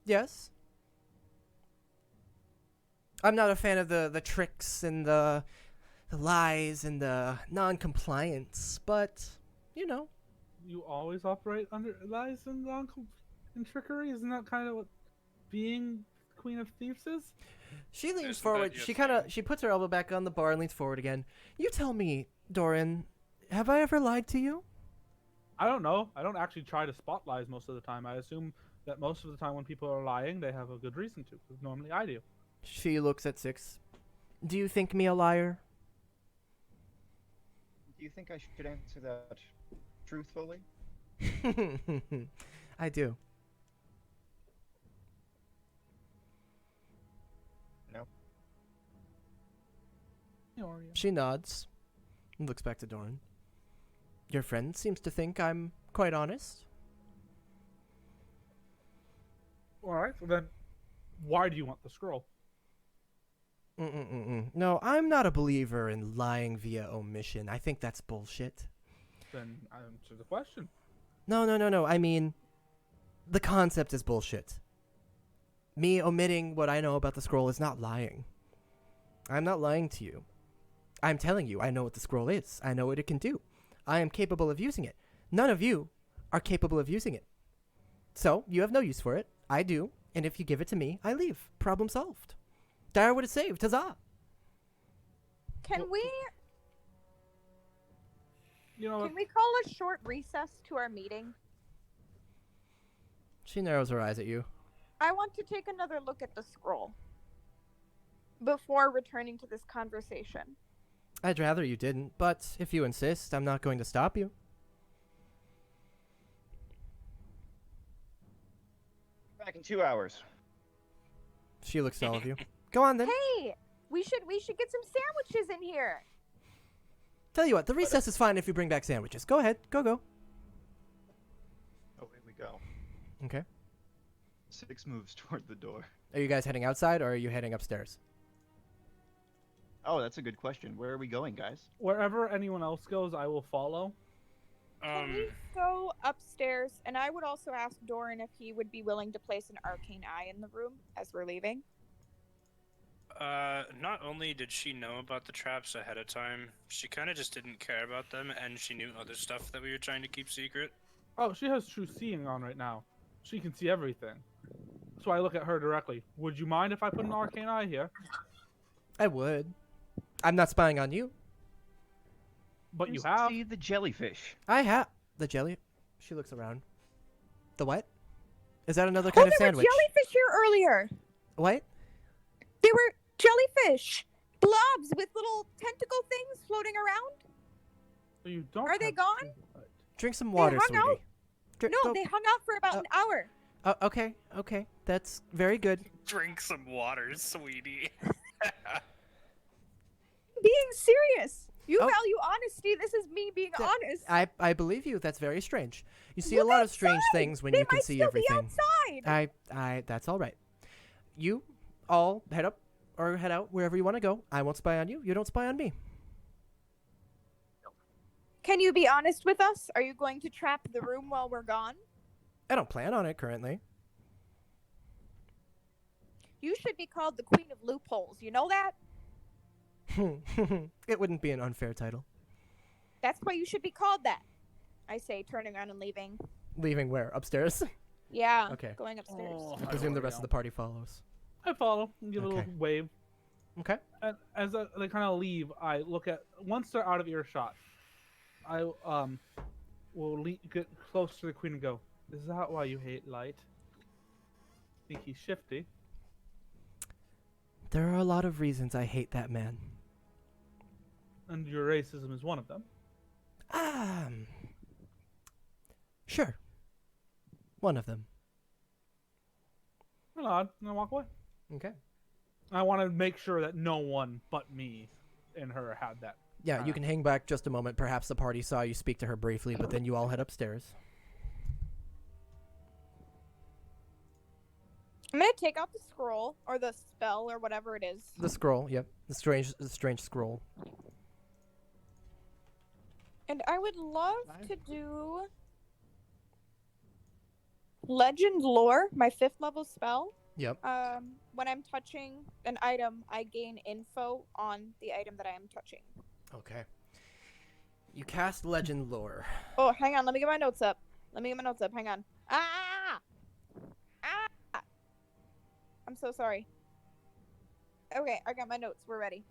Yes. I'm not a fan of the tricks and the lies and the non-compliance, but, you know. You always operate under lies and non. and trickery? Isn't that kind of what being Queen of Thieves is? She leans Isn't that forward. your She puts her elbow back on the bar and leans forward again. You tell me, Doran, have I ever lied to you? I don't know. I don't actually try to spot lies most of the time. I assume that most of the time when people are lying, they have a good reason to. Because normally I do. She looks at Six. Do you think me a liar? Do you think I should answer that truthfully? I do. No. She nods and looks back to Doran. Your friend seems to think I'm quite honest. Alright, so then why do you want the scroll? No, I'm not a believer in lying via omission. I think that's bullshit. Then answer the question. No. I mean, the concept is bullshit. Me omitting what I know about the scroll is not lying. I'm not lying to you. I'm telling you, I know what the scroll is. I know what it can do. I am capable of using it. None of you are capable of using it. So, you have no use for it. I do. And if you give it to me, I leave. Problem solved. Direwood is saved. Huzzah! Can we You know, can we call a short recess to our meeting? She narrows her eyes at you. I want to take another look at the scroll before returning to this conversation. I'd rather you didn't, but if you insist, I'm not going to stop you. Back in 2 hours. She looks at all of you. Go on then. Hey, we should get some sandwiches in here. Tell you what, the recess is fine if you bring back sandwiches. Go ahead. Go. Oh, here we go. Okay. Six moves toward the door. Are you guys heading outside or are you heading upstairs? Oh, that's a good question. Where are we going, guys? wherever anyone else goes, I will follow. Can we go upstairs? And I would also ask Doran if he would be willing to place an arcane eye in the room as we're leaving. Not only did she know about the traps ahead of time, she kind of just didn't care about them, and she knew other stuff that we were trying to keep secret. Oh, she has true seeing on right now. She can see everything. So I look at her directly. Would you mind if I put an arcane eye here? I would. I'm not spying on you. But you Where's have. See the jellyfish. I have the jelly. She looks around. The what? Is that another kind of there sandwich? were jellyfish here earlier. What? They were jellyfish. Blobs with little tentacle things floating around. So you don't. Are they have gone? true sight. Drink some water, hung sweetie. out? No, they hung out for about an hour. Okay. That's very good. Drink some water, sweetie. Being serious. You Oh. value honesty. This is me being honest. I believe you. That's very strange. You see a lot of strange things when they you can might see still everything. Be outside. That's all right. You all head up or head out wherever you want to go. I won't spy on you. You don't spy on me. Can you be honest with us? Are you going to trap the room while we're gone? I don't plan on it currently. You should be called the Queen of Loopholes. You know that? It wouldn't be an unfair title. That's why you should be called that. I say, turning around and leaving. Leaving where? Upstairs? Yeah. Okay. Going upstairs. Oh, I presume the rest of the party follows. I follow and give a Okay. little wave. Okay. And as they kind of leave, I look at once they're out of earshot. I will get close to the queen and go. Is that why you hate light? Think he's shifty. There are a lot of reasons I hate that man. And your racism is one of them. Sure. One of them. I nod and I walk away. Okay. I want to make sure that no one but me and her had that. Yeah, you can hang back just a moment. Perhaps the party saw you speak to her briefly, but then you all head upstairs. I'm gonna take out the scroll or the spell or whatever it is. The scroll, yep. The strange scroll. And I would love to do Legend Lore, my 5th level spell. Yep. When I'm touching an item, I gain info on the item that I am touching. Okay. You cast Legend Lore. Oh, hang on. Let me get my notes up. Hang on. Ah! I'm so sorry. Okay, I got my notes. We're ready.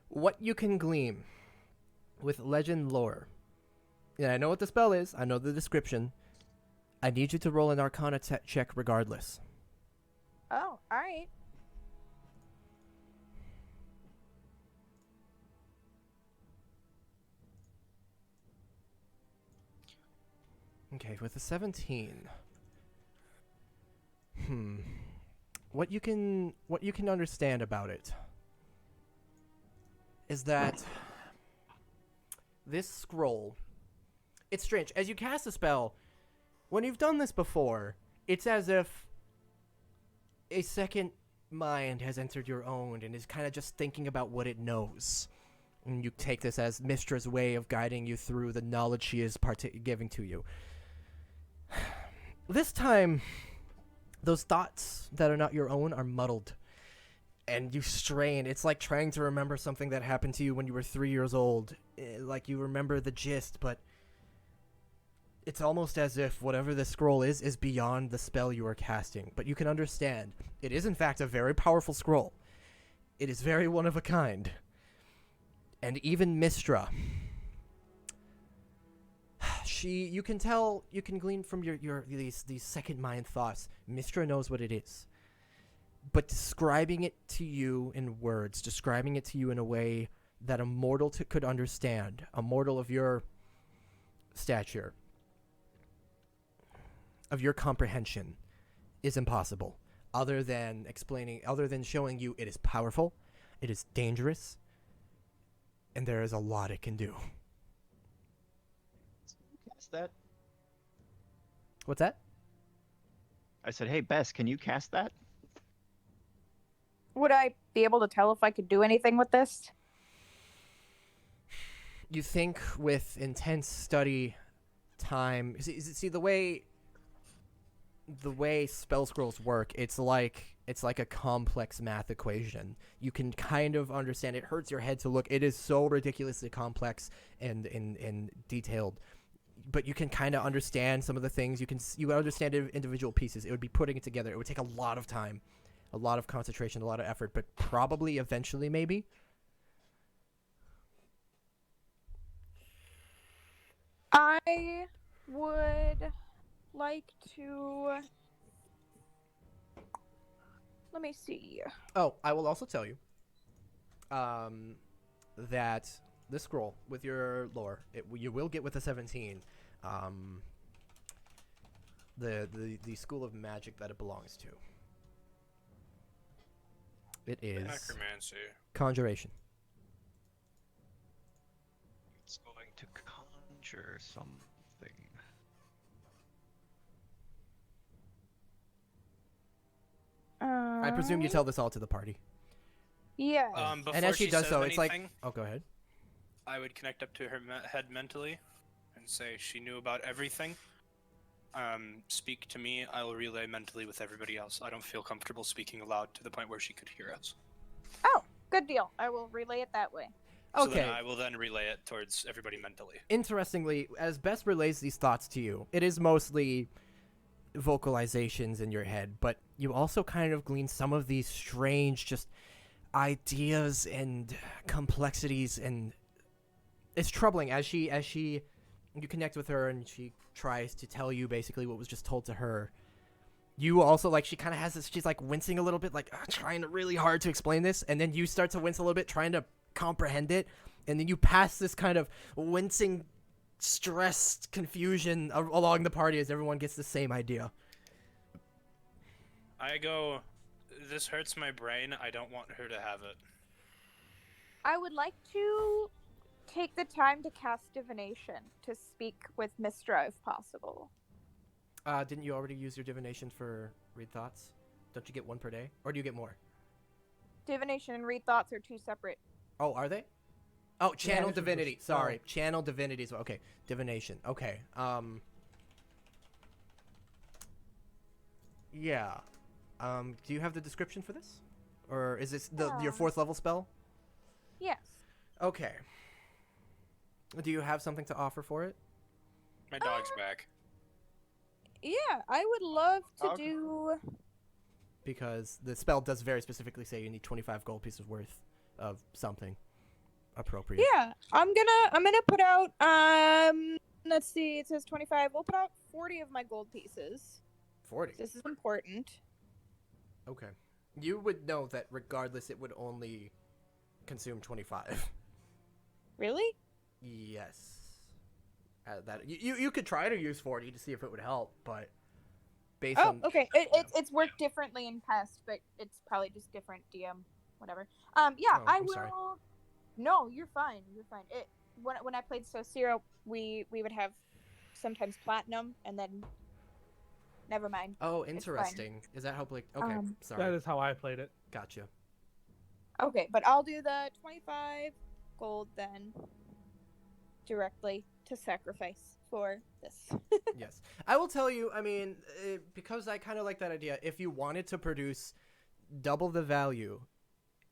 What you can glean with legend lore. Yeah, I know what the spell is. I know the description. I need you to roll an Arcana check regardless. Oh, all right. Okay, with a 17. What you can understand about it is that this scroll, it's strange. As you cast a spell, when you've done this before, it's as if a second mind has entered your own and is kind of just thinking about what it knows. And you take this as Mistra's way of guiding you through the knowledge she is giving to you. This time, those thoughts that are not your own are muddled. And you strain. It's like trying to remember something that happened to you when you were 3 years old. Like you remember the gist, but it's almost as if whatever this scroll is beyond the spell you are casting. But you can understand. It is in fact a very powerful scroll. It is very one of a kind. And even Mistra, you can tell, you can glean from these second mind thoughts. Mistra knows what it is. But describing it to you in words, describing it to you in a way that a mortal could understand, a mortal of your stature, of your comprehension, is impossible. Other than showing you it is powerful, it is dangerous, and there is a lot it can do. Cast that? What's that? I said, hey, Bess, can you cast that? Would I be able to tell if I could do anything with this? You think with intense study time, see the way spell scrolls work, it's like a complex math equation. You can kind of understand. It hurts your head to look. It is so ridiculously complex and detailed. But you can kind of understand some of the things. You understand individual pieces. It would be putting it together. It would take a lot of time, a lot of concentration, a lot of effort, but probably eventually maybe. I would like to... Let me see. Oh, I will also tell you that this scroll with your lore, you will get with a 17 the school of magic that it belongs to. It is necromancy. Conjuration. It's going to conjure something. I presume you tell this all to the party. Yeah. Before And as she does says so, it's like, anything, oh, go ahead. I would connect up to her head mentally and say she knew about everything. Speak to me. I will relay mentally with everybody else. I don't feel comfortable speaking aloud to the point where she could hear us. Oh, good deal. I will relay it that way. So Okay. then I will then relay it towards everybody mentally. Interestingly, as Bess relays these thoughts to you, it is mostly vocalizations in your head, but you also kind of glean some of these strange just ideas and complexities, and it's troubling as you connect with her and she tries to tell you basically what was just told to her. You also, like, she kind of has this, she's like wincing a little bit, like trying really hard to explain this, and then you start to wince a little bit trying to comprehend it, and then you pass this kind of wincing, stressed confusion along the party as everyone gets the same idea. I go, this hurts my brain. I don't want her to have it. I would like to take the time to cast divination to speak with Mistra if possible. Didn't you already use your divination for read thoughts? Don't you get one per day? Or do you get more? Divination and read thoughts are two separate. Oh, are they? Oh, channel this was divinity. just- Sorry. Channel divinity is okay. Divination. Okay. Yeah. Do you have the description for this? Or is this your 4th level spell? Yes. Okay. Do you have something to offer for it? My dog's back. Yeah, I would love to Dog? do... because the spell does very specifically say you need 25 gold pieces worth of something appropriate. Yeah, I'm gonna put out let's see, it says 25. We'll put out 40 of my gold pieces. 40. This is important. Okay. You would know that regardless, it would only consume 25. Really? Yes. That you could try to use 40 to see if it would help, but based on okay. It's worked differently in past, but it's probably just different DM, whatever. Oh, I I'm will. sorry. No, you're fine. You're fine. When I played Sociro, we would have sometimes platinum, and then never mind. Oh, fine. interesting. Is that how Blake? Okay, sorry. That is how I played it. Gotcha. Okay, but I'll do the 25 gold then directly to sacrifice for this. Yes. I will tell you, I mean, because I kind of like that idea, if you wanted to produce double the value,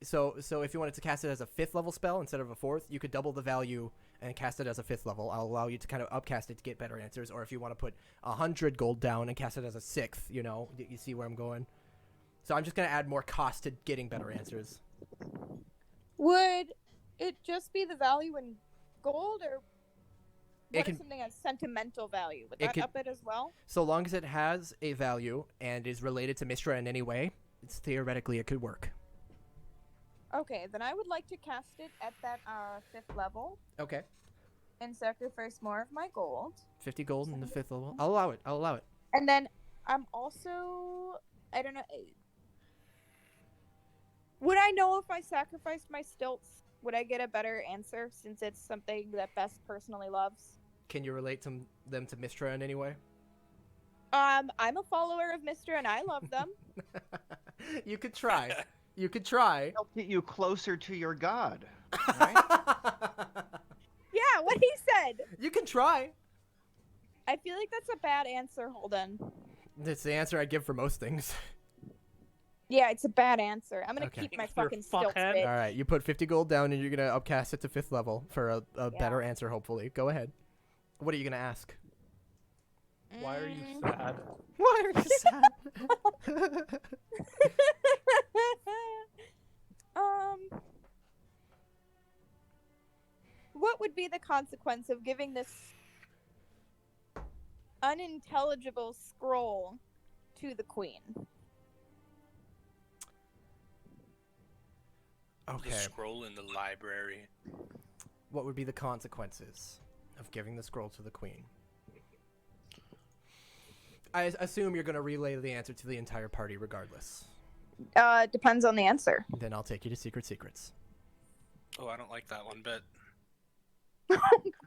so if you wanted to cast it as a 5th level spell instead of a 4th, you could double the value and cast it as a 5th level. I'll allow you to kind of upcast it to get better answers, or if you want to put 100 gold down and cast it as a 6th, you see where I'm going? So I'm just going to add more cost to getting better answers. Would it just be the value in gold, or what can- if something has sentimental value? Would it that could- up it as well? So long as it has a value and is related to Mistra in any way, it's theoretically it could work. Okay, then I would like to cast it at that 5th level Okay. and sacrifice more of my gold. 50 gold in the 5th level. I'll allow it. And then I'm also, I don't know. Would I know if I sacrificed my stilts? Would I get a better answer since it's something that Bess personally loves? Can you relate them to Mistra in any way? I'm a follower of Mr. and I love them. You could try. You could try. Help get you closer to your god. Yeah, what he said. You can try. I feel like that's a bad answer, Holden. That's the answer I give for most things. Yeah, it's a bad answer. I'm gonna Okay. keep my You're fucking stilts, fuckhead. bitch. All right, you put 50 gold down and you're going to upcast it to 5th level for a better answer, hopefully. Go ahead. What are you going to ask? Why are you sad? Why are you sad? What would be the consequence of giving this unintelligible scroll to the queen? Okay. The scroll in the library. What would be the consequences of giving the scroll to the queen? I assume you're going to relay the answer to the entire party regardless. Depends on the answer. Then I'll take you to Secret Secrets. Oh, I don't like that one bit.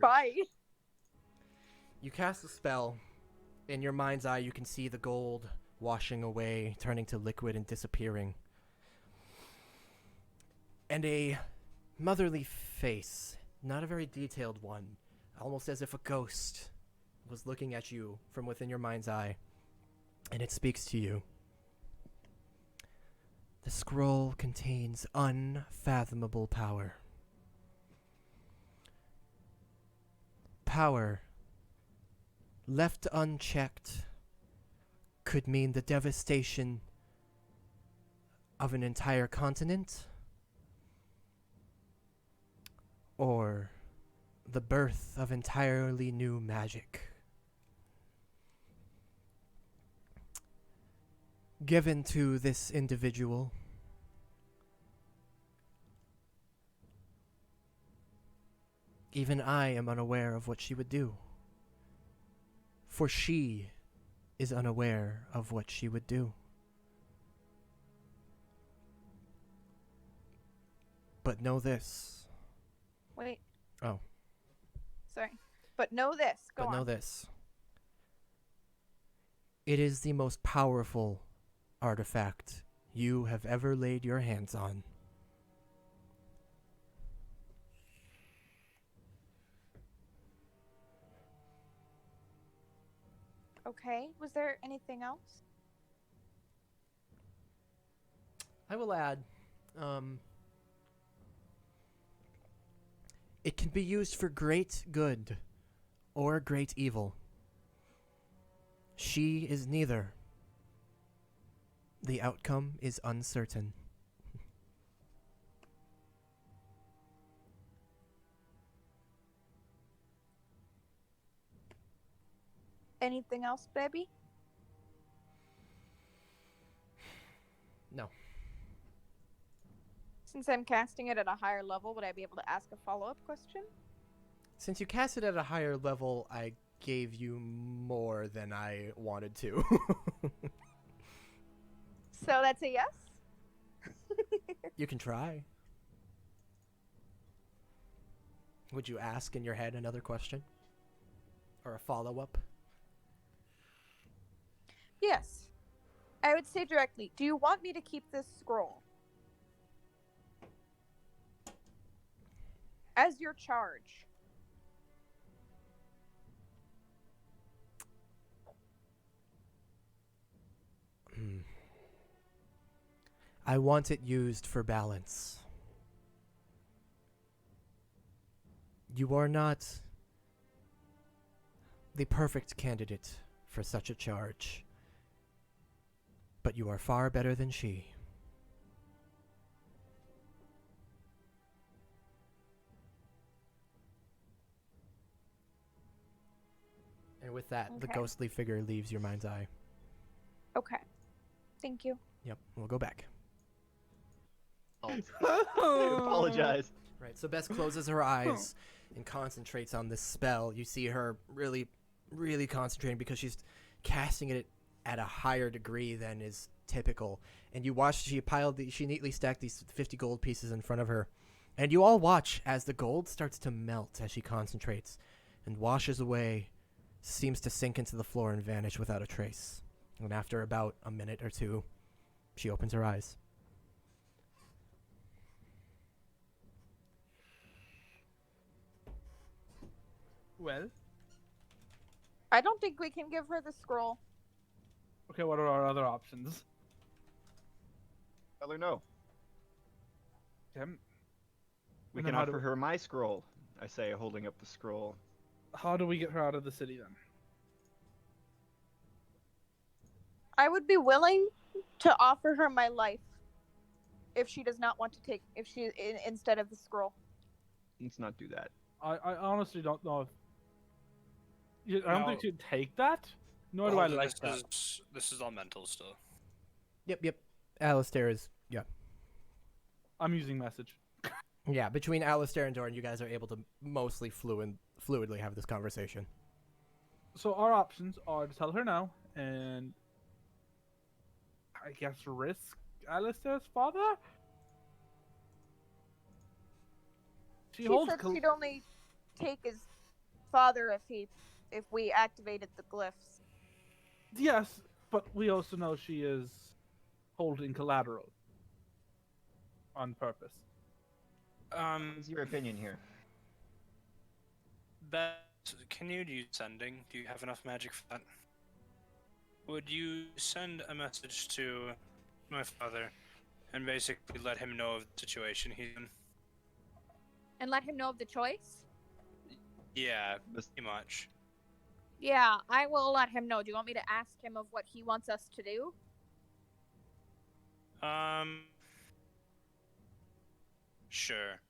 Bye. You cast a spell. In your mind's eye, you can see the gold washing away, turning to liquid and disappearing. And a motherly face, not a very detailed one, almost as if a ghost was looking at you from within your mind's eye, and it speaks to you. The scroll contains unfathomable power. Power, left unchecked, could mean the devastation of an entire continent, or the birth of entirely new magic. Given to this individual, even I am unaware of what she would do. For she is unaware of what she would do. But know this. Wait. Oh. Sorry. But know this. Go But on. know this. It is the most powerful artifact you have ever laid your hands on. Okay. Was there anything else? I will add, it can be used for great good or great evil. She is neither. The outcome is uncertain. Anything else, baby? No. Since I'm casting it at a higher level, would I be able to ask a follow-up question? Since you cast it at a higher level, I gave you more than I wanted to. So that's a yes? You can try. Would you ask in your head another question? Or a follow-up? Yes. I would say directly, do you want me to keep this scroll? As your charge. I want it used for balance. You are not the perfect candidate for such a charge, but you are far better than she. And with that, the Okay. ghostly figure leaves your mind's eye. Okay. Thank you. Yep, we'll go back. I apologize. Right, so Bess closes her eyes and concentrates on this spell. You see her really, really concentrating because she's casting it at a higher degree than is typical. And you watch she neatly stacked these 50 gold pieces in front of her. And you all watch as the gold starts to melt as she concentrates and washes away, seems to sink into the floor and vanish without a trace. And after about a minute or two, she opens her eyes. Well, I don't think we can give her the scroll. okay, what are our other options? Tell her no. Tim, We And can then how do offer we- her my scroll, I say, holding up the scroll. how do we get her out of the city then? I would be willing to offer her my life if she does not want to take instead of the scroll. Let's not do that. I honestly don't know if. I don't think No. she'd take that. Nor do Well, I like that. This is all mental still. Yep. Alistair is, yeah. I'm using message. Yeah, between Alistair and Doran, you guys are able to mostly fluidly have this conversation. So our options are to tell her no, and I guess risk Alistair's father. She She holds. said she'd only take his father if we activated the glyphs. Yes, but we also know she is holding collateral on purpose. What's your opinion here? Beth, can you use sending? Do you have enough magic for that? Would you send a message to my father and basically let him know of the situation he's in? And let him know of the choice? Yeah, This- pretty much. Yeah, I will let him know. Do you want me to ask him of what he wants us to do? Sure.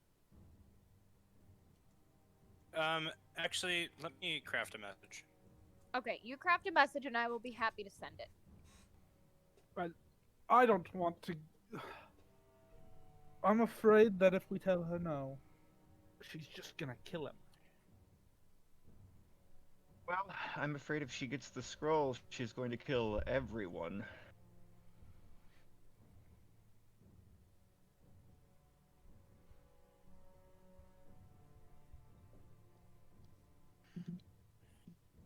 Actually, let me craft a message. Okay, you craft a message and I will be happy to send it. I don't want to. I'm afraid that if we tell her no, she's just gonna kill him. Well, I'm afraid if she gets the scroll, she's going to kill everyone.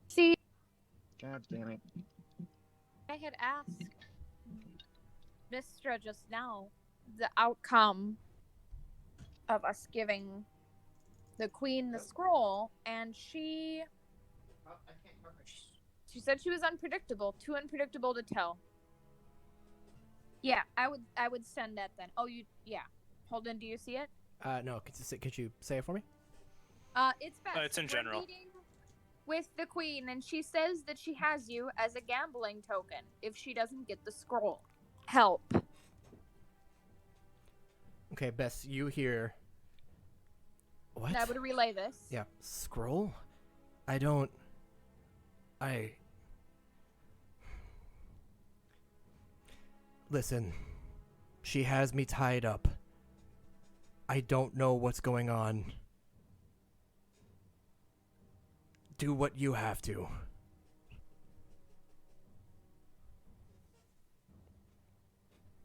See, God damn it. I had asked Mistra just now the outcome of us giving the queen the scroll, and she said she was unpredictable, too unpredictable to tell. Yeah, I would send that then. Oh, yeah. Holden, do you see it? No, could you say it for me? It's best. It's in general. Meeting with the queen, and she says that she has you as a gambling token if she doesn't get the scroll. help. Okay, Bess, you hear. What? And I would relay this. Yeah, scroll? Listen, she has me tied up. I don't know what's going on. Do what you have to.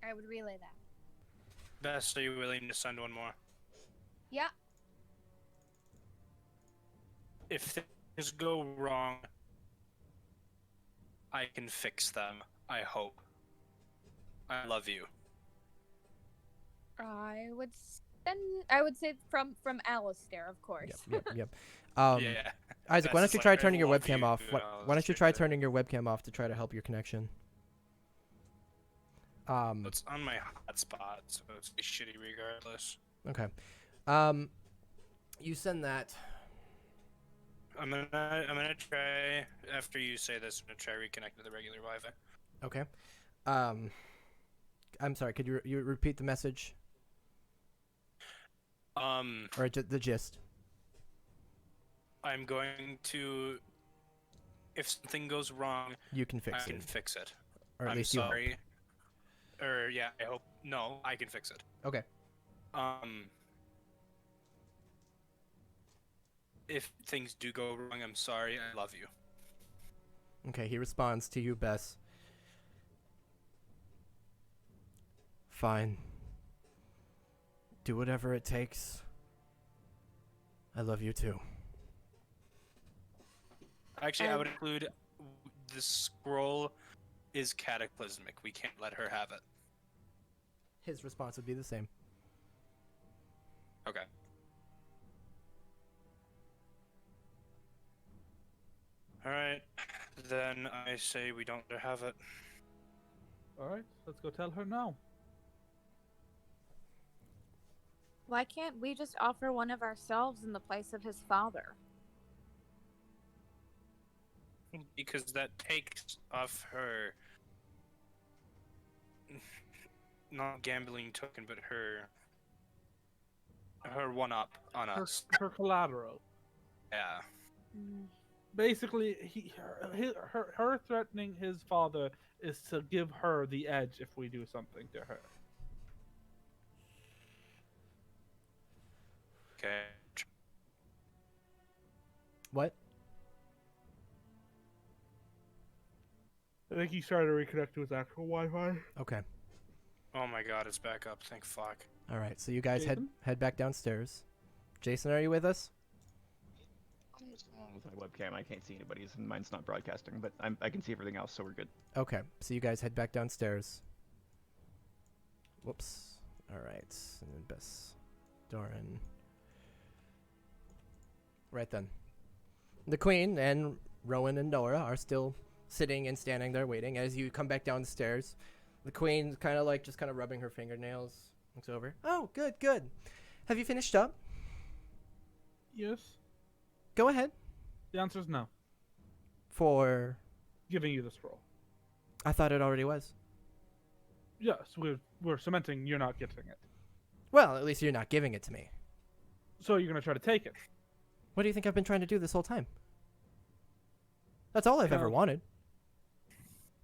I would relay that. Best, are you willing to send one more? Yeah. If things go wrong, I can fix them. I hope. I love you. I would say from Alistair, of course. Yep. Yeah. Isaac, why don't That's you like, try I turning your love webcam you, off? Why don't you try Alistair. turning your webcam off to try to help your connection? It's on my hotspot, so it's shitty regardless. Okay. You send that. I'm gonna try after you say this. I'm gonna try reconnecting to the regular Wi-Fi. Okay. I'm sorry. Could you repeat the message or the gist? I'm going to. If something goes wrong, You can I fix can it, fix it. or at I'm least you hope. sorry. Or yeah, I hope. No, I can fix it. Okay. If things do go wrong, I'm sorry. I love you. Okay. He responds to you, Bess. Fine. Do whatever it takes. I love you too. Actually, I would include the scroll is cataclysmic. We can't let her have it. His response would be the same. Okay. Alright. Then I say we don't let her have it. All right, let's go tell her now. Why can't we just offer one of ourselves in the place of his father? Because that takes off her not gambling token, but her one up on us. Her collateral. Yeah. Basically, her threatening his father is to give her the edge if we do something to her. Okay. What? I think he started to reconnect to his actual Wi-Fi. Okay. Oh my god, it's back up. Thank fuck. All right. So you guys Jason? head back downstairs. Jason, are you with us? What's going on with my webcam? I can't see anybody's, and mine's not broadcasting, but I can see everything else, so we're good. Okay. So you guys head back downstairs. Whoops. All right. And then Bess, Doran. Right then. The Queen and Rowan and Nora are still sitting and standing there waiting. As you come back down the stairs, the Queen kind of just rubbing her fingernails, looks over. Oh, good. Have you finished up? Yes. Go ahead. The answer is no. For... Giving you the scroll. I thought it already was. Yes, we're cementing you're not getting it. Well, at least you're not giving it to me. So you're gonna try to take it. What do you think I've been trying to do this whole time? That's all I've ever wanted.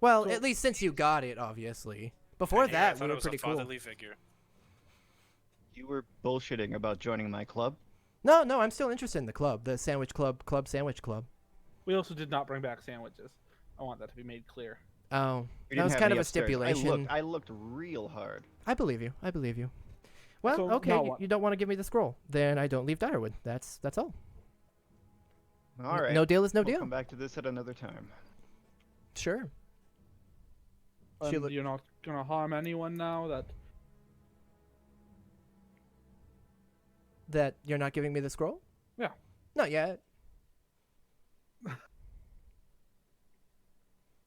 Well, So- at least since you got it, obviously. Before Yeah, I that, thought we it were was a pretty cool. fatherly figure. You were bullshitting about joining my club. No, I'm still interested in the club. The Sandwich Club, Sandwich Club. We also did not bring back sandwiches. I want that to be made clear. Oh, We that didn't was have kind any of a upstairs. stipulation. I looked real hard. I believe you. Well, So, okay, now you, what? you don't want to give me the scroll. Then I don't leave Direwood. That's all. All right. No deal is no we'll deal. come back to this at another time. Sure. She And look- you're not gonna harm anyone now that That you're not giving me the scroll? Yeah. Not yet.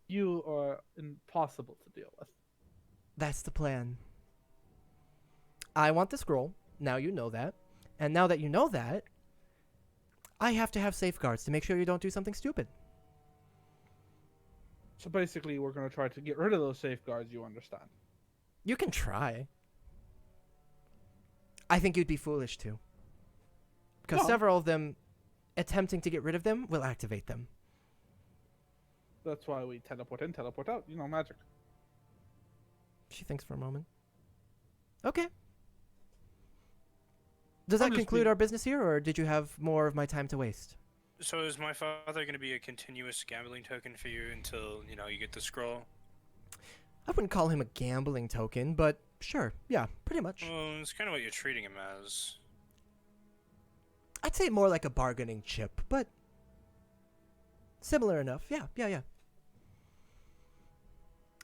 you are impossible to deal with. That's the plan. I want the scroll. Now you know that. And now that you know that, I have to have safeguards to make sure you don't do something stupid. So basically, we're gonna try to get rid of those safeguards. You understand? You can try. I think you'd be foolish to. Because No. several of them, attempting to get rid of them, will activate them. That's why we teleport in, teleport out. Magic. She thinks for a moment. Okay. Does I'm that just conclude being- our business here, or did you have more of my time to waste? So is my father going to be a continuous gambling token for you until, you get the scroll? I wouldn't call him a gambling token, but sure. Yeah, pretty much. Well, it's kind of what you're treating him as. I'd say more like a bargaining chip, but similar enough. Yeah.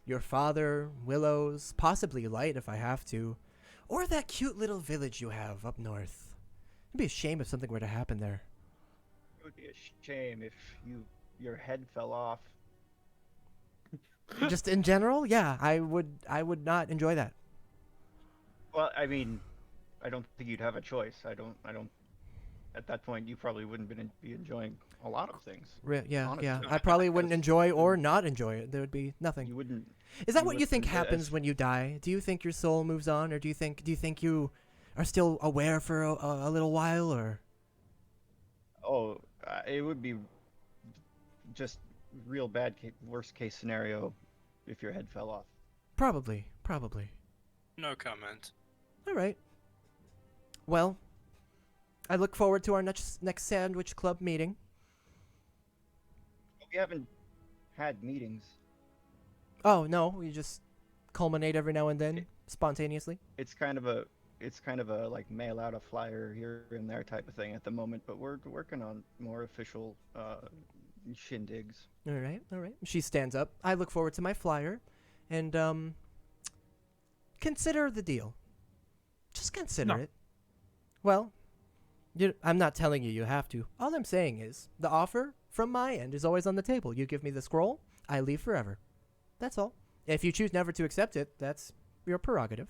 Your father, Willows, possibly Light if I have to, or that cute little village you have up north. It'd be a shame if something were to happen there. It would be a shame if your head fell off. Just in general, yeah, I would not enjoy that. Well, I mean, I don't think you'd have a choice. I don't. At that point, you probably wouldn't be enjoying a lot of things. Yeah. Honestly. I probably wouldn't enjoy or not enjoy it. There would be nothing. You wouldn't. Is that you what you think listen to happens us. when you die? Do you think your soul moves on, or do you think you are still aware for a little while, or? Oh, it would be just real bad, worst case scenario if your head fell off. Probably. No comment. All right. Well, I look forward to our next Sandwich Club meeting. We haven't had meetings. Oh no, we just culminate every now and then, spontaneously. It's kind of a like mail out a flyer here and there type of thing at the moment, but we're working on more official shindigs. All right. She stands up. I look forward to my flyer, and consider the deal. Just consider No. it. Well, I'm not telling you you have to. All I'm saying is the offer from my end is always on the table. You give me the scroll, I leave forever. That's all. If you choose never to accept it, that's your prerogative.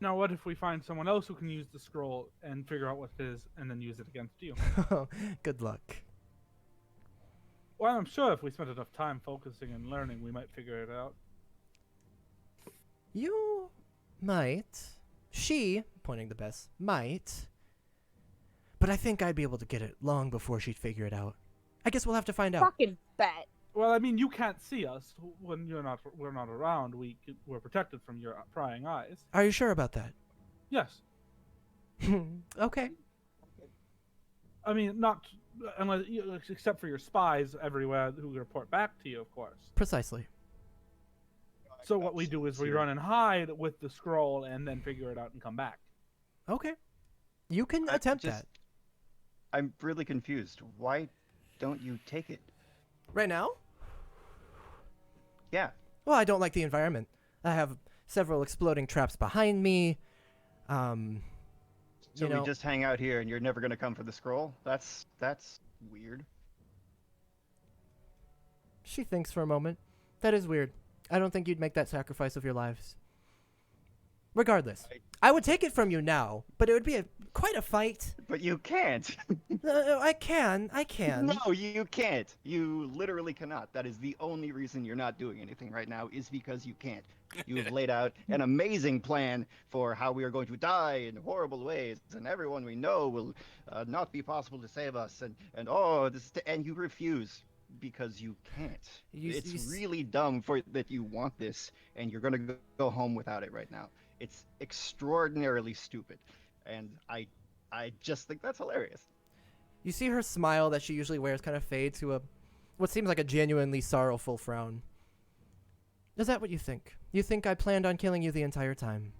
Now, what if we find someone else who can use the scroll and figure out what it is and then use it against you? Good luck. Well, I'm sure if we spent enough time focusing and learning, we might figure it out. You might. She, pointing the best, might. But I think I'd be able to get it long before she'd figure it out. I guess we'll have to find out. Fucking bet. Well, I mean, you can't see us when we're not around. We're protected from your prying eyes. Are you sure about that? Yes. Okay. I mean, not unless except for your spies everywhere who report back to you, of course. Precisely. So what we do is we run and hide with the scroll and then figure it out and come back. Okay. You can attempt that. I'm really confused. Why don't you take it? Right now? Yeah. Well, I don't like the environment. I have several exploding traps behind me. So You know- we just hang out here and you're never gonna come for the scroll? That's weird. She thinks for a moment. That is weird. I don't think you'd make that sacrifice of your lives. Regardless, I would take it from you now, but it would be quite a fight. But you can't. I can. No, you can't. You literally cannot. That is the only reason you're not doing anything right now is because you can't. You've laid out an amazing plan for how we are going to die in horrible ways, and everyone we know will not be possible to save us. And you refuse because you can't. It's really dumb that you want this, and you're gonna go home without it right now. It's extraordinarily stupid, and I just think that's hilarious. You see her smile that she usually wears kind of fade to what seems like a genuinely sorrowful frown. Is that what you think? You think I planned on killing you the entire time?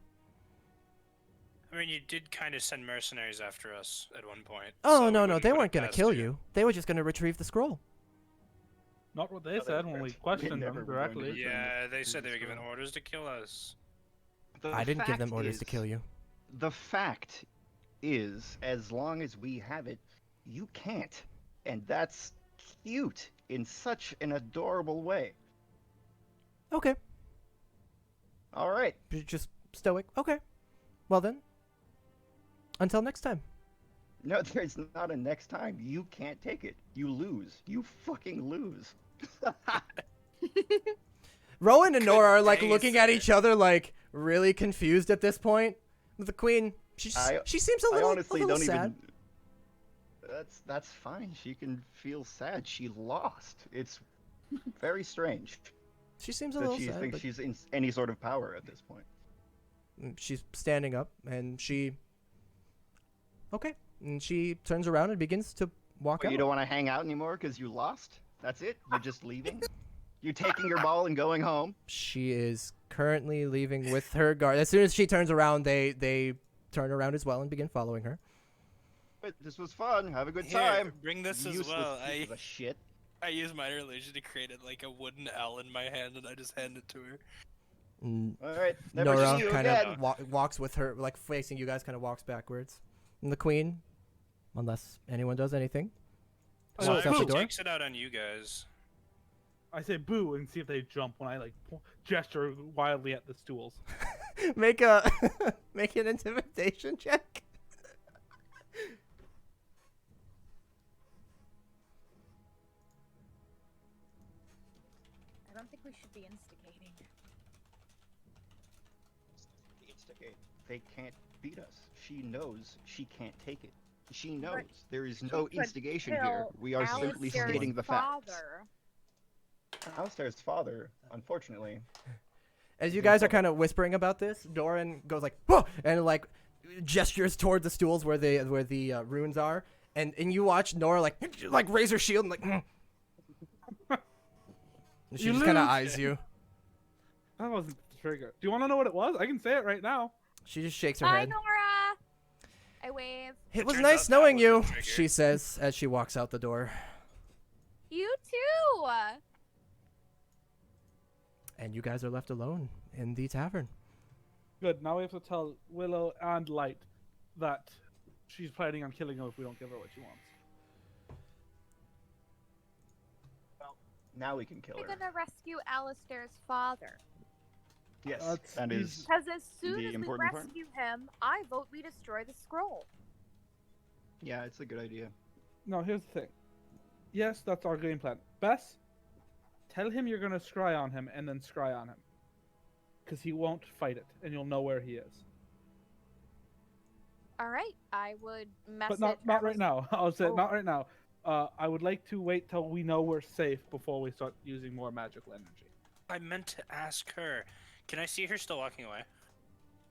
I mean, you did kind of send mercenaries after us at one point. Oh, so we no, wouldn't they put it weren't going to past kill you. They were just going to retrieve the scroll. Not what they No, they said when we weren't. questioned We them never were going to directly. do Yeah, they Retrieve said they the were given scroll. orders to kill us. I didn't give them orders to kill you. The fact is, as long as we have it, you can't. And that's cute in such an adorable way. Okay. All right. You're just stoic. Okay. Well then. Until next time. No, there's not a next time. You can't take it. You lose. You fucking lose. Rowan and Nora are like Dang, looking sir. at each other like, really confused at this point. The queen, she seems a little, honestly a little don't sad. even. That's fine. She can feel sad. She lost. It's very strange She seems a that little she sad, thinks but she's in any sort of power at this point. she's standing up, and she. Okay, and she turns around and begins to walk Wait, out. you don't want to hang out anymore because you lost? That's it? You're just leaving? You taking your ball and going home? She is currently leaving with her guard. As soon as she turns around, they turn around as well and begin following her. But this was fun. Have a good Here, time. bring this as Useless well. piece of shit. I use minor religion to create like a wooden L in my hand, and I just hand it to her. All right. Never Nora see you kind again. of walks with her, like facing you guys, kind of walks backwards. And the queen, unless anyone does anything, So walks I out the actually door. takes it out on you guys. I say boo and see if they jump when I like gesture wildly at the stools. Make a make an intimidation check. I don't think we should be instigating. They can't beat us. She knows she can't take it. She knows But there is she no could instigation here. kill We are simply Alistair's stating the facts. father. Alistair's father, unfortunately. As you guys are kind of whispering about this, Doran goes like, "Whoa!" and like gestures toward the stools where the runes are, and you watch Nora like raise her shield and like. And she You just kind of lose. eyes you. That wasn't the trigger. Do you want to know what it was? I can say it right now. She just shakes her Hi, head. Nora. I wave. It was turns nice out that knowing was you, the trigger. she says as she walks out the door. You too. And you guys are left alone in the tavern. Good. Now we have to tell Willow and Light that she's planning on killing her if we don't give her what she wants. Now we can kill We're her. gonna rescue Alistair's father. Yes, That's that is. Because as soon The as we important part. rescue him, I vote we destroy the scroll. Yeah, it's a good idea. No, here's the thing. Yes, that's our game plan. Bess, tell him you're gonna scry on him and then scry on him. Because he won't fight it, and you'll know where he is. All right, I would message. But not right now. I'll say Oh. not right now. I would like to wait till we know we're safe before we start using more magical energy. I meant to ask her. Can I see her still walking away?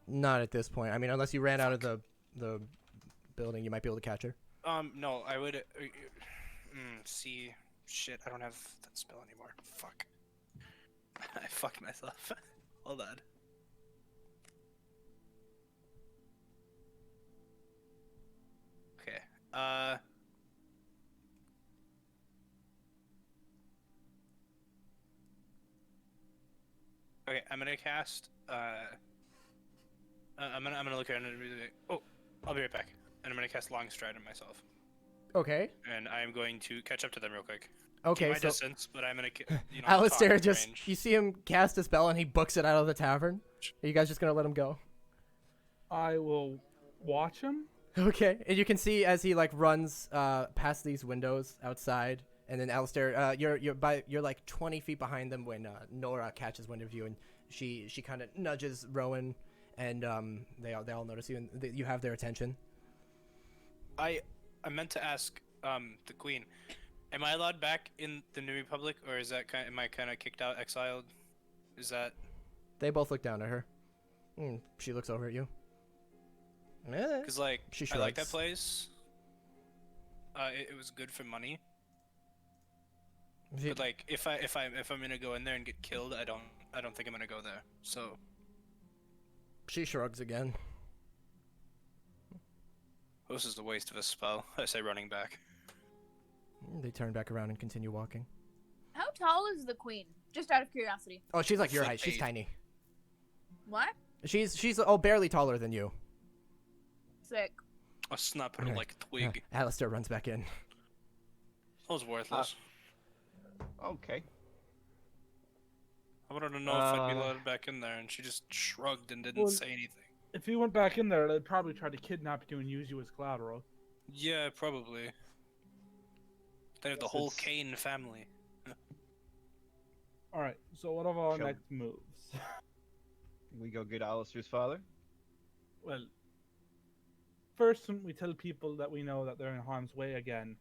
Not at this point. I mean, unless you ran out of the building, you might be able to catch her. No, I would. See, shit, I don't have that spell anymore. Fuck. I fucked myself. Hold on. Okay. Okay, I'm gonna cast. I'm gonna look at it and be like, oh, I'll be right back. And I'm gonna cast Long Stride on myself. Okay. And I'm going to catch up to them real quick. Okay, Keep my so distance, but I'm gonna, Alistair talk just, range. you see him cast a spell and he books it out of the tavern. Are you guys just going to let him go? I will watch him. Okay. And you can see as he like runs past these windows outside, and then Alistair, you're like 20 feet behind them when Nora catches wind of you, and she kind of nudges Rowan, and they all notice you, and you have their attention. I meant to ask the Queen, am I allowed back in the New Republic, or is that am I kind of kicked out, exiled? Is that? They both look down at her. She looks over at you. Because like She I like that shrugs. place. It was good for money. She- But like if I'm gonna go in there and get killed, I don't think I'm gonna go there. So She shrugs again. this is a waste of a spell. I say running back. They turn back around and continue walking. How tall is the queen? Just out of curiosity. Oh, she's like your Foot height. She's 8. tiny. What? She's barely taller than you. Sick. I'll snap her like a twig. Alistair runs back in. That was worthless. Okay. I wanted to know if I'd be allowed back in there, and she just shrugged and didn't Well- say anything. If you went back in there, they'd probably try to kidnap you and use you as collateral. Yeah, probably. They have the Yes, whole it's- Kane family. All right. So what are our Sure. next moves? We go get Alistair's father. Well, first we tell people that we know that they're in harm's way again.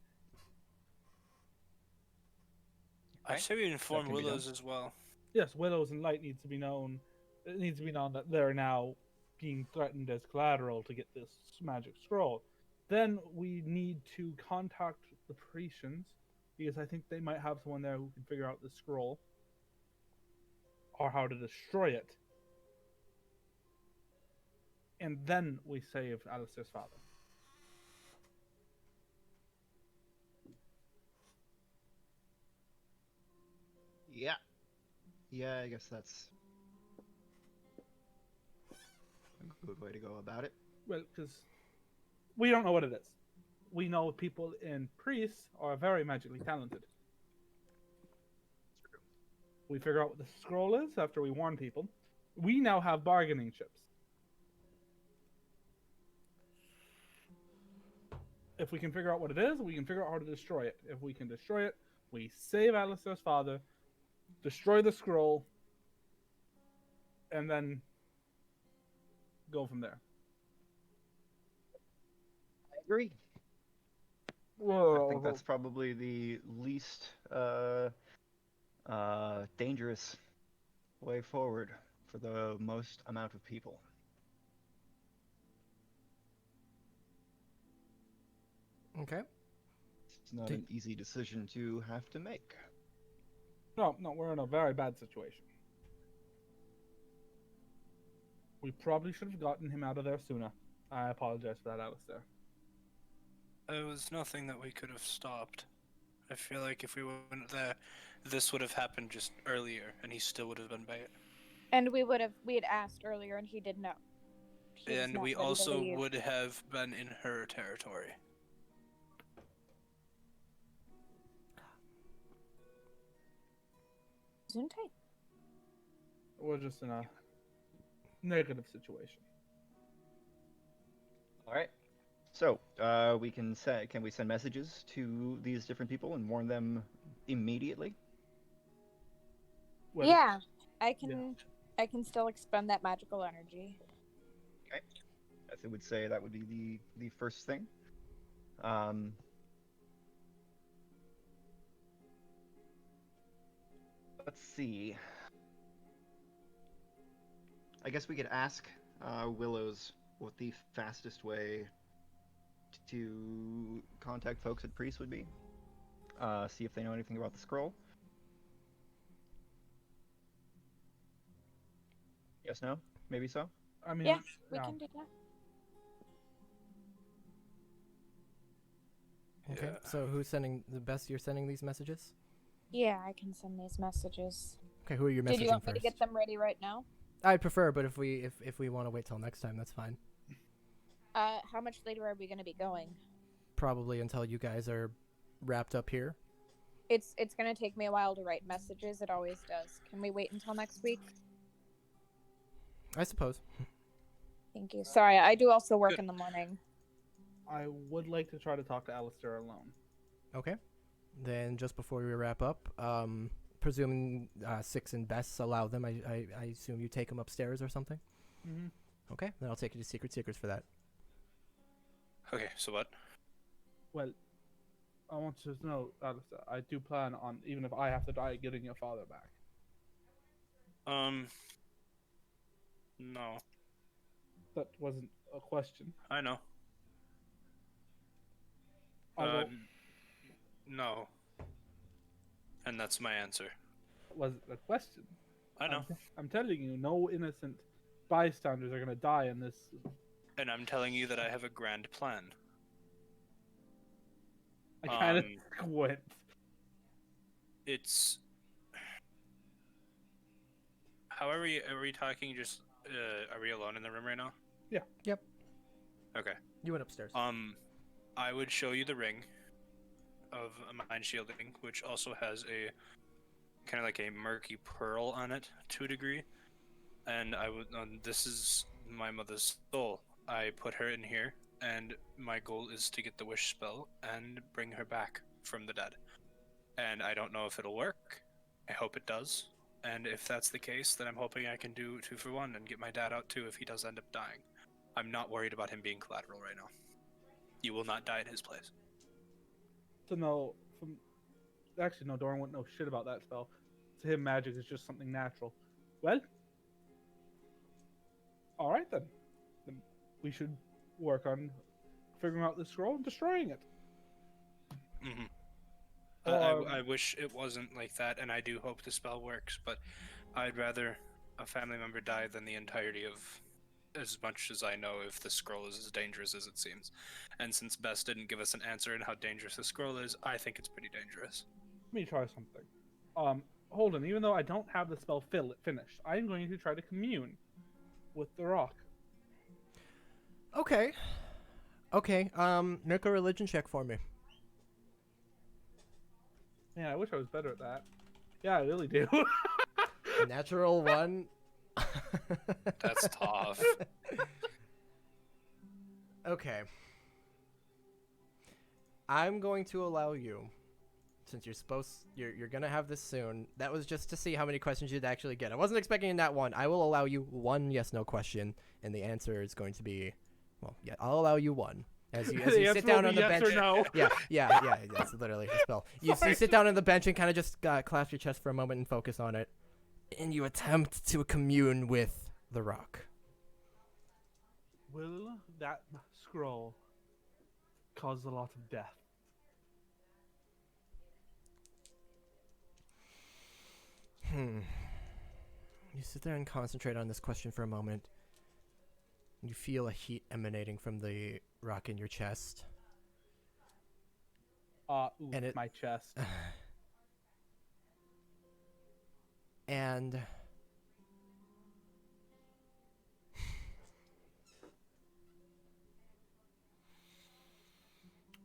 I say we inform can be Willows as well. Yes, Willows and Light needs to be known. It needs to be known that they're now being threatened as collateral to get this magic scroll. Then we need to contact the Parisians, because I think they might have someone there who can figure out the scroll or how to destroy it. And then we save Alistair's father. Yeah. Yeah, I guess that's a good way to go about it. Well, because we don't know what it is. We know people in priests are very magically talented. We figure out what the scroll is after we warn people. We now have bargaining chips. If we can figure out what it is, we can figure out how to destroy it. If we can destroy it, we save Alistair's father, destroy the scroll, and then go from there. I agree. Whoa. I think that's probably the least dangerous way forward for the most amount of people. Okay. It's not an easy decision to have to make. No, we're in a very bad situation. We probably should have gotten him out of there sooner. I apologize for that, Alistair. There was nothing that we could have stopped. I feel like if we went there, this would have happened just earlier, and he still would have been bait. And we had asked earlier, and he did know. He was And not we ready to also leave. would have been in her territory. Gesundheit. We're just in a negative situation. All right. So, can we send messages to these different people and warn them immediately? Well, Yeah, I can still expend that magical energy. Okay. I would say that would be the first thing. Let's see. I guess we could ask Willows what the fastest way to contact folks at Priest would be. See if they know anything about the scroll. Yes, no? Maybe so? I mean, Yeah, we no. can do that. Okay. Yeah. So who's sending the best? You're sending these messages? Yeah, I can send these messages. Okay. Who are you messaging Did you want me first? to get them ready right now? I prefer, but if we want to wait till next time, that's fine. How much later are we going to be going? Probably until you guys are wrapped up here. It's going to take me a while to write messages. It always does. Can we wait until next week? I suppose. Thank you. Sorry, I do also work in the morning. I would like to try to talk to Alistair alone. Okay. Then just before we wrap up, presuming Six and Bess allow them, I assume you take them upstairs or something? Mm-hmm. Okay. Then I'll take you to Secret Secrets for that. Okay, so what? Well, I want you to know, Alistair, I do plan on, even if I have to die, getting your father back. No. That wasn't a question. I know. No. And that's my answer. Was it a question? I know. I'm telling you, no innocent bystanders are going to die in this. And I'm telling you that I have a grand plan. I kind of quit. It's... However, are we talking just... are we alone in the room right now? Yeah. Yep. Okay. You went upstairs. I would show you the ring of mind shielding, which also has a kind of like a murky pearl on it to a degree. And I would, this is my mother's soul. I put her in here, and my goal is to get the wish spell and bring her back from the dead. And I don't know if it'll work. I hope it does. And if that's the case, then I'm hoping I can do 2 for 1 and get my dad out too if he does end up dying. I'm not worried about him being collateral right now. You will not die in his place. So no, actually no, Doran wouldn't know shit about that spell. To him, magic is just something natural. Well, all right then. Then we should work on figuring out the scroll and destroying it. Mm-hmm. Or- I wish it wasn't like that, and I do hope the spell works, but I'd rather a family member die than the entirety of as much as I know if the scroll is as dangerous as it seems. And since Bess didn't give us an answer in how dangerous the scroll is, I think it's pretty dangerous. Let me try something. Holden, even though I don't have the spell finished, I am going to try to commune with the rock. Okay. Make a religion check for me. Man, I wish I was better at that. Yeah, I really do. Natural 1. That's tough. Okay. I'm going to allow you, since you're gonna have this soon. That was just to see how many questions you'd actually get. I wasn't expecting that one. I will allow you 1 yes/no question, and the answer is going to be, well, yeah, I'll allow you 1. As you sit down on the yes bench. or no. Yeah, that's literally the spell. You sit down on the bench and kind of just clasp your chest for a moment and focus on it, and you attempt to commune with the rock. Will that scroll cause a lot of death? You sit there and concentrate on this question for a moment. You feel a heat emanating from the rock in your chest. And my chest. And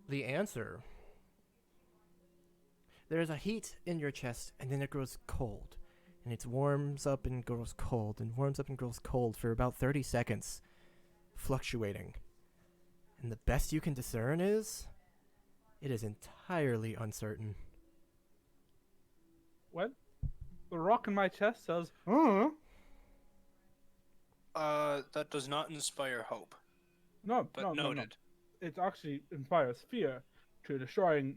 the answer. There's a heat in your chest, and then it grows cold. And it warms up and grows cold, and warms up and grows cold for about 30 seconds, fluctuating. And the best you can discern is, it is entirely uncertain. What? The rock in my chest says, That does not inspire hope, No, but no. noted. It actually inspires fear to destroying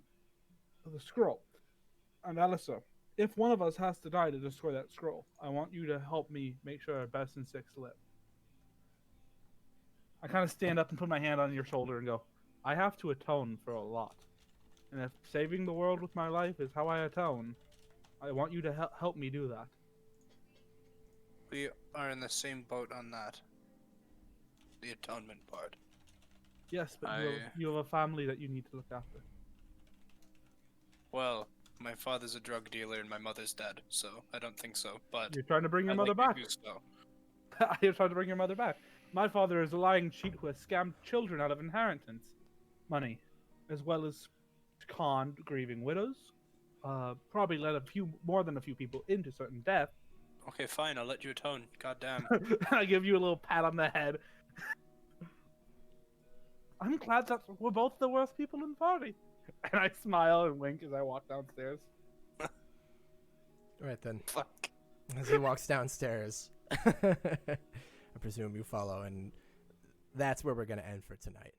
the scroll. And Alyssa, if one of us has to die to destroy that scroll, I want you to help me make sure Bess and Six live. I kind of stand up and put my hand on your shoulder and go, I have to atone for a lot. And if saving the world with my life is how I atone, I want you to help me do that. We are in the same boat on that. The atonement part. Yes, but you have a family that you need to look after. Well, my father's a drug dealer and my mother's dead, so I don't think so. But You're trying to bring your I'd mother like back. to do so. You're trying to bring your mother back. My father is a lying cheat who has scammed children out of inheritance money, as well as conned grieving widows. Probably led more than a few people into certain death. Okay, fine, I'll let you atone. God damn. I give you a little pat on the head. I'm glad that we're both the worst people in the party. And I smile and wink as I walk downstairs. Right then. Fuck. As he walks downstairs, I presume you follow, and that's where we're going to end for tonight.